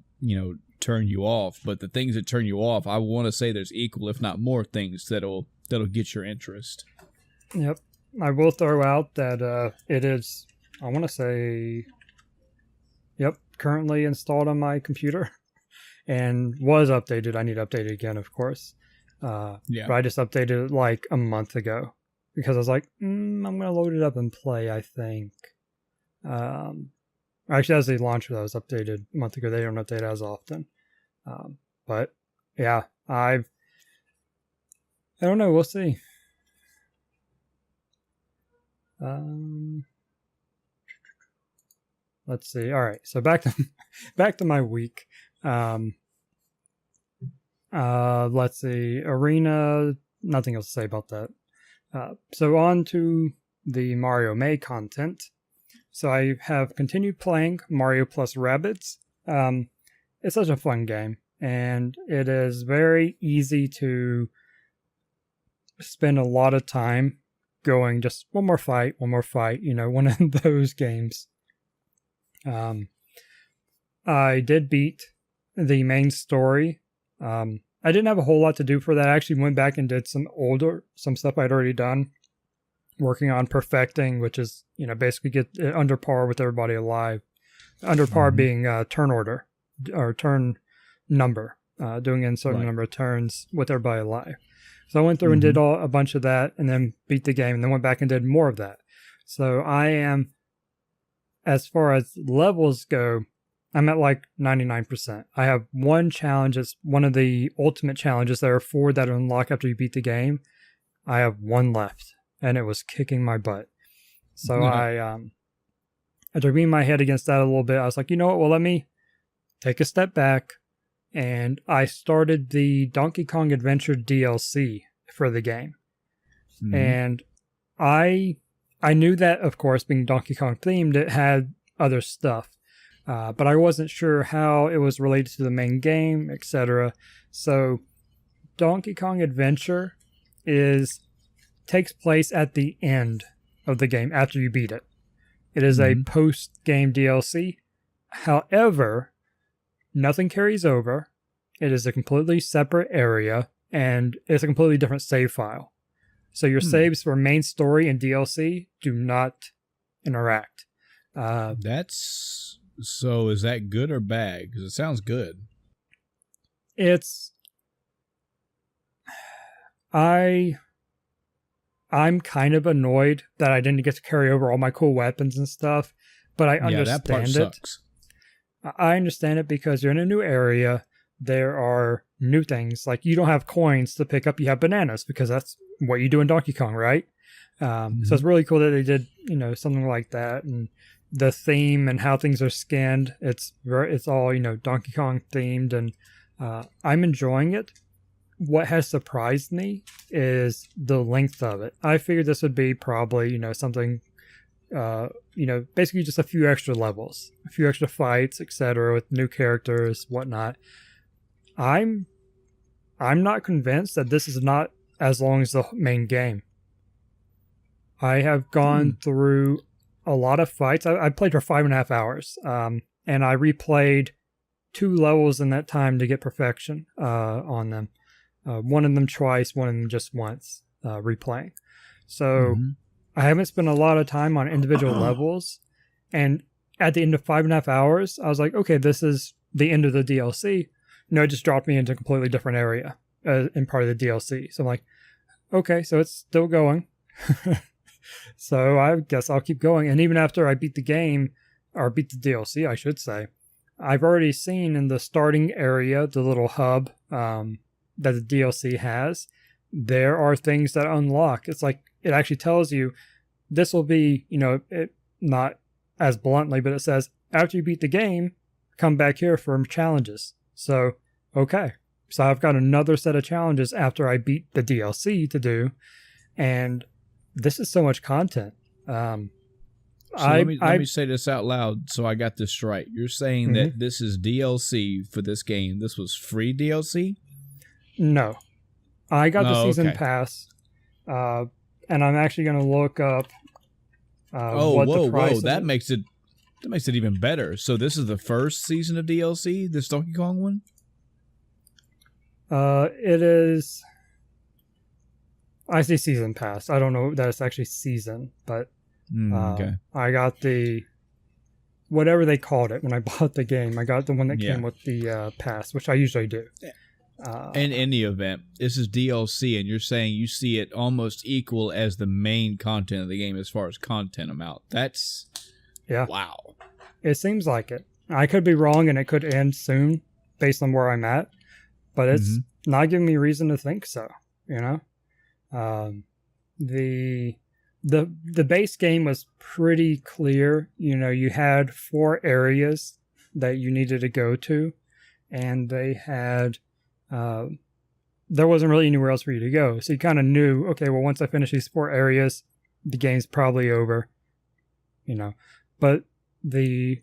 turn you off. But the things that turn you off, I want to say there's equal, if not more, things that'll get your interest. Yep. I will throw out that it is, I want to say, currently installed on my computer and was updated. I need to update it again, of course. But I just updated it like a month ago because I was like, I'm going to load it up and play, I think. Actually, as they launched, that was updated a month ago. They don't update as often. But yeah, I don't know. We'll see. Let's see. All right. So back to my week. Let's see. Arena. Nothing else to say about that. So on to the Mario May content. So I have continued playing Mario plus Rabbids. It's such a fun game, and it is very easy to spend a lot of time going just one more fight, one of those games. I did beat the main story. I didn't have a whole lot to do for that. I actually went back and did some stuff I'd already done, working on perfecting, which is, basically get it under par with everybody alive. Under par being turn order or turn number, doing in certain number of turns with everybody alive. So I went through and did a bunch of that and then beat the game and then went back and did more of that. So I am, as far as levels go, I'm at like 99%. I have one challenge. It's one of the ultimate challenges. There are 4 that unlock after you beat the game. I have 1 left and it was kicking my butt. So after beating my head against that a little bit, I was like, you know what? Well, let me take a step back. And I started the Donkey Kong Adventure DLC for the game. And I knew that, of course, being Donkey Kong themed, it had other stuff. But I wasn't sure how it was related to the main game, etc. So Donkey Kong Adventure takes place at the end of the game after you beat it. It is a post-game DLC. However, nothing carries over. It is a completely separate area, and it's a completely different save file. So your saves for main story and DLC do not interact. So is that good or bad? Because it sounds good. I'm kind of annoyed that I didn't get to carry over all my cool weapons and stuff, but I understand that part it. Sucks. I understand it because you're in a new area. There are new things. Like, you don't have coins to pick up. You have bananas because that's what you do in Donkey Kong, right? So it's really cool that they did, something like that. And the theme and how things are skinned, it's all, Donkey Kong themed. And I'm enjoying it. What has surprised me is the length of it. I figured this would be probably, something, basically just a few extra levels, a few extra fights, etc., with new characters, whatnot. I'm not convinced that this is not as long as the main game. I have gone through a lot of fights. I played for 5.5 hours, and I replayed 2 levels in that time to get perfection on them. One of them twice, one of them just once, replaying. So I haven't spent a lot of time on individual levels, and at the end of 5.5 hours, I was like, okay, this is the end of the DLC. No, it just dropped me into a completely different area in part of the DLC. So I'm like, okay, so it's still going. So I guess I'll keep going. And even after I beat the game, or beat the DLC, I should say, I've already seen in the starting area, the little hub that the DLC has, there are things that unlock. It's like it actually tells you this will be, not as bluntly, but it says after you beat the game, come back here for challenges. So, okay. So I've got another set of challenges after I beat the DLC to do. And this is so much content. Let me say this out loud so I got this right. You're saying that this is DLC for this game. This was free DLC? No. I got the season pass. And I'm actually going to look up the price that makes it even better. So this is the first season of DLC, this Donkey Kong one? It is. I say season pass. I don't know that it's actually season, but okay. I got the whatever they called it when I bought the game. I got the one that came with the pass, which I usually do. In any event, this is DLC, and you're saying you see it almost equal as the main content of the game as far as content amount. That's wow. It seems like it. I could be wrong, and it could end soon based on where I'm at. But it's not giving me reason to think so, The base game was pretty clear. You had 4 areas that you needed to go to, and they had there wasn't really anywhere else for you to go. So you kind of knew, okay, well, once I finish these 4 areas, the game's probably over, But the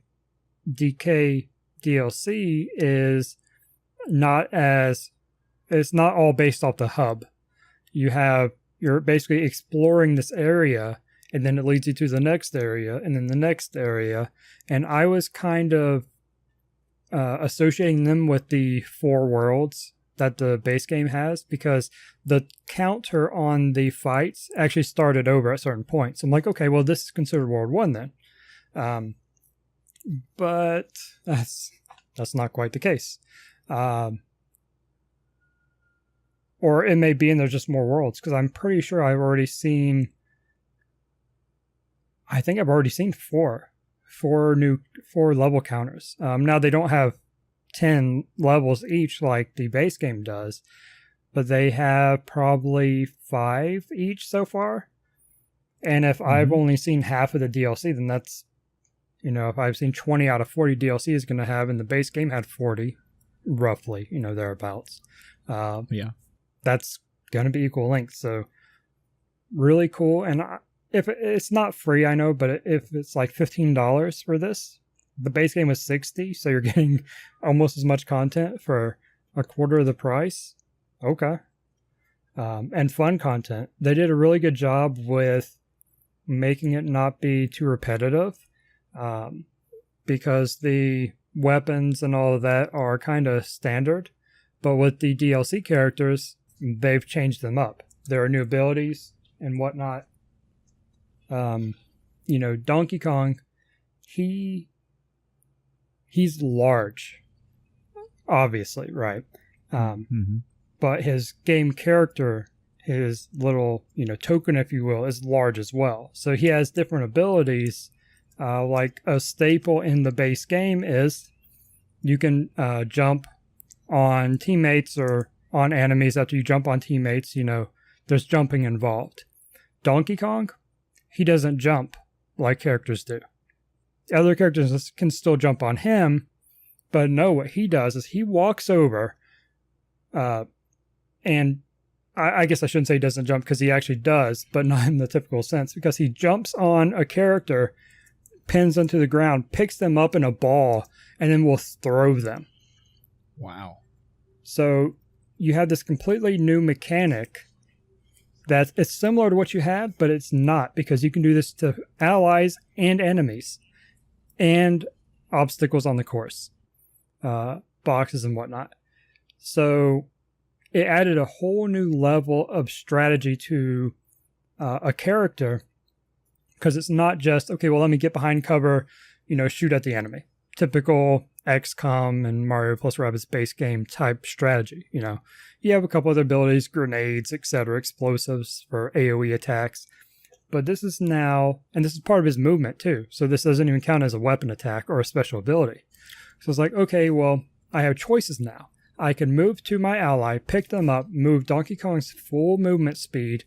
DK DLC is it's not all based off the hub. You're basically exploring this area, and then it leads you to the next area, and then the next area. And I was kind of associating them with the 4 worlds that the base game has, because the counter on the fights actually started over at certain points. I'm like, okay, well, this is considered World 1 then. But that's not quite the case. Or it may be, and there's just more worlds, because I'm pretty sure I've already seen 4 level counters. Now they don't have 10 levels each like the base game does, but they have probably 5 each so far. And if I've only seen half of the DLC, then that's, if I've seen 20 out of 40 DLC is going to have, and the base game had 40, roughly, thereabouts. That's going to be equal length. So really cool. And if it's not free, I know, but if it's like $15 for this, the base game was $60, so you're getting almost as much content for a quarter of the price. Okay. And fun content. They did a really good job with making it not be too repetitive, because the weapons and all of that are kind of standard. But with the DLC characters, they've changed them up. There are new abilities and whatnot. Donkey Kong, he's large, obviously, right? But his game character, his little, token, if you will, is large as well. So he has different abilities. Like a staple in the base game is you can jump on teammates or on enemies. After you jump on teammates, there's jumping involved. Donkey Kong, he doesn't jump like characters do. Other characters can still jump on him, but no, what he does is he walks over, and I guess I shouldn't say he doesn't jump, because he actually does, but not in the typical sense, because he jumps on a character, pins them to the ground, picks them up in a ball, and then will throw them. Wow. So you have this completely new mechanic that it's similar to what you had, but it's not, because you can do this to allies and enemies and obstacles on the course, boxes and whatnot. So it added a whole new level of strategy to a character, because it's not just, okay, well, let me get behind cover, shoot at the enemy. Typical XCOM and Mario plus Rabbids base game type strategy. You have a couple other abilities, grenades, etc., explosives for AoE attacks. But this is now, and this is part of his movement too, so this doesn't even count as a weapon attack or a special ability. So it's like, okay, well, I have choices now. I can move to my ally, pick them up, move Donkey Kong's full movement speed,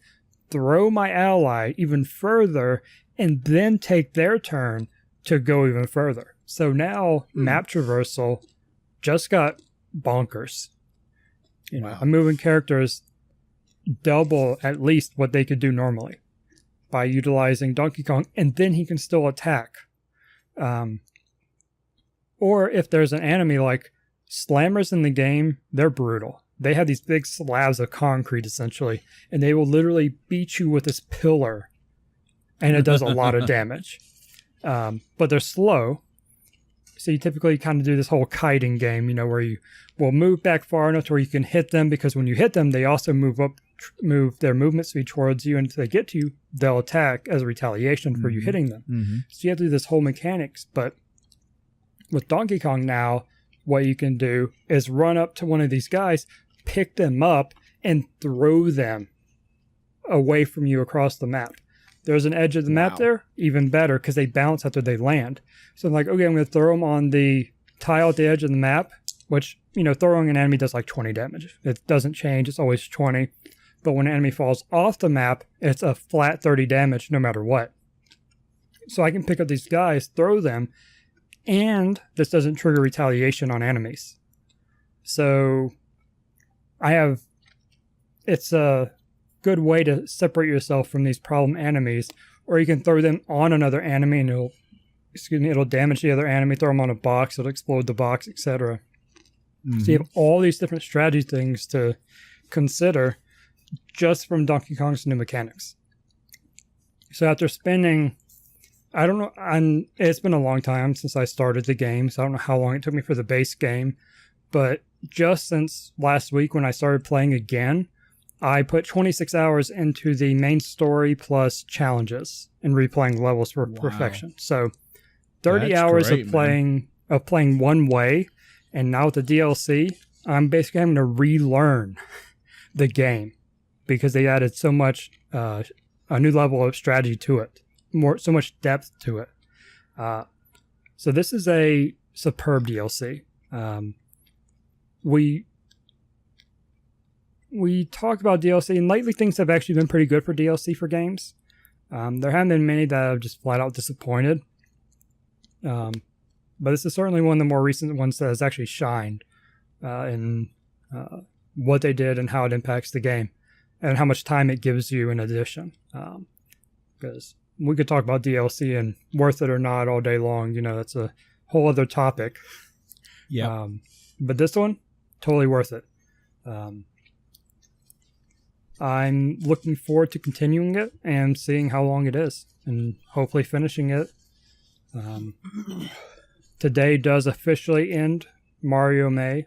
throw my ally even further, and then take their turn to go even further. So now map traversal just got bonkers. Wow. I'm moving characters double at least what they could do normally by utilizing Donkey Kong, and then he can still attack. Or if there's an enemy like slammers in the game, they're brutal. They have these big slabs of concrete essentially, and they will literally beat you with this pillar, and it does a lot of damage. But they're slow, so you typically kind of do this whole kiting game, where you will move back far enough to where you can hit them, because when you hit them, they also move their movement speed towards you, and if they get to you, they'll attack as a retaliation for you hitting them. Mm-hmm. So you have to do this whole mechanics. But with Donkey Kong now, what you can do is run up to one of these guys, pick them up, and throw them away from you across the map. There's an edge of the map there, even better, because they bounce after they land. So I'm like, okay, I'm going to throw them on the tile at the edge of the map, which, throwing an enemy does like 20 damage. It doesn't change. It's always 20. But when an enemy falls off the map, it's a flat 30 damage no matter what. So I can pick up these guys, throw them, and this doesn't trigger retaliation on enemies. So it's a good way to separate yourself from these problem enemies, or you can throw them on another enemy and it'll damage the other enemy, throw them on a box, it'll explode the box, etc. Mm-hmm. So you have all these different strategy things to consider just from Donkey Kong's new mechanics. So after spending, I don't know, it's been a long time since I started the game, so I don't know how long it took me for the base game, but just since last week when I started playing again, I put 26 hours into the main story plus challenges and replaying levels for perfection. So 30 hours of playing one way, and now with the DLC, I'm basically having to relearn the game because they added so much, a new level of strategy to it, so much depth to it. So this is a superb DLC. We talked about DLC, and lately things have actually been pretty good for DLC for games. There haven't been many that have just flat out disappointed. But this is certainly one of the more recent ones that has actually shined in what they did and how it impacts the game and how much time it gives you in addition. Because we could talk about DLC and worth it or not all day long. That's a whole other topic. Yeah. But this one, totally worth it. I'm looking forward to continuing it and seeing how long it is and hopefully finishing it. Today does officially end Mario May.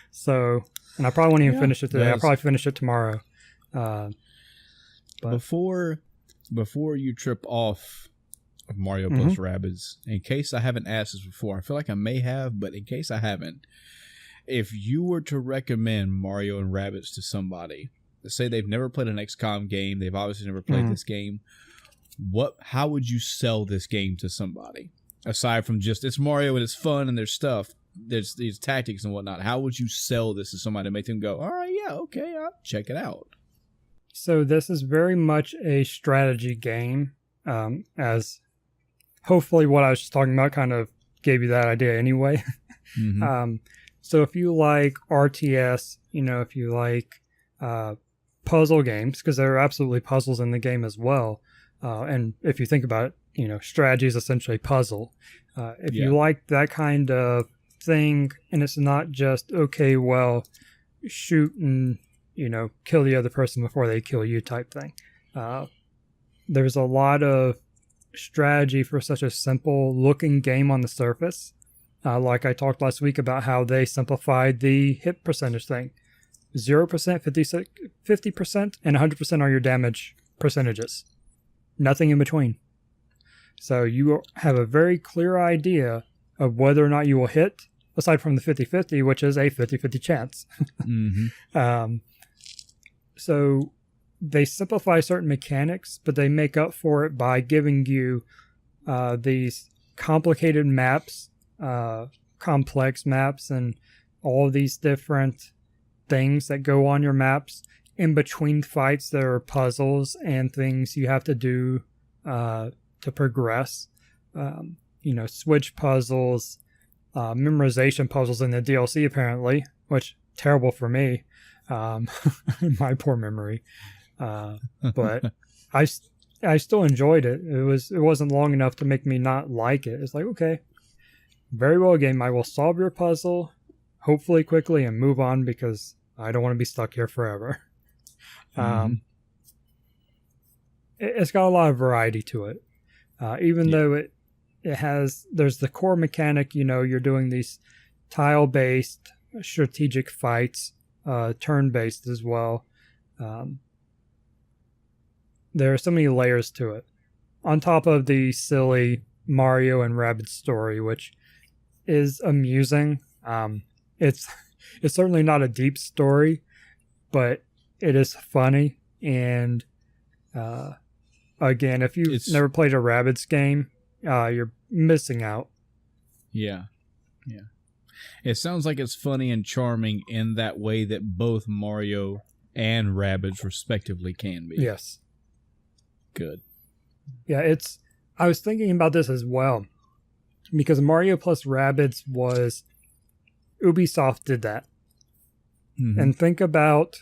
So, and I probably won't even finish it today. I'll probably finish it tomorrow. But before you trip off of Mario plus Rabbids, in case I haven't asked this before, I feel like I may have, but in case I haven't, if you were to recommend Mario and Rabbids to somebody, let's say they've never played an XCOM game, they've obviously never played this game, how would you sell this game to somebody? Aside from just, it's Mario and it's fun and there's stuff, there's these tactics and whatnot, how would you sell this to somebody to make them go, all right, yeah, okay, I'll check it out? So this is very much a strategy game, as hopefully what I was just talking about kind of gave you that idea anyway. So if you like RTS, if you like puzzle games, because there are absolutely puzzles in the game as well. And if you think about it, strategy is essentially puzzle. If you like that kind of thing, and it's not just, okay, well, shoot and, kill the other person before they kill you type thing. There's a lot of strategy for such a simple looking game on the surface. Like I talked last week about how they simplified the hit percentage thing. 0%, 50%, and 100% are your damage percentages. Nothing in between. So you have a very clear idea of whether or not you will hit, aside from the 50-50, which is a 50-50 chance. So they simplify certain mechanics, but they make up for it by giving you these complicated maps, complex maps and all of these different things that go on your maps. In between fights, there are puzzles and things you have to do to progress. Switch puzzles, memorization puzzles in the DLC apparently, which terrible for me, my poor memory. But I still enjoyed it. It wasn't long enough to make me not like it. It's like, okay, very well game. I will solve your puzzle, hopefully quickly, and move on because I don't want to be stuck here forever. It's got a lot of variety to it, even though there's the core mechanic. You're doing these tile-based strategic fights, turn-based as well. There are so many layers to it. On top of the silly Mario and Rabbids story, which is amusing. It's certainly not a deep story, but it is funny. And again, if you've never played a Rabbids game, you're missing out. Yeah. It sounds like it's funny and charming in that way that both Mario and Rabbids respectively can be. Yes. Good. Yeah, I was thinking about this as well, because Mario plus Rabbids was Ubisoft did that. Mm-hmm. And think about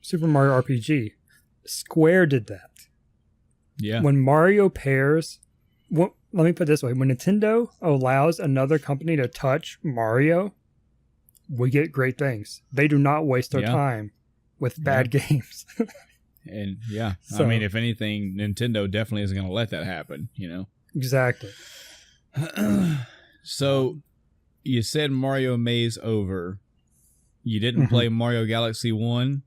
Super Mario RPG. Square did that. Yeah. When Mario pairs, let me put it this way: when Nintendo allows another company to touch Mario, we get great things. They do not waste their time with bad games. And so, I mean, if anything, Nintendo definitely isn't going to let that happen, Exactly. So, you said Mario Maze over. You didn't play Mario Galaxy 1?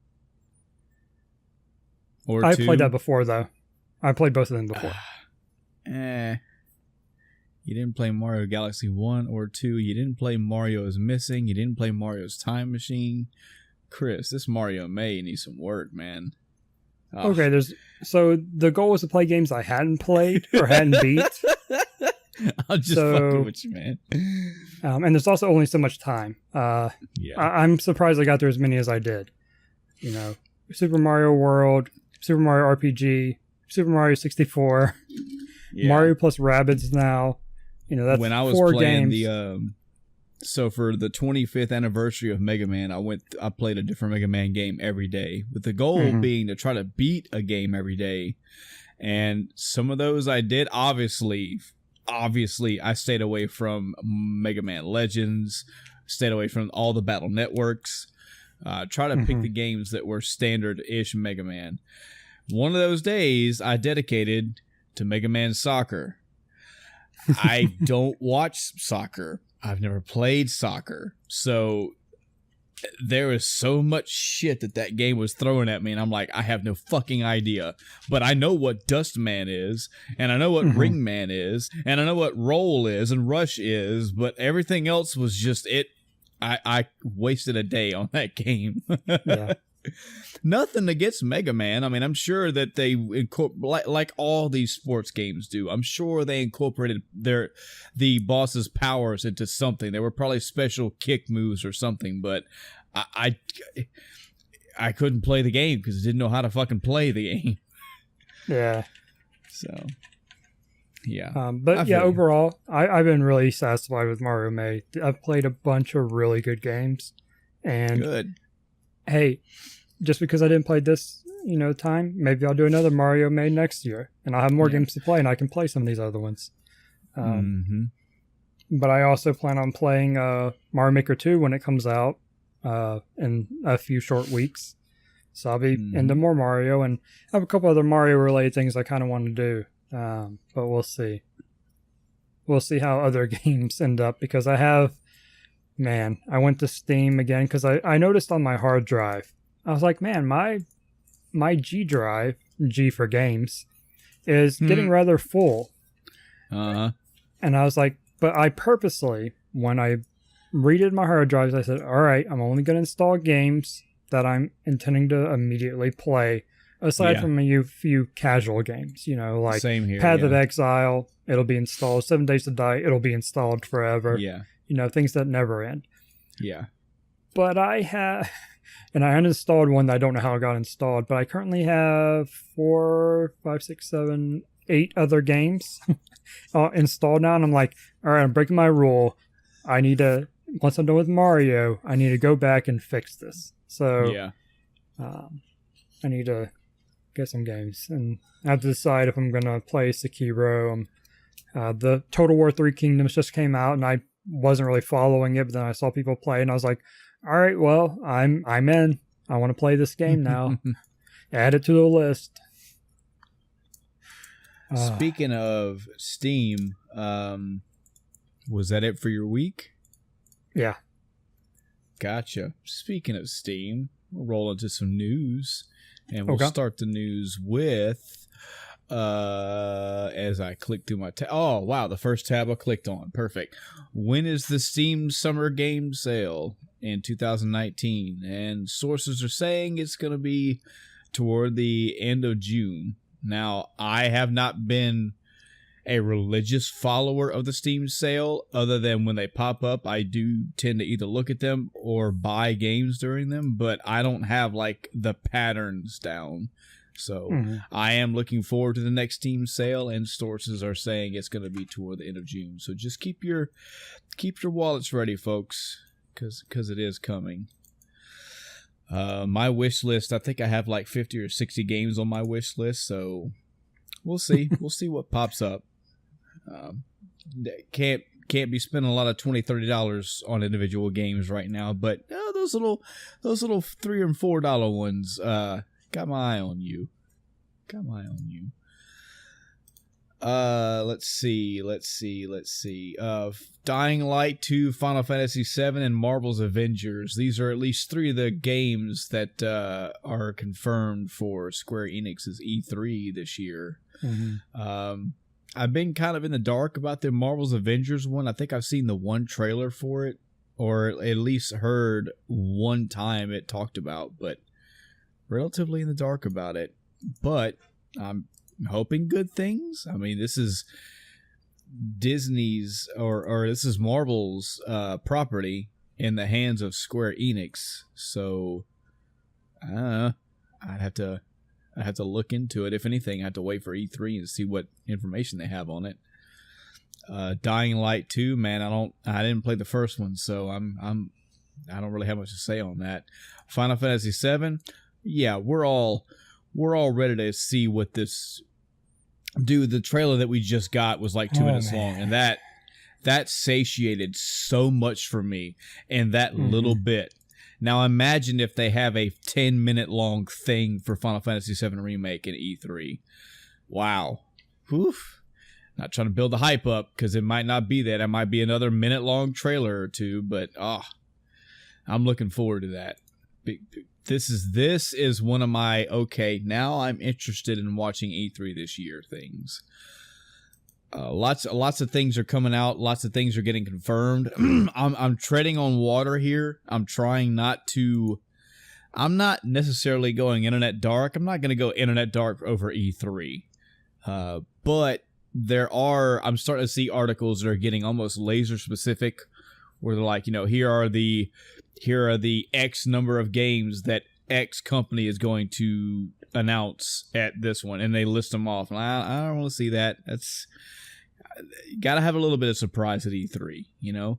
Or 2? I played that before, though. I played both of them before. You didn't play Mario Galaxy 1 or 2. You didn't play Mario is Missing. You didn't play Mario's Time Machine. Chris, this Mario May needs some work, man. Okay, so the goal was to play games I hadn't played or hadn't beat. I'm just fucking with you, man. And there's also only so much time. I'm surprised I got through as many as I did. Super Mario World, Super Mario RPG, Super Mario 64, Mario plus Rabbids now. That's when I was 4 playing games. So for the 25th anniversary of Mega Man, I played a different Mega Man game every day, with the goal being to try to beat a game every day. And some of those I did. Obviously, I stayed away from Mega Man Legends, stayed away from all the Battle Networks. Try to pick the games that were standard-ish Mega Man. One of those days, I dedicated to Mega Man Soccer. I don't watch soccer. I've never played soccer. So there is so much shit that game was throwing at me, and I'm like, I have no fucking idea. But I know what Dustman is, and I know what Ringman is, and I know what Roll is, and Rush is, but everything else was just it. I wasted a day on that game. Yeah. Nothing against Mega Man. I mean, I'm sure that they like all these sports games do. I'm sure they incorporated the boss's powers into something. There were probably special kick moves or something, but I couldn't play the game because I didn't know how to fucking play the game. Yeah. So, yeah. Overall, I've been really satisfied with Mario May. I've played a bunch of really good games, and good. Hey, just because I didn't play this, time, maybe I'll do another Mario May next year, and I'll have more games to play, and I can play some of these other ones. But I also plan on playing Mario Maker 2 when it comes out in a few short weeks. So I'll be into more Mario, and I have a couple other Mario-related things I kind of want to do, but we'll see. We'll see how other games end up, because I went to Steam again because I noticed on my hard drive, I was like, man, my G drive, G for games, is getting rather full. And I was like, but I purposely, when I redid my hard drives, I said, all right, I'm only going to install games that I'm intending to immediately play, aside from a few casual games, like Same here, Path of Exile, it'll be installed. 7 Days to Die, it'll be installed forever. Yeah. things that never end. Yeah. But I have, and I uninstalled one that I don't know how it got installed, but I currently have 4, 5, 6, 7, 8 other games installed now. And I'm like, all right, I'm breaking my rule. I need to, once I'm done with Mario, I need to go back and fix this. So Yeah. I need to get some games. And I have to decide if I'm going to play Sekiro. The Total War 3 Kingdoms just came out, and I wasn't really following it, but then I saw people play, and I was like, all right, well, I'm in. I want to play this game now. Add it to the list. Speaking of Steam, was that it for your week? Yeah. Gotcha. Speaking of Steam, we'll roll into some news, and we'll start the news with, as I click through my tab. Oh, wow, the first tab I clicked on. Perfect. When is the Steam Summer Game Sale in 2019? And sources are saying it's going to be toward the end of June. Now, I have not been a religious follower of the Steam sale, other than when they pop up, I do tend to either look at them or buy games during them, but I don't have like the patterns down. So I am looking forward to the next Steam sale, and sources are saying it's going to be toward the end of June. So just keep your wallets ready, folks, because it is coming. My wish list, I think I have like 50 or 60 games on my wish list, so we'll see. We'll see what pops up. Can't be spending a lot of $20-$30 on individual games right now, but those little $3 and $4 ones, got my eye on you. Let's see. Dying Light 2, Final Fantasy 7, and Marvel's Avengers. These are at least 3 of the games that are confirmed for Square Enix's E3 this year. I've been kind of in the dark about the Marvel's Avengers one. I think I've seen the one trailer for it, or at least heard one time it talked about, but relatively in the dark about it. But I'm hoping good things. I mean, this is Disney's or this is Marvel's property in the hands of Square Enix. So I'd have to look into it. If anything, I have to wait for E3 and see what information they have on it. Dying Light 2, man, I didn't play the first one, so I don't really have much to say on that. Final Fantasy 7, yeah, we're all ready to see what this. Dude, the trailer that we just got was like 2 minutes long, and that satiated so much for me in that little bit. Now imagine if they have a 10-minute long thing for Final Fantasy VII Remake in E3. Wow. Oof. Not trying to build the hype up, because it might not be that. It might be another minute-long trailer or two, but I'm looking forward to that. This is one of my, okay, now I'm interested in watching E3 this year things. Lots of things are coming out. Lots of things are getting confirmed. I'm treading on water here. I'm not necessarily going internet dark. I'm not going to go internet dark over E3. But I'm starting to see articles that are getting almost laser specific, where they're like, here are the X number of games that X company is going to announce at this one, and they list them off. And I don't want to see that. You got to have a little bit of surprise at E3, You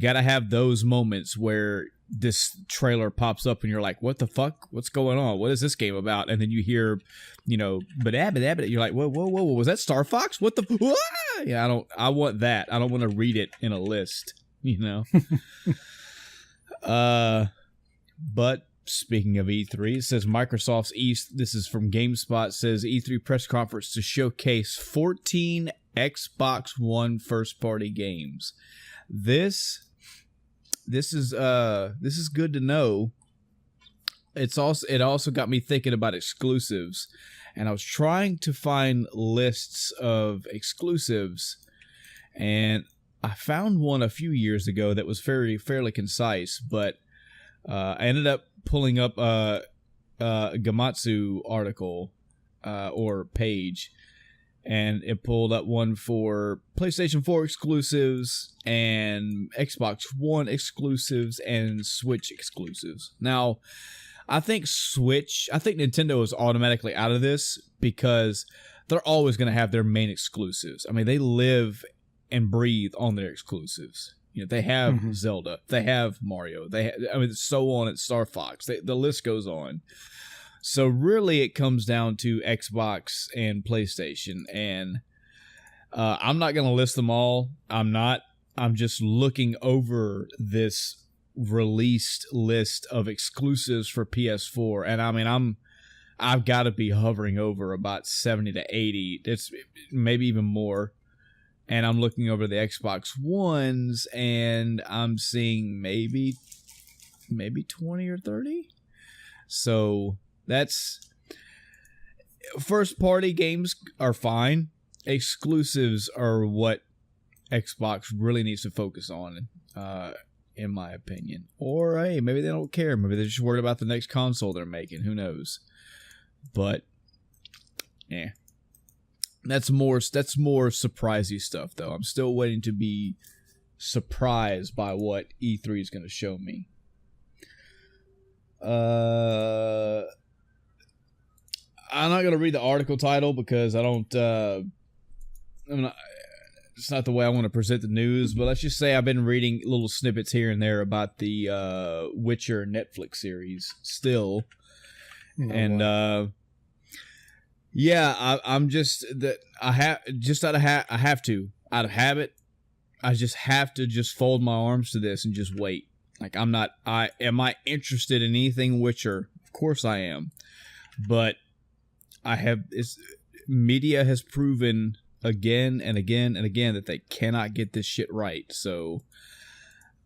got to have those moments where this trailer pops up and you're like, what the fuck? What's going on? What is this game about? And then you hear, but you're like, whoa, was that Star Fox? What the? Yeah, I want that. I don't want to read it in a list, But speaking of E3, it says Microsoft's this is from GameSpot, says E3 press conference to showcase 14 Xbox One first-party games. This is good to know. It also got me thinking about exclusives, and I was trying to find lists of exclusives, and I found one a few years ago that was fairly concise, but I ended up pulling up a Gamatsu article or page, and it pulled up one for PlayStation 4 exclusives and Xbox One exclusives and Switch exclusives. Now, I think Nintendo is automatically out of this because they're always going to have their main exclusives. I mean, they live and breathe on their exclusives. You know, they have Zelda, they have Mario, so on. It's Star Fox. The list goes on. So really, it comes down to Xbox and PlayStation, and I'm not going to list them all. I'm not. I'm just looking over this released list of exclusives for PS4, and I mean, I've got to be hovering over about 70 to 80. It's maybe even more. And I'm looking over the Xbox Ones, and I'm seeing maybe 20 or 30. So that's first party games are fine. Exclusives are what Xbox really needs to focus on, in my opinion. Or hey, maybe they don't care. Maybe they're just worried about the next console they're making. Who knows? But yeah, that's more surprisey stuff though. I'm still waiting to be surprised by what E3 is going to show me. I'm not going to read the article title because I don't. It's not the way I want to present the news, but let's just say I've been reading little snippets here and there about the Witcher Netflix series still. Yeah, I'm just that I have to out of habit. I just have to just fold my arms to this and just wait. Like am I interested in anything Witcher? Of course I am, but media has proven again and again and again that they cannot get this shit right. So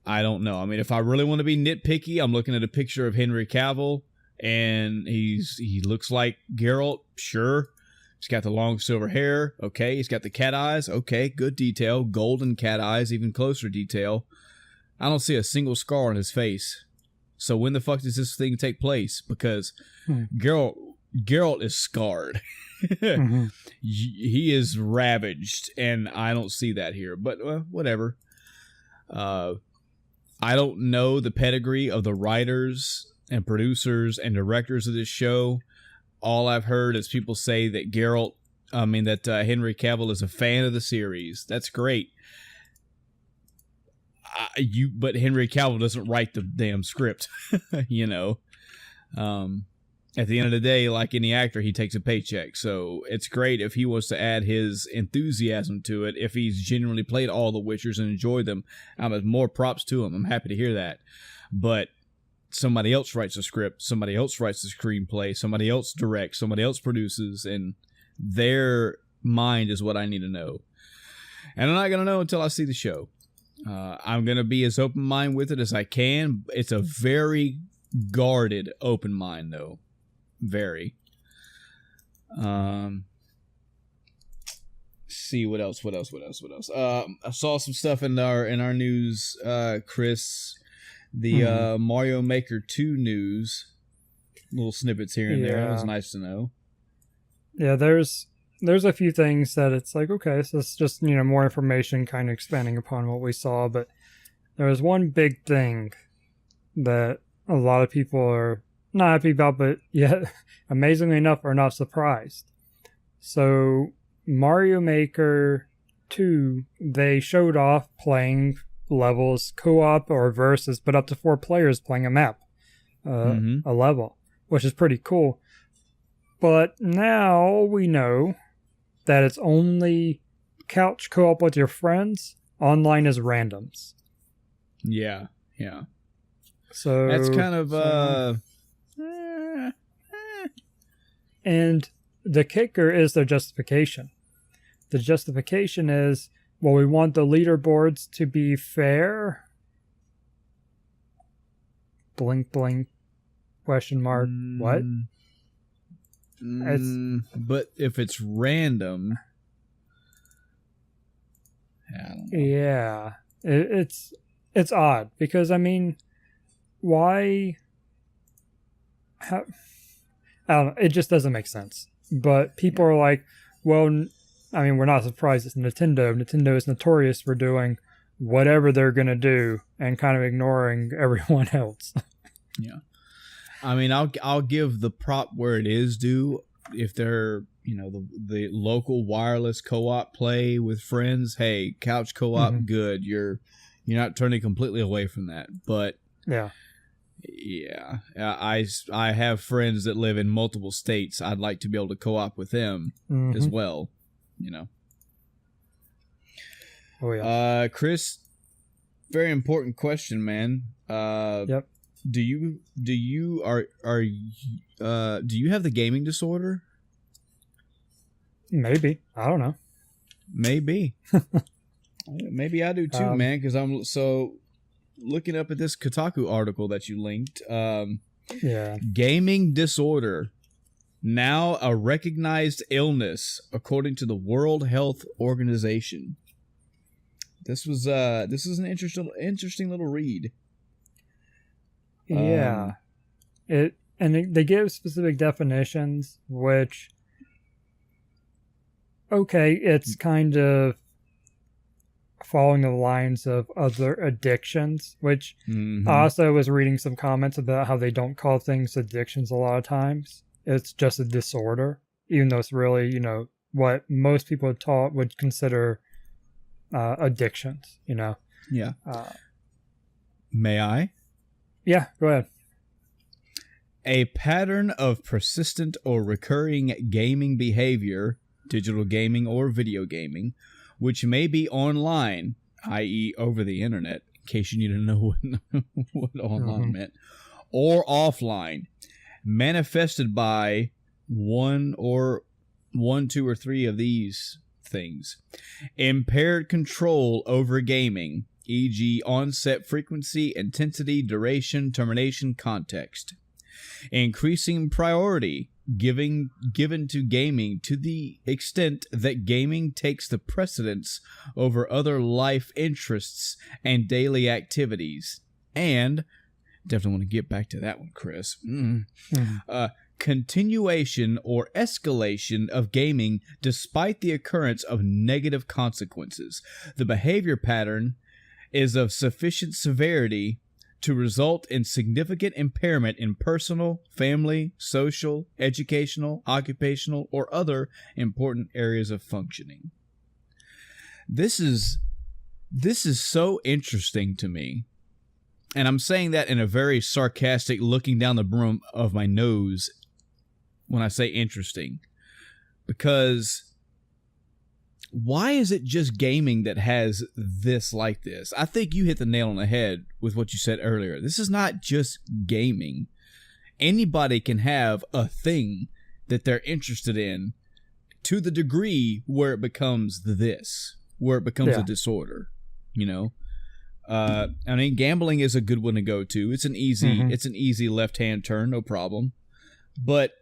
I don't know. I mean, if I really want to be nitpicky, I'm looking at a picture of Henry Cavill. And he looks like Geralt, sure. He's got the long silver hair, okay. He's got the cat eyes, okay, good detail. Golden cat eyes, even closer detail. I don't see a single scar on his face. So when the fuck does this thing take place? Because Geralt is scarred. He is ravaged, and I don't see that here. But whatever. I don't know the pedigree of the writers and producers and directors of this show. All I've heard is people say that Henry Cavill is a fan of the series. That's great. But Henry Cavill doesn't write the damn script, you know. At the end of the day, like any actor, he takes a paycheck. So it's great if he wants to add his enthusiasm to it. If he's genuinely played all the Witchers and enjoyed them, more props to him. I'm happy to hear that. But somebody else writes a script, somebody else writes the screenplay, somebody else directs, somebody else produces, and their mind is what I need to know. And I'm not going to know until I see the show. I'm going to be as open mind with it as I can. It's a very guarded open mind, though. Very. See what else. I saw some stuff in our news, Chris. The Mario Maker 2 news, little snippets here and there. It was nice to know. Yeah, there's a few things that it's like, okay, so it's just, more information kind of expanding upon what we saw. But there was one big thing that a lot of people are not happy about, but yet, amazingly enough, are not surprised. So Mario Maker 2, they showed off playing levels co-op or versus, but up to 4 players playing a map, a level, which is pretty cool. But now we know that it's only couch co-op with your friends. Online is randoms. Yeah. So that's kind of and the kicker is their justification. The justification is, well, we want the leaderboards to be fair. Blink, blink, question mark. What? But if it's random, I don't know. Yeah, it's odd because why? I don't know. It just doesn't make sense. But people are like, well, I mean, we're not surprised it's Nintendo. Nintendo is notorious for doing whatever they're going to do and kind of ignoring everyone else. Yeah. I mean, I'll give the prop where it is due. If they're, the local wireless co-op play with friends, hey, couch co-op, good. You're not turning completely away from that. But yeah, I have friends that live in multiple states. I'd like to be able to co-op with them as well. Oh yeah. Chris, very important question, man. Yep. Do you have the gaming disorder? Maybe. I don't know. Maybe. Maybe I do too, man, because I'm so looking up at this Kotaku article that you linked. Yeah. Gaming disorder, now a recognized illness according to the World Health Organization. This is an interesting little read. Yeah. They give specific definitions, which, okay, it's kind of following the lines of other addictions, which I also was reading some comments about how they don't call things addictions a lot of times. It's just a disorder, even though it's really, what most people would consider addictions, Yeah. May I? Yeah, go ahead. A pattern of persistent or recurring gaming behavior, digital gaming or video gaming, which may be online, i.e. over the internet, in case you need to know what online meant, or offline, manifested by one, two, or three of these things. Impaired control over gaming, e.g. onset frequency, intensity, duration, termination, context. Increasing priority given to gaming to the extent that gaming takes the precedence over other life interests and daily activities. And definitely want to get back to that one, Chris. Continuation or escalation of gaming despite the occurrence of negative consequences. The behavior pattern is of sufficient severity to result in significant impairment in personal, family, social, educational, occupational, or other important areas of functioning. This is so interesting to me. And I'm saying that in a very sarcastic, looking down the brim of my nose when I say interesting. Because why is it just gaming that has this like this? I think you hit the nail on the head with what you said earlier. This is not just gaming. Anybody can have a thing that they're interested in to the degree where it becomes where it becomes a disorder, I mean, gambling is a good one to go to. It's an easy left-hand turn, no problem. But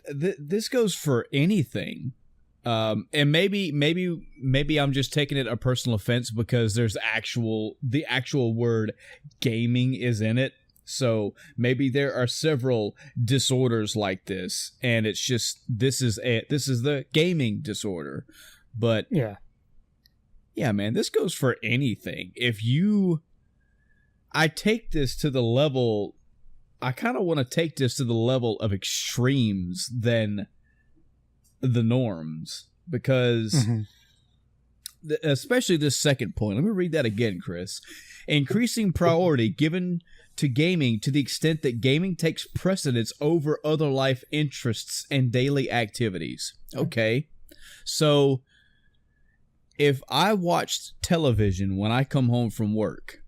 this goes for anything. And maybe I'm just taking it a personal offense because there's the actual word gaming is in it. So maybe there are several disorders like this, and it's just this is the gaming disorder. But yeah, man, this goes for anything. I take this to the level. I kind of want to take this to the level of extremes than the norms, because especially this second point. Let me read that again, Chris. Increasing priority given to gaming to the extent that gaming takes precedence over other life interests and daily activities. Okay. So if I watched television when I come home from work,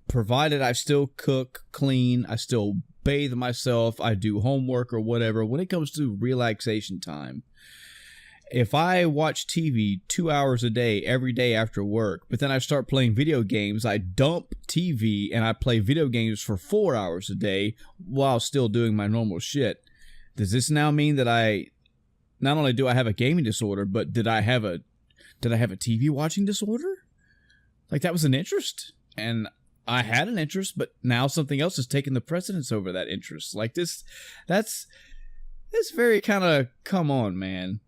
provided I still cook, clean, I still bathe myself, I do homework or whatever, when it comes to relaxation time, if I watch TV 2 hours a day, every day after work, but then I start playing video games, I dump TV and I play video games for 4 hours a day while still doing my normal shit. Does this now mean that not only do I have a gaming disorder, but did I have a TV watching disorder? Like, that was an interest, and I had an interest, but now something else has taken the precedence over that interest. Like this, that's very kind of, come on, man.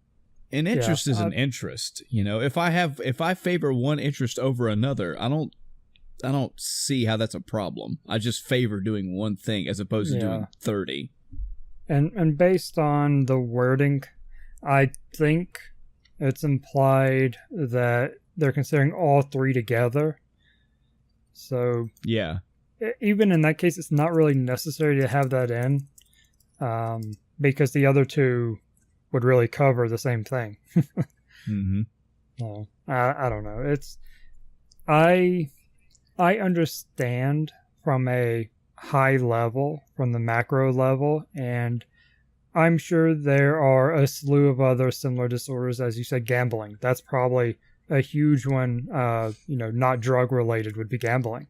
An interest is an interest. You know, if I favor one interest over another, I don't see how that's a problem. I just favor doing one thing as opposed to doing 30. And based on the wording, I think it's implied that they're considering all three together. So yeah, even in that case, it's not really necessary to have that in, because the other two would really cover the same thing. mm-hmm. Well, I don't know. I understand from a high level, from the macro level, and I'm sure there are a slew of other similar disorders, as you said, gambling. That's probably a huge one. Not drug related would be gambling.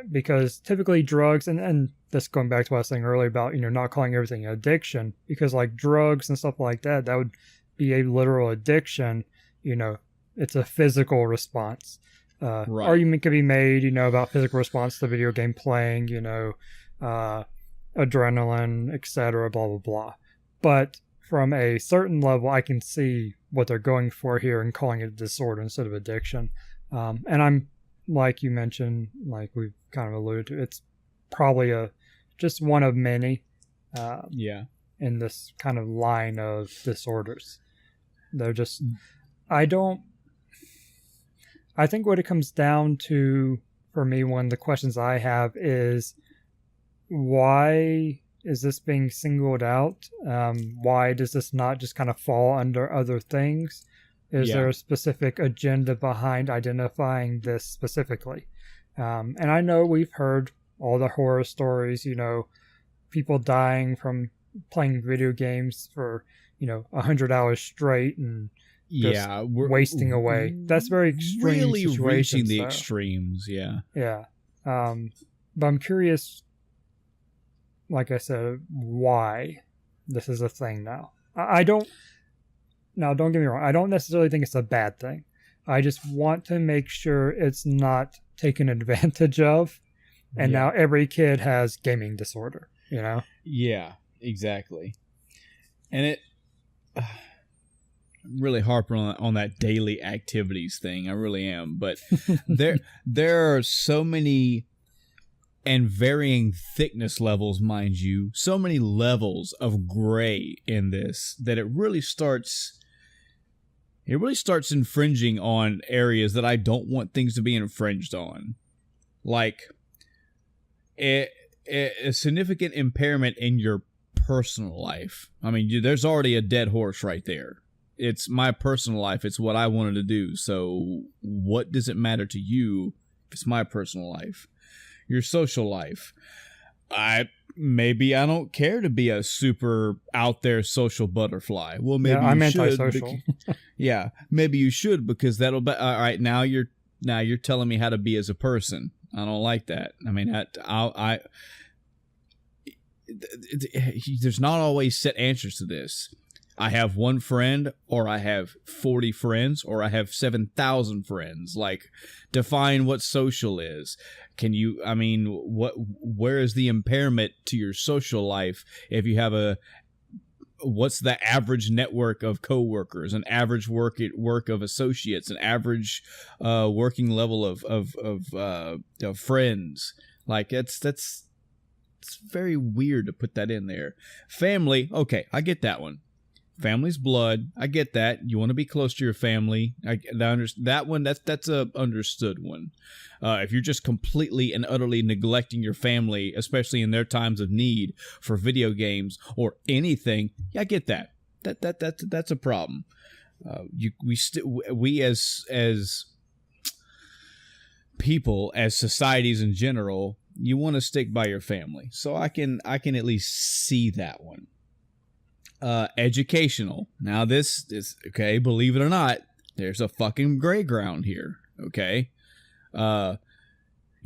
Because typically drugs, and this going back to what I was saying earlier about, not calling everything an addiction, because like drugs and stuff like that would be a literal addiction. It's a physical response. Argument could be made, about physical response to video game playing, adrenaline, etc., blah, blah, blah. But from a certain level, I can see what they're going for here and calling it a disorder instead of addiction. And I'm, like you mentioned, like we've kind of alluded to, it's probably just one of many in this kind of line of disorders. They're just, I think what it comes down to for me, one of the questions I have is, why is this being singled out? Why does this not just kind of fall under other things? Is there a specific agenda behind identifying this specifically? And I know we've heard all the horror stories, people dying from playing video games for, 100 hours straight and just wasting away. That's very extreme really situations, reaching the though. extremes. Yeah. But I'm curious, like I said, why this is a thing now. Now, don't get me wrong, I don't necessarily think it's a bad thing. I just want to make sure it's not taken advantage of, and now every kid has gaming disorder, Yeah, exactly. And I'm really harping on that daily activities thing. I really am. But there are so many, and varying thickness levels, mind you, so many levels of gray in this that it really starts infringing on areas that I don't want things to be infringed on. Like a significant impairment in your personal life. I mean, there's already a dead horse right there. It's my personal life. It's what I wanted to do. So what does it matter to you if it's my personal life? Your social life. Maybe I don't care to be a super out there social butterfly. Well, maybe I'm you should. antisocial. Maybe you should, because that'll be all right. Now you're telling me how to be as a person. I don't like that. I mean, there's not always set answers to this. I have one friend, or I have 40 friends, or I have 7,000 friends. Like, define what social is. Where is the impairment to your social life if you have what's the average network of coworkers, an average work of associates, an average working level of friends? Like, it's very weird to put that in there. Family, okay, I get that one. Family's blood. I get that. You want to be close to your family. That one, that's a understood one. If you're just completely and utterly neglecting your family, especially in their times of need for video games or anything, I get that. That's a problem. We as people, as societies in general, you want to stick by your family. So I can at least see that one. Educational. Now this is okay, believe it or not, there's a fucking gray ground here. Okay. You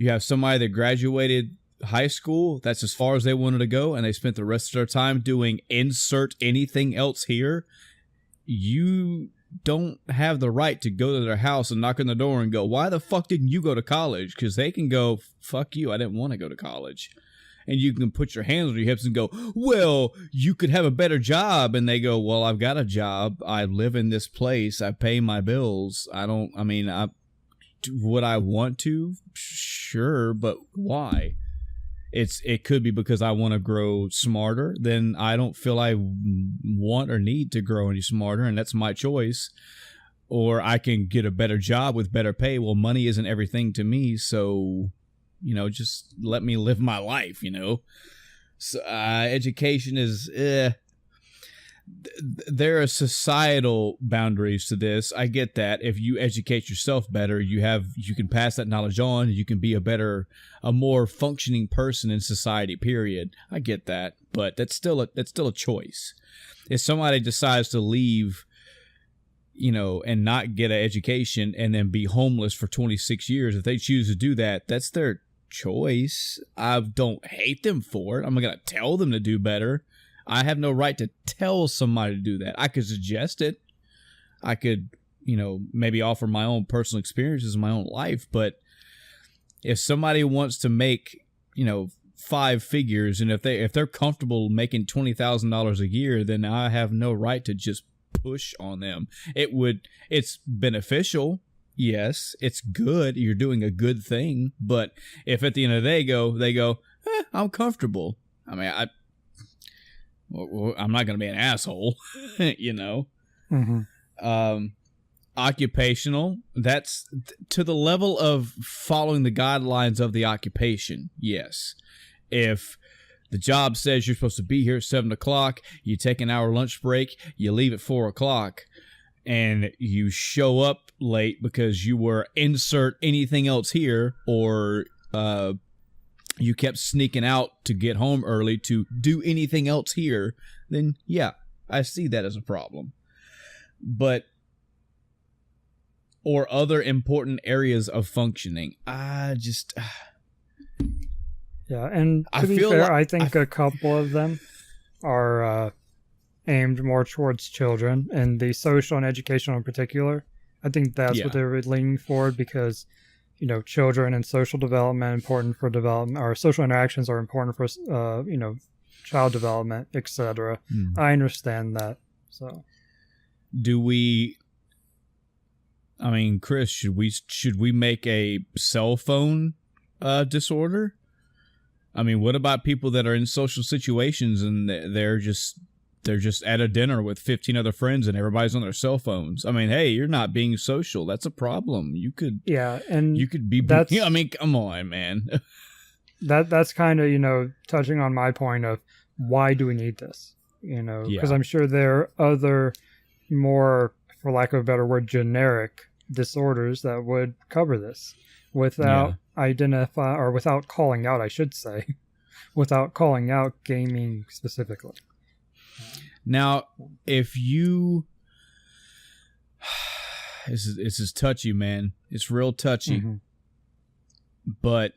have somebody that graduated high school, that's as far as they wanted to go, and they spent the rest of their time doing insert anything else here. You don't have the right to go to their house and knock on the door and go, why the fuck didn't you go to college? Because they can go, fuck you, I didn't want to go to college. And you can put your hands on your hips and go, well, you could have a better job. And they go, well, I've got a job. I live in this place. I pay my bills. Would I want to? Sure. But why? It could be because I want to grow smarter. Then I don't feel I want or need to grow any smarter. And that's my choice. Or I can get a better job with better pay. Well, money isn't everything to me. So, just let me live my life, So, education is, there are societal boundaries to this. I get that. If you educate yourself better, you can pass that knowledge on. You can be a more functioning person in society, period. I get that. But that's still a choice. If somebody decides to leave, and not get an education and then be homeless for 26 years, if they choose to do that, that's their choice. I don't hate them for it. I'm not going to tell them to do better. I have no right to tell somebody to do that. I could suggest it. I could, maybe offer my own personal experiences in my own life. But if somebody wants to make, 5 figures, and if they're comfortable making $20,000 a year, then I have no right to just push on them. It's beneficial. Yes, it's good. You're doing a good thing. But if at the end of the day they go, I'm comfortable. I mean, I'm not going to be an asshole, Mm-hmm. Occupational, that's to the level of following the guidelines of the occupation. Yes. If the job says you're supposed to be here at 7:00, you take an hour lunch break, you leave at 4:00, and you show up late because you were insert anything else here, or you kept sneaking out to get home early to do anything else here, then yeah, I see that as a problem. But, or other important areas of functioning, yeah, and to be fair, I think a couple of them are aimed more towards children, and the social and educational in particular. I think that's what they're leaning forward, because children and social development important for development, or social interactions are important for child development, etc. I understand that. So, Chris, should we make a cell phone disorder? I mean, what about people that are in social situations and they're just at a dinner with 15 other friends and everybody's on their cell phones? I mean, hey, you're not being social. That's a problem. You could be. I mean, come on, man. that's kind of touching on my point of why do we need this? Because I'm sure there are other more, for lack of a better word, generic disorders that would cover this without without calling out, I should say, without calling out gaming specifically. Now, if you, this is touchy, man. It's real touchy. Mm-hmm. But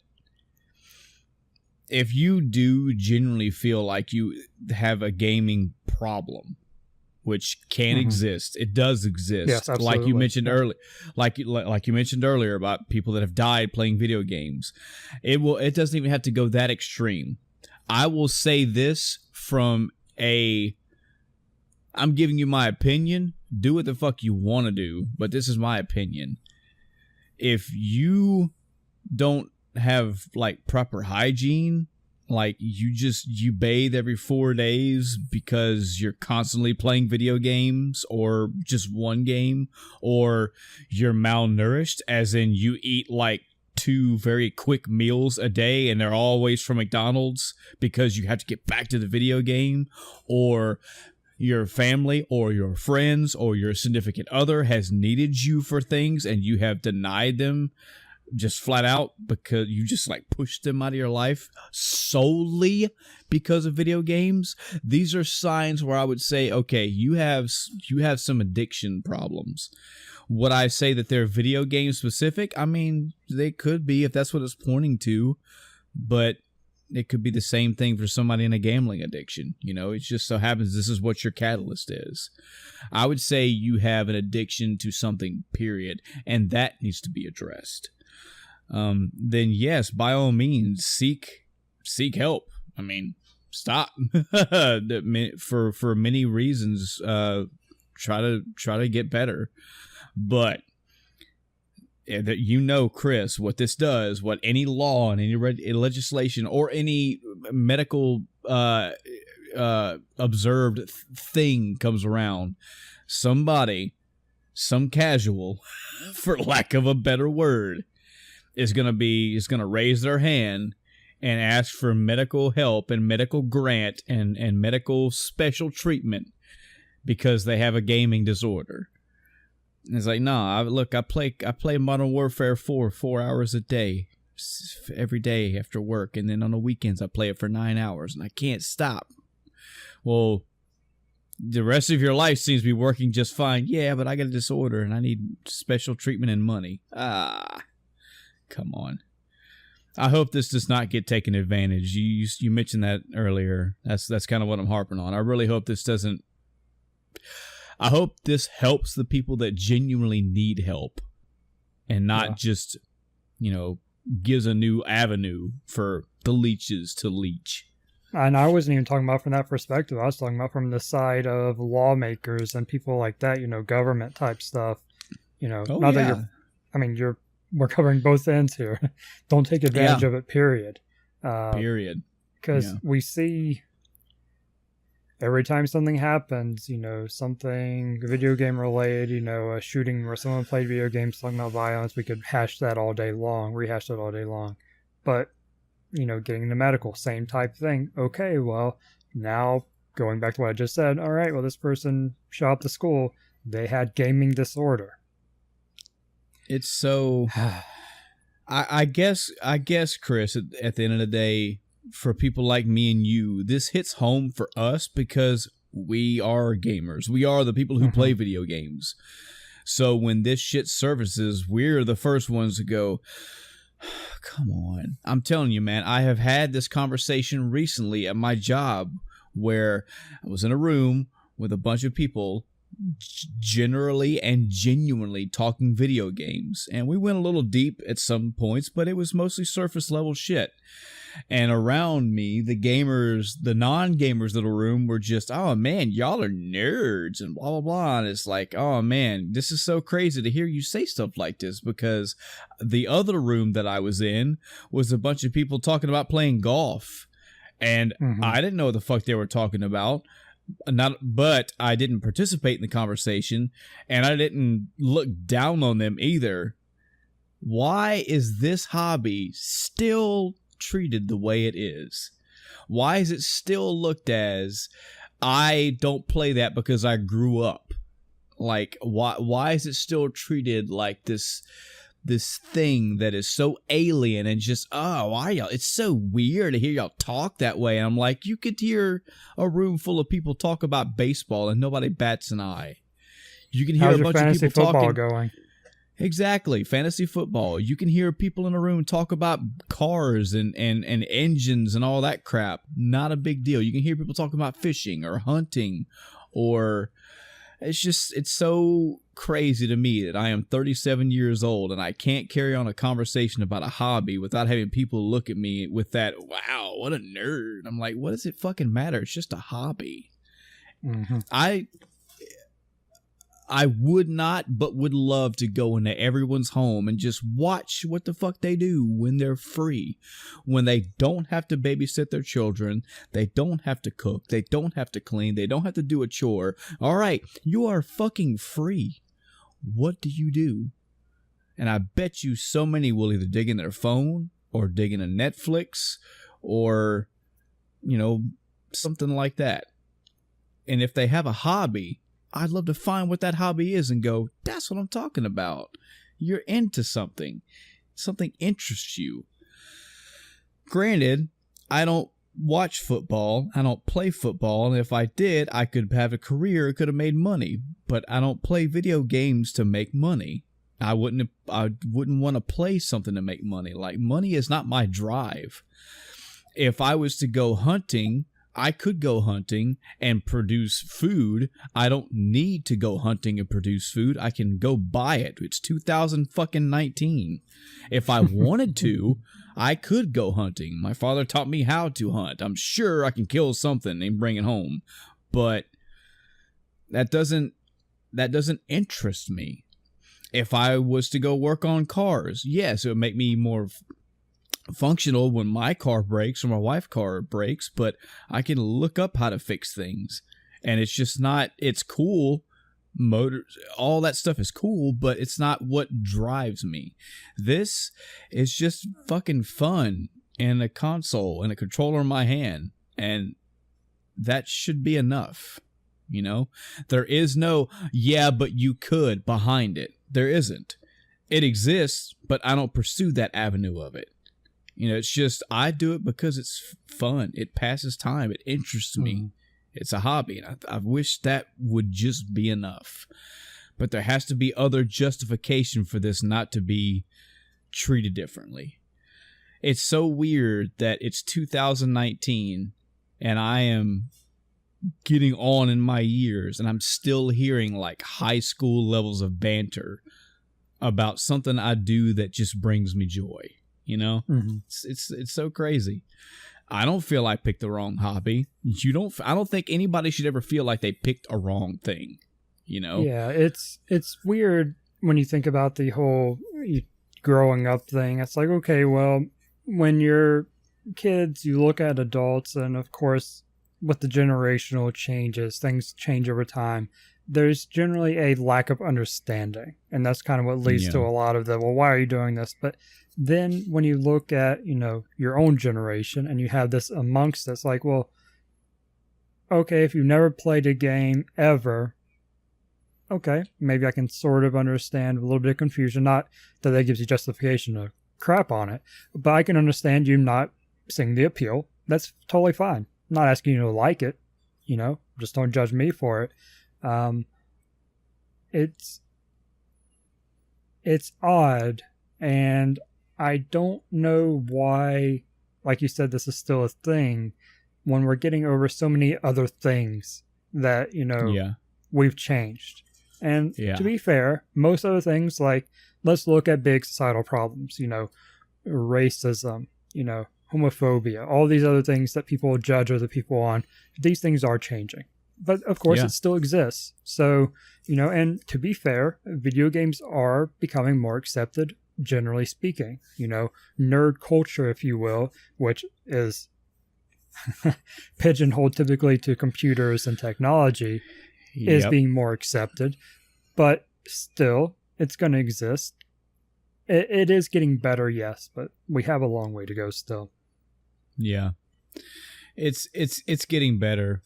if you do genuinely feel like you have a gaming problem, which can exist, it does exist. Yes, absolutely. Like you mentioned earlier, like you mentioned earlier about people that have died playing video games. It doesn't even have to go that extreme. I will say this from I'm giving you my opinion. Do what the fuck you want to do, but this is my opinion. If you don't have proper hygiene, you bathe every 4 days because you're constantly playing video games or just one game, or you're malnourished, as in you eat 2 very quick meals a day and they're always from McDonald's because you have to get back to the video game, or your family or your friends or your significant other has needed you for things and you have denied them just flat out because you just pushed them out of your life solely because of video games. These are signs where I would say, okay, you have some addiction problems. Would I say that they're video game specific? I mean, they could be if that's what it's pointing to, but it could be the same thing for somebody in a gambling addiction. It just so happens this is what your catalyst is. I would say you have an addiction to something, period, and that needs to be addressed. Then yes, by all means, seek help. I mean, stop. For many reasons, try to get better. But that, you know, Chris, what this does, what any law and any legislation or any medical observed thing comes around, somebody, some casual, for lack of a better word, is going to raise their hand and ask for medical help and medical grant and medical special treatment because they have a gaming disorder. And it's like, nah, look, I play Modern Warfare 4 hours a day, every day after work, and then on the weekends I play it for 9 hours, and I can't stop. Well, the rest of your life seems to be working just fine. Yeah, but I got a disorder, and I need special treatment and money. Come on. I hope this does not get taken advantage. You mentioned that earlier. That's kind of what I'm harping on. I really hope this doesn't. I hope this helps the people that genuinely need help, and not just, gives a new avenue for the leeches to leech. And I wasn't even talking about from that perspective. I was talking about from the side of lawmakers and people like that, government type stuff. That we're covering both ends here. Don't take advantage of it, period. Because we see every time something happens, something video game related, a shooting where someone played video games talking about violence, we could rehash that all day long. But, getting the medical, same type thing. Okay, well, now going back to what I just said, all right, well, this person showed up to school. They had gaming disorder. It's so, I guess, Chris, at the end of the day, for people like me and you, this hits home for us because we are gamers. We are the people who play video games. So when this shit surfaces, we're the first ones to go, come on. I'm telling you, man, I have had this conversation recently at my job where I was in a room with a bunch of people generally and genuinely talking video games, and we went a little deep at some points, but it was mostly surface level shit. And around me, the non-gamers little room were just, oh man, y'all are nerds and blah blah blah. And it's like, oh man, this is so crazy to hear you say stuff like this, because the other room that I was in was a bunch of people talking about playing golf, and I didn't know what the fuck they were talking about. But I didn't participate in the conversation, and I didn't look down on them either. Why is this hobby still treated the way it is? Why is it still looked as, I don't play that because I grew up? Like, why is it still treated like this thing that is so alien and just, why y'all? It's so weird to hear y'all talk that way. And I'm like, you could hear a room full of people talk about baseball and nobody bats an eye. You can hear a bunch of people talking. Going? Exactly, fantasy football. You can hear people in a room talk about cars and engines and all that crap. Not a big deal. You can hear people talking about fishing or hunting, or it's so crazy to me that I am 37 years old and I can't carry on a conversation about a hobby without having people look at me with that, wow, what a nerd. I'm like, what does it fucking matter? It's just a hobby. I would not, but would love to go into everyone's home and just watch what the fuck they do when they're free. When they don't have to babysit their children, they don't have to cook, they don't have to clean, they don't have to do a chore. All right, you are fucking free. What do you do? And I bet you so many will either dig in their phone or dig in a Netflix or, something like that. And if they have a hobby, I'd love to find what that hobby is and go, that's what I'm talking about. You're into something. Something interests you. Granted, I don't watch football. I don't play football. And if I did, I could have a career, could have made money. But I don't play video games to make money. I wouldn't want to play something to make money. Like, money is not my drive. If I was to go hunting, I could go hunting and produce food. I don't need to go hunting and produce food. I can go buy it. It's 2019. If I wanted to, I could go hunting. My father taught me how to hunt. I'm sure I can kill something and bring it home. But that doesn't interest me. If I was to go work on cars, yes, it would make me more functional when my car breaks or my wife's car breaks, but I can look up how to fix things. And it's just not, it's cool. Motors, all that stuff is cool, but it's not what drives me. This is just fucking fun and a console and a controller in my hand. And that should be enough. You know, there is no, yeah, but you could behind it. There isn't. It exists, but I don't pursue that avenue of it. You know, it's just, I do it because it's fun. It passes time. It interests me. It's a hobby. And I wish that would just be enough. But there has to be other justification for this not to be treated differently. It's so weird that it's 2019 and I am getting on in my years and I'm still hearing like high school levels of banter about something I do that just brings me joy. You know, it's so crazy. I don't feel I picked the wrong hobby. I don't think anybody should ever feel like they picked a wrong thing. You know? Yeah, it's weird when you think about the whole growing up thing. It's like, okay, well, when you're kids, you look at adults, and of course, with the generational changes, things change over time. There's generally a lack of understanding, and that's kind of what leads to a lot of the, well, why are you doing this? But then when you look at, you know, your own generation and you have this amongst us, like, well, okay, if you've never played a game ever, okay, maybe I can sort of understand a little bit of confusion. Not that gives you justification to crap on it, but I can understand you not seeing the appeal. That's totally fine. I'm not asking you to like it, you know, just don't judge me for it. It's odd, and I don't know why, like you said, this is still a thing when we're getting over so many other things that, you know, we've changed. And to be fair, most other things, like, let's look at big societal problems, you know, racism, you know, homophobia, all these other things that people judge other people on. These things are changing. But of course, it still exists. So, you know, and to be fair, video games are becoming more accepted, generally speaking. You know, nerd culture, if you will, which is pigeonholed typically to computers and technology, is being more accepted. But still, it's going to exist. It is getting better, yes, but we have a long way to go still. Yeah, it's getting better.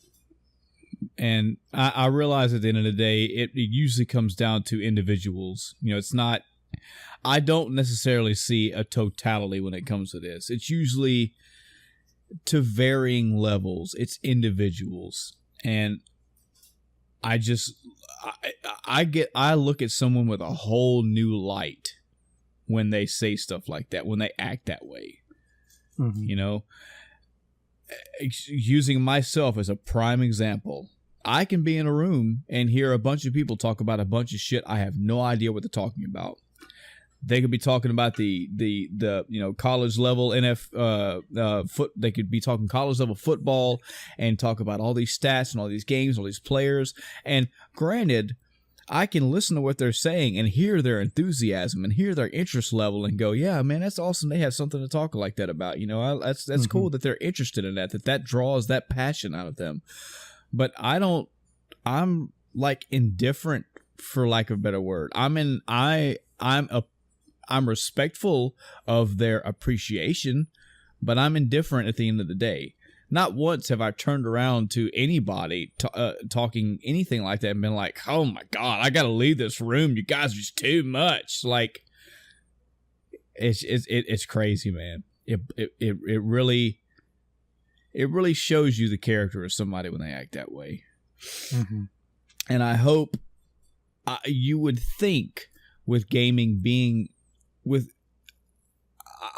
And I realize at the end of the day, it usually comes down to individuals. You know, it's not, I don't necessarily see a totality when it comes to this. It's usually to varying levels. It's individuals. And I look at someone with a whole new light when they say stuff like that, when they act that way. You know, using myself as a prime example, I can be in a room and hear a bunch of people talk about a bunch of shit I have no idea what they're talking about. They could be talking about the you know, college level they could be talking college level football and talk about all these stats and all these games, all these players. And granted, I can listen to what they're saying and hear their enthusiasm and hear their interest level and go, yeah, man, that's awesome. They have something to talk like that about. You know, that's cool that they're interested in that draws that passion out of them. But I'm like indifferent, for lack of a better word. I'm respectful of their appreciation, but I'm indifferent at the end of the day. Not once have I turned around to anybody talking anything like that and been like, oh my God, I got to leave this room. You guys are just too much. Like, it's crazy, man. It really shows you the character of somebody when they act that way. And I hope you would think with gaming being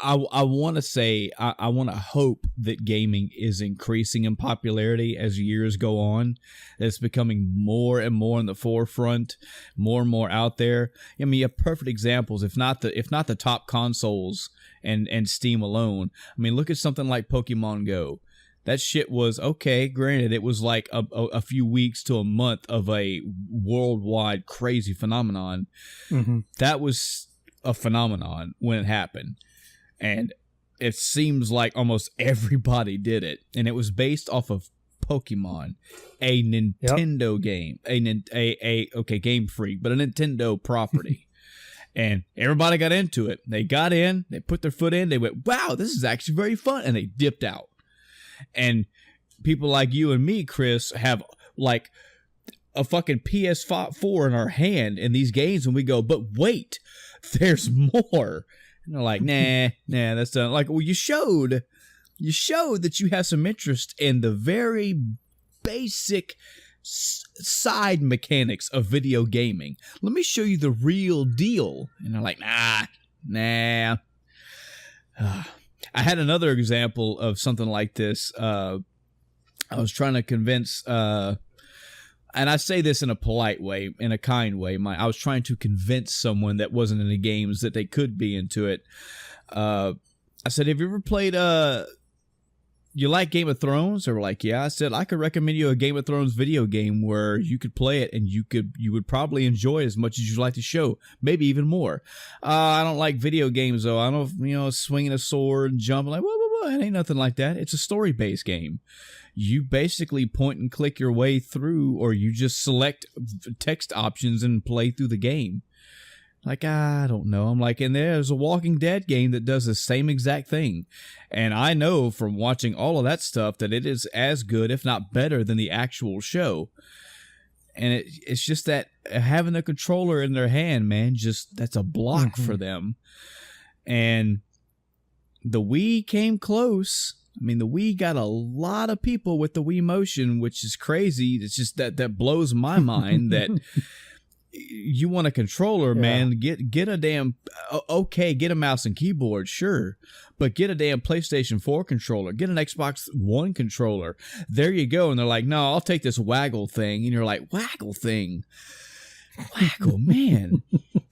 I want to say, I want to hope that gaming is increasing in popularity as years go on. It's becoming more and more in the forefront, more and more out there. I mean, you have perfect examples, if not the top consoles and Steam alone. I mean, look at something like Pokemon Go. That shit was okay. Granted, it was like a few weeks to a month of a worldwide crazy phenomenon. Mm-hmm. That was a phenomenon when it happened. And it seems like almost everybody did it. And it was based off of Pokemon, a Nintendo game, okay, Game Freak, but a Nintendo property. And everybody got into it. They got in, they put their foot in, they went, wow, this is actually very fun. And they dipped out. And people like you and me, Chris, have like a fucking PS4 in our hand in these games. And we go, but wait, there's more. And they're like, nah, that's done. Like, well, you showed that you have some interest in the very basic side mechanics of video gaming. Let me show you the real deal. And they're like, nah. I had another example of something like this. I was trying to convince, and I say this in a polite way, in a kind way. I was trying to convince someone that wasn't into games that they could be into it. I said, have you ever played, you like Game of Thrones? They were like, yeah. I said, I could recommend you a Game of Thrones video game where you could play it and you would probably enjoy it as much as you'd like the show, maybe even more. I don't like video games though. I don't, swinging a sword and jumping like, whoa. It ain't nothing like that. It's a story-based game. You basically point and click your way through, or you just select text options and play through the game. Like, I don't know. I'm like, and there's a Walking Dead game that does the same exact thing. And I know from watching all of that stuff that it is as good, if not better, than the actual show. And it's just that having a controller in their hand, man, that's a block for them. And the Wii came close. I mean, the Wii got a lot of people with the Wii Motion, which is crazy. It's just that blows my mind that you want a controller, man. Get a damn, okay, get a mouse and keyboard, sure. But get a damn PlayStation 4 controller. Get an Xbox One controller. There you go. And they're like, no, I'll take this waggle thing. And you're like, waggle thing? Waggle, man.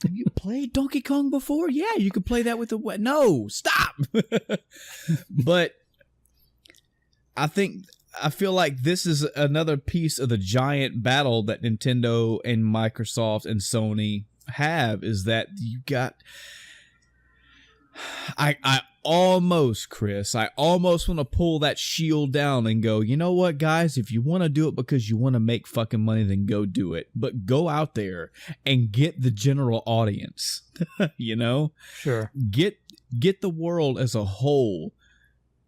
Have you played Donkey Kong before? Yeah, you could play that with the... No, stop! But I feel like this is another piece of the giant battle that Nintendo and Microsoft and Sony have, is that you got... I almost want to pull that shield down and go, you know what, guys? If you want to do it because you want to make fucking money, then go do it. But go out there and get the general audience, you know? Sure. Get the world as a whole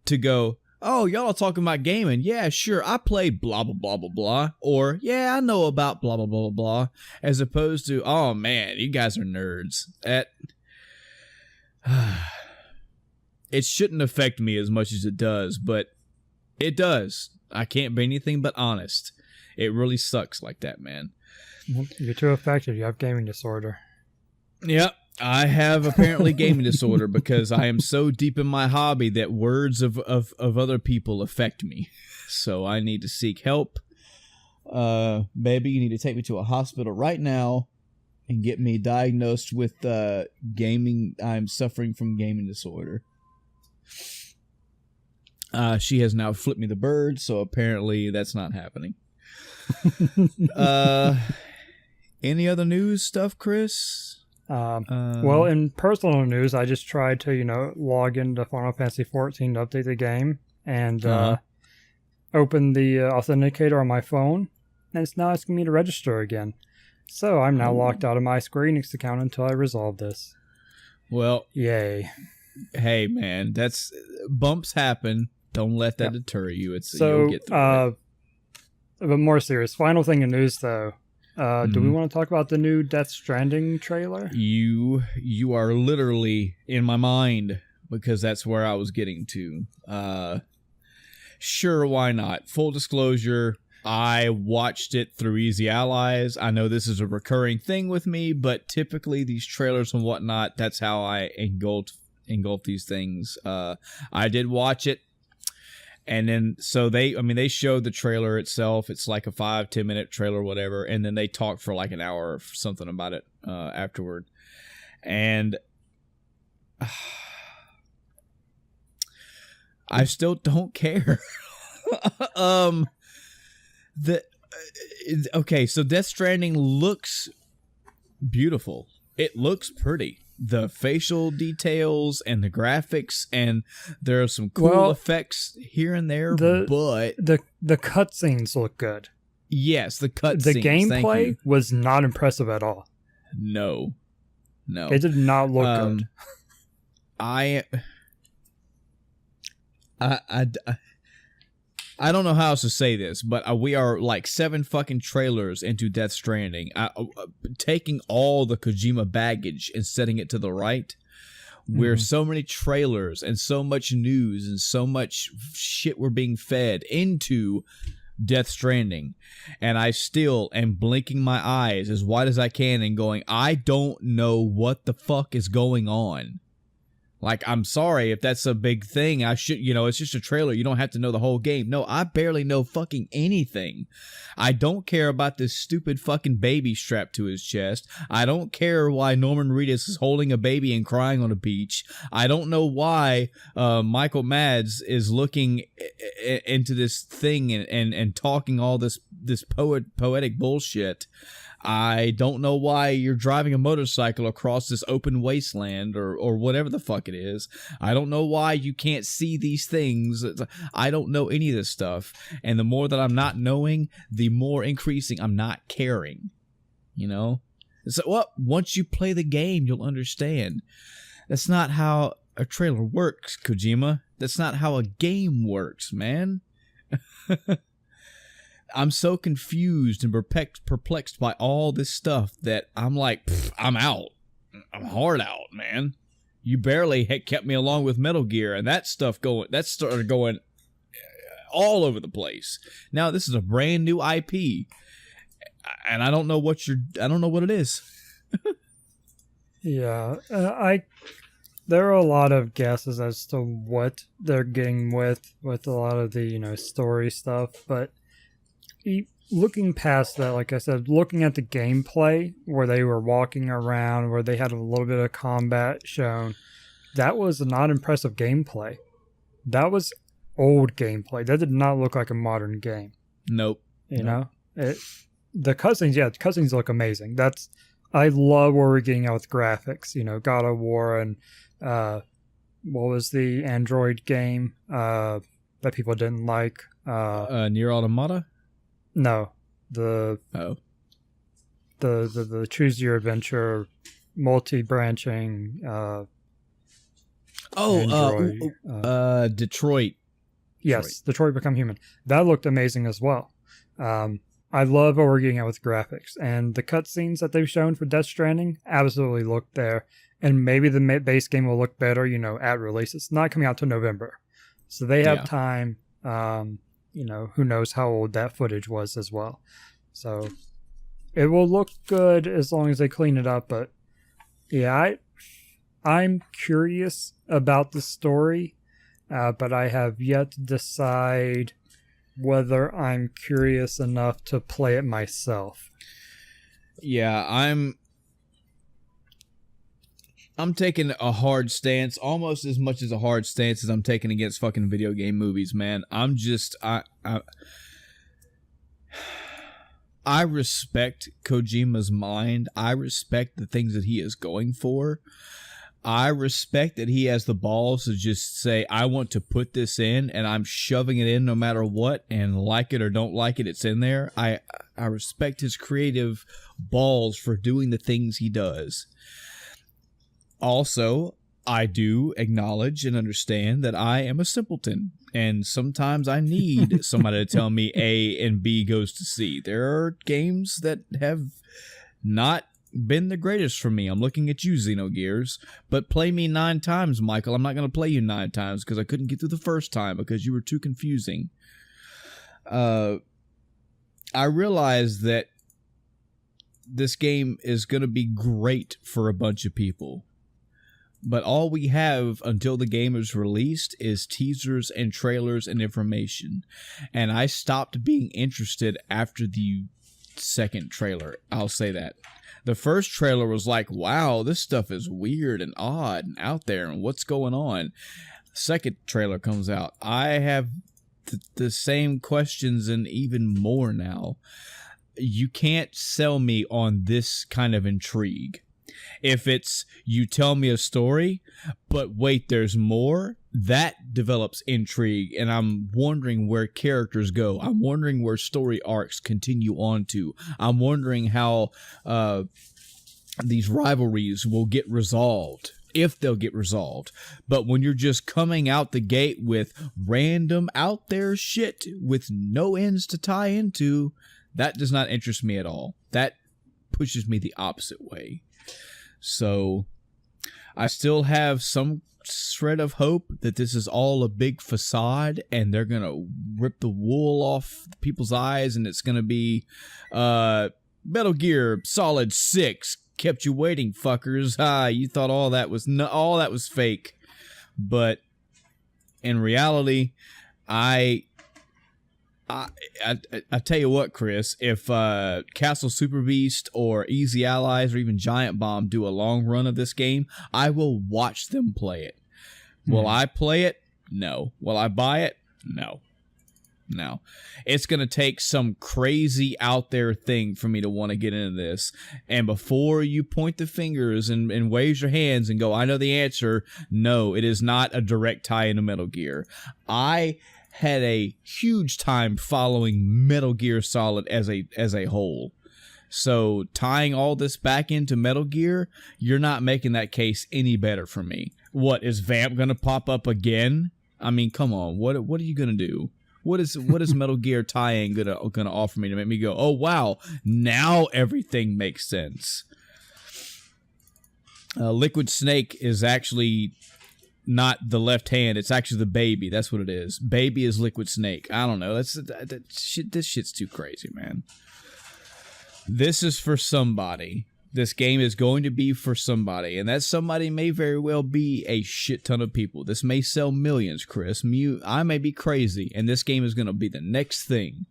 to go, oh, y'all are talking about gaming. Yeah, sure. I play blah, blah, blah, blah, blah. Or, yeah, I know about blah, blah, blah, blah, blah. As opposed to, oh, man, you guys are nerds. It shouldn't affect me as much as it does, but it does. I can't be anything but honest. It really sucks like that, man. You're too affected. You have gaming disorder. Yep. I have apparently gaming disorder because I am so deep in my hobby that words of other people affect me. So I need to seek help. Baby, you need to take me to a hospital right now and get me diagnosed with gaming. I'm suffering from gaming disorder. She has now flipped me the bird, so apparently that's not happening. Any other news stuff, Chris? Well, in personal news, I just tried to, log into Final Fantasy XIV to update the game and open the authenticator on my phone, and it's now asking me to register again. So I'm now locked out of my Square Enix account until I resolve this. Well, yay. Hey, man, that's bumps happen. Don't let that deter you. So, you'll get through it. But more serious. Final thing in news, though. Do we want to talk about the new Death Stranding trailer? You are literally in my mind because that's where I was getting to. Sure, why not? Full disclosure, I watched it through Easy Allies. I know this is a recurring thing with me, but typically these trailers and whatnot, that's how I engulf these things. I did watch it. And then, so they showed the trailer itself. It's like a 5-10 minute trailer or whatever. And then they talked for like an hour or something about it afterward. And I still don't care. Okay, so Death Stranding looks beautiful. It looks pretty. The facial details and the graphics, and there are some cool effects here and there, but the cutscenes look good. Yes, the cutscenes. The gameplay was not impressive at all. No. It did not look good. I don't know how else to say this, but we are like 7 fucking trailers into Death Stranding. Taking all the Kojima baggage and setting it to the right. Where so many trailers and so much news and so much shit were being fed into Death Stranding. And I still am blinking my eyes as wide as I can and going, I don't know what the fuck is going on. Like, I'm sorry if that's a big thing. I should, it's just a trailer. You don't have to know the whole game. No, I barely know fucking anything. I don't care about this stupid fucking baby strapped to his chest. I don't care why Norman Reedus is holding a baby and crying on a beach. I don't know why Michael Mads is looking into this thing and talking all this poetic bullshit. I don't know why you're driving a motorcycle across this open wasteland or whatever the fuck it is. I don't know why you can't see these things. I don't know any of this stuff. And the more that I'm not knowing, the more increasing I'm not caring. So, once you play the game, you'll understand. That's not how a trailer works, Kojima. That's not how a game works, man. I'm so confused and perplexed by all this stuff that I'm like, I'm out. I'm hard out, man. You barely kept me along with Metal Gear, and that started going all over the place. Now this is a brand new IP, and I don't know what it is. Yeah, there are a lot of guesses as to what they're getting with a lot of the story stuff, but looking past that, like I said, looking at the gameplay where they were walking around, where they had a little bit of combat shown, that was not impressive gameplay. That was old gameplay. That did not look like a modern game. Nope. The cutscenes look amazing. I love where we're getting out with graphics. God of War and what was the Android game that people didn't like? Nier Automata. No, the choose your adventure, multi-branching. Detroit. Yes, Detroit Become Human. That looked amazing as well. I love what we're getting at with graphics, and the cutscenes that they've shown for Death Stranding absolutely look there. And maybe the base game will look better, at release. It's not coming out till November, so they have time. Who knows how old that footage was as well. So it will look good as long as they clean it up. But yeah, I'm curious about the story, but I have yet to decide whether I'm curious enough to play it myself. Yeah, I'm taking a hard stance, almost as much as a hard stance as I'm taking against fucking video game movies, man. I'm just I respect Kojima's mind. I respect the things that he is going for. I respect that he has the balls to just say, I want to put this in and I'm shoving it in no matter what, and like it or don't like it, it's in there. I respect his creative balls for doing the things he does. Also, I do acknowledge and understand that I am a simpleton, and sometimes I need somebody to tell me A and B goes to C. There are games that have not been the greatest for me. I'm looking at you, Xenogears, but play me 9 times, Michael. I'm not going to play you 9 times because I couldn't get through the first time because you were too confusing. I realize that this game is going to be great for a bunch of people. But all we have until the game is released is teasers and trailers and information. And I stopped being interested after the second trailer. I'll say that. The first trailer was like, wow, this stuff is weird and odd and out there and what's going on. Second trailer comes out. I have the same questions and even more now. You can't sell me on this kind of intrigue. If it's you tell me a story, but wait, there's more, that develops intrigue, and I'm wondering where characters go. I'm wondering where story arcs continue on to. I'm wondering how these rivalries will get resolved, if they'll get resolved. But when you're just coming out the gate with random out there shit with no ends to tie into, that does not interest me at all. That pushes me the opposite way. So I still have some shred of hope that this is all a big facade and they're going to rip the wool off people's eyes and it's going to be Metal Gear Solid 6 kept you waiting, fuckers. You thought all that was fake. But in reality, I tell you what, Chris, if Castle Super Beast or Easy Allies or even Giant Bomb do a long run of this game, I will watch them play it. Will I play it? No. Will I buy it? No. No. It's going to take some crazy out there thing for me to want to get into this. And before you point the fingers and wave your hands and go, I know the answer, no, it is not a direct tie into Metal Gear. I had a huge time following Metal Gear Solid as a whole. So tying all this back into Metal Gear, you're not making that case any better for me. What, is Vamp going to pop up again? I mean, come on. What are you going to do? What is Metal Gear tie-in gonna offer me to make me go, oh wow, now everything makes sense? Liquid Snake is actually not the left hand, it's actually the baby. That's what it is. Baby is Liquid Snake. I don't know. This shit's too crazy, man. This is for somebody. This game is going to be for somebody, and that somebody may very well be a shit ton of people. This may sell millions, Chris. I may be crazy, and this game is going to be the next thing.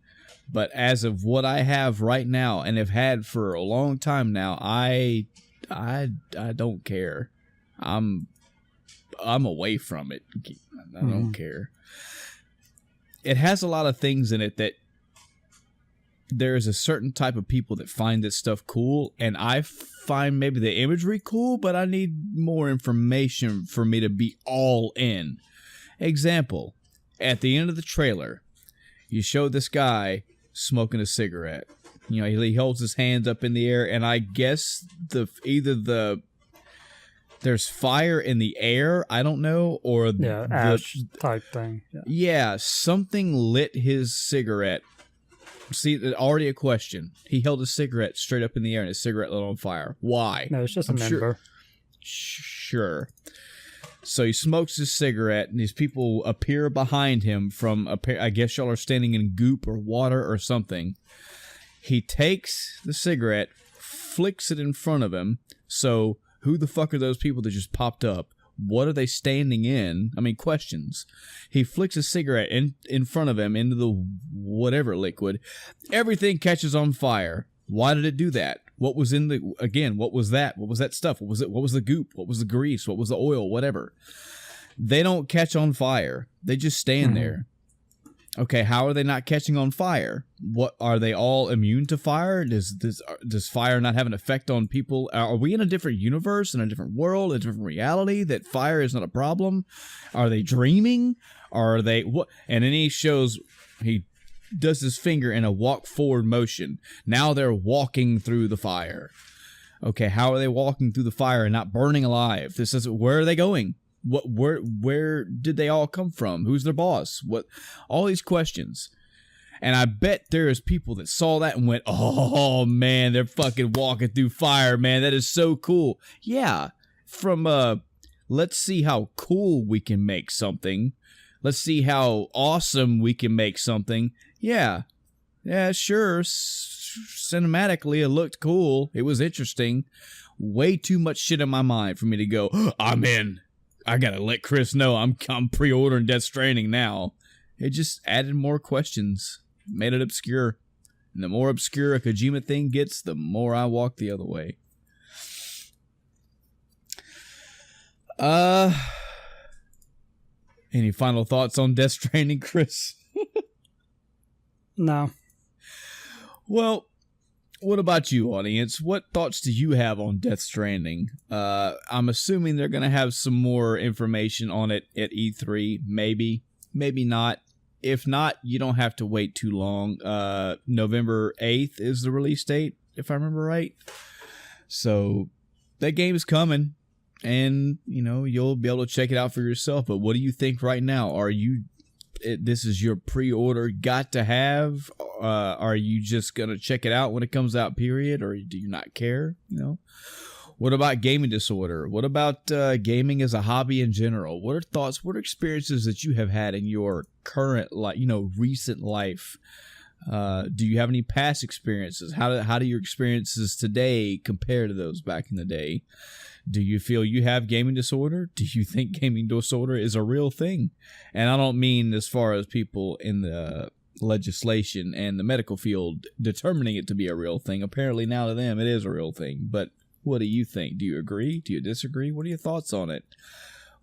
But as of what I have right now, and have had for a long time now, I don't care. I'm away from it. I don't care. It has a lot of things in it that there is a certain type of people that find this stuff cool, and I find maybe the imagery cool, but I need more information for me to be all in. Example, at the end of the trailer, you show this guy smoking a cigarette. You know, he holds his hands up in the air, and I guess there's fire in the air, I don't know, or ash type thing. Yeah, something lit his cigarette. See, already a question. He held a cigarette straight up in the air and his cigarette lit on fire. Why? No, it's just a member. Sure. So he smokes his cigarette and these people appear behind him from, I guess y'all are standing in goop or water or something. He takes the cigarette, flicks it in front of him. So who the fuck are those people that just popped up? What are they standing in? I mean, questions. He flicks a cigarette in front of him into the whatever liquid. Everything catches on fire. Why did it do that? What was in what was that? What was that stuff? What was it? What was the goop? What was the grease? What was the oil? Whatever. They don't catch on fire. They just stand there. Okay, how are they not catching on fire? What, are they all immune to fire? Does fire not have an effect on people? Are we in a different universe, in a different world, a different reality that fire is not a problem? Are they dreaming? Are they what? And then he does his finger in a walk forward motion. Now they're walking through the fire. Okay, how are they walking through the fire and not burning alive? Where are they going? Where did they all come from? Who's their boss? What? All these questions. And I bet there's people that saw that and went, oh man, they're fucking walking through fire, man. That is so cool. Yeah. From let's see how cool we can make something. Let's see how awesome we can make something. Yeah. Yeah, sure. Cinematically, it looked cool. It was interesting. way too much shit in my mind for me to go, I'm in. I gotta let Chris know I'm pre-ordering Death Stranding now. It just added more questions, made it obscure. And the more obscure a Kojima thing gets, the more I walk the other way. Any final thoughts on Death Stranding, Chris? No. Well, what about you, audience? What thoughts do you have on Death Stranding? I'm assuming they're going to have some more information on it at E3. Maybe not. If not, you don't have to wait too long. November 8th is the release date, if I remember right. So that game is coming, and you'll be able to check it out for yourself. But what do you think right now? This is your pre-order got to have? Are you just gonna check it out when it comes out, period, or do you not care? What about gaming disorder? What about gaming as a hobby in general? What are thoughts? What are experiences that you have had in your current life, recent life? Do you have any past experiences? How do your experiences today compare to those back in the day? Do you feel you have gaming disorder? Do you think gaming disorder is a real thing? And I don't mean as far as people in the legislation and the medical field determining it to be a real thing. Apparently now to them it is a real thing. But what do you think? Do you agree? Do you disagree? What are your thoughts on it?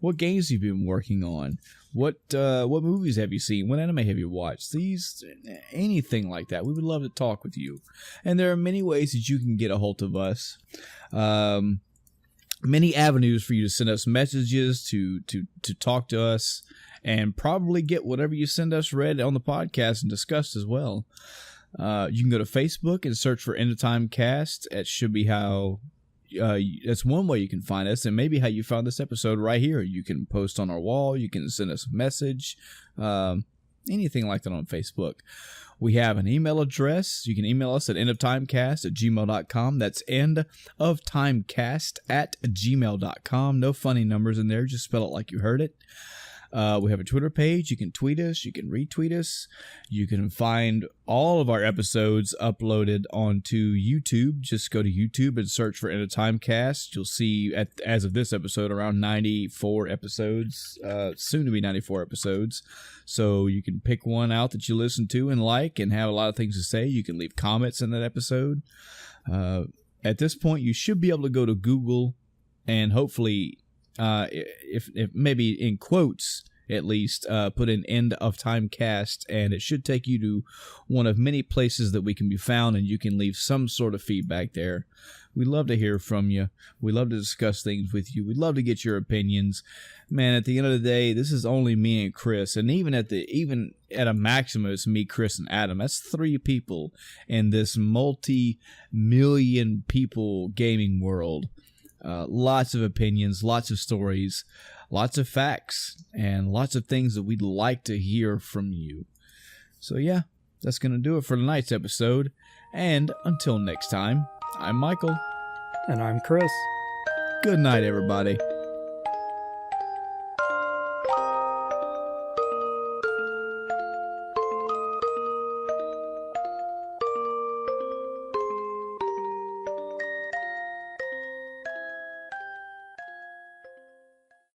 What games have you been working on? What movies have you seen? What anime have you watched? Anything like that. We would love to talk with you. And there are many ways that you can get a hold of us. Many avenues for you to send us messages, to talk to us, and probably get whatever you send us read on the podcast and discussed as well. You can go to Facebook and search for End of Time Cast. It should be how that's one way you can find us, and maybe how you found this episode right here. You can post on our wall. You can send us a message, anything like that on Facebook. We have an email address. You can email us at endoftimecast@gmail.com. That's endoftimecast@gmail.com. No funny numbers in there. Just spell it like you heard it. We have a Twitter page. You can tweet us. You can retweet us. You can find all of our episodes uploaded onto YouTube. Just go to YouTube and search for End of Time Cast. You'll see, as of this episode, around 94 episodes, soon to be 94 episodes. So you can pick one out that you listen to and like and have a lot of things to say. You can leave comments in that episode. At this point, you should be able to go to Google and hopefully, if maybe in quotes at least, put in End of Time Cast, and it should take you to one of many places that we can be found, and you can leave some sort of feedback there. We love to hear from you. We love to discuss things with you. We'd love to get your opinions. Man, at the end of the day, this is only me and Chris, and even at a maximum, it's me, Chris, and Adam. That's 3 people in this multi-million people gaming world. Lots of opinions, lots of stories, lots of facts, and lots of things that we'd like to hear from you. So yeah, that's going to do it for tonight's episode. And until next time, I'm Michael. And I'm Chris. Good night, everybody.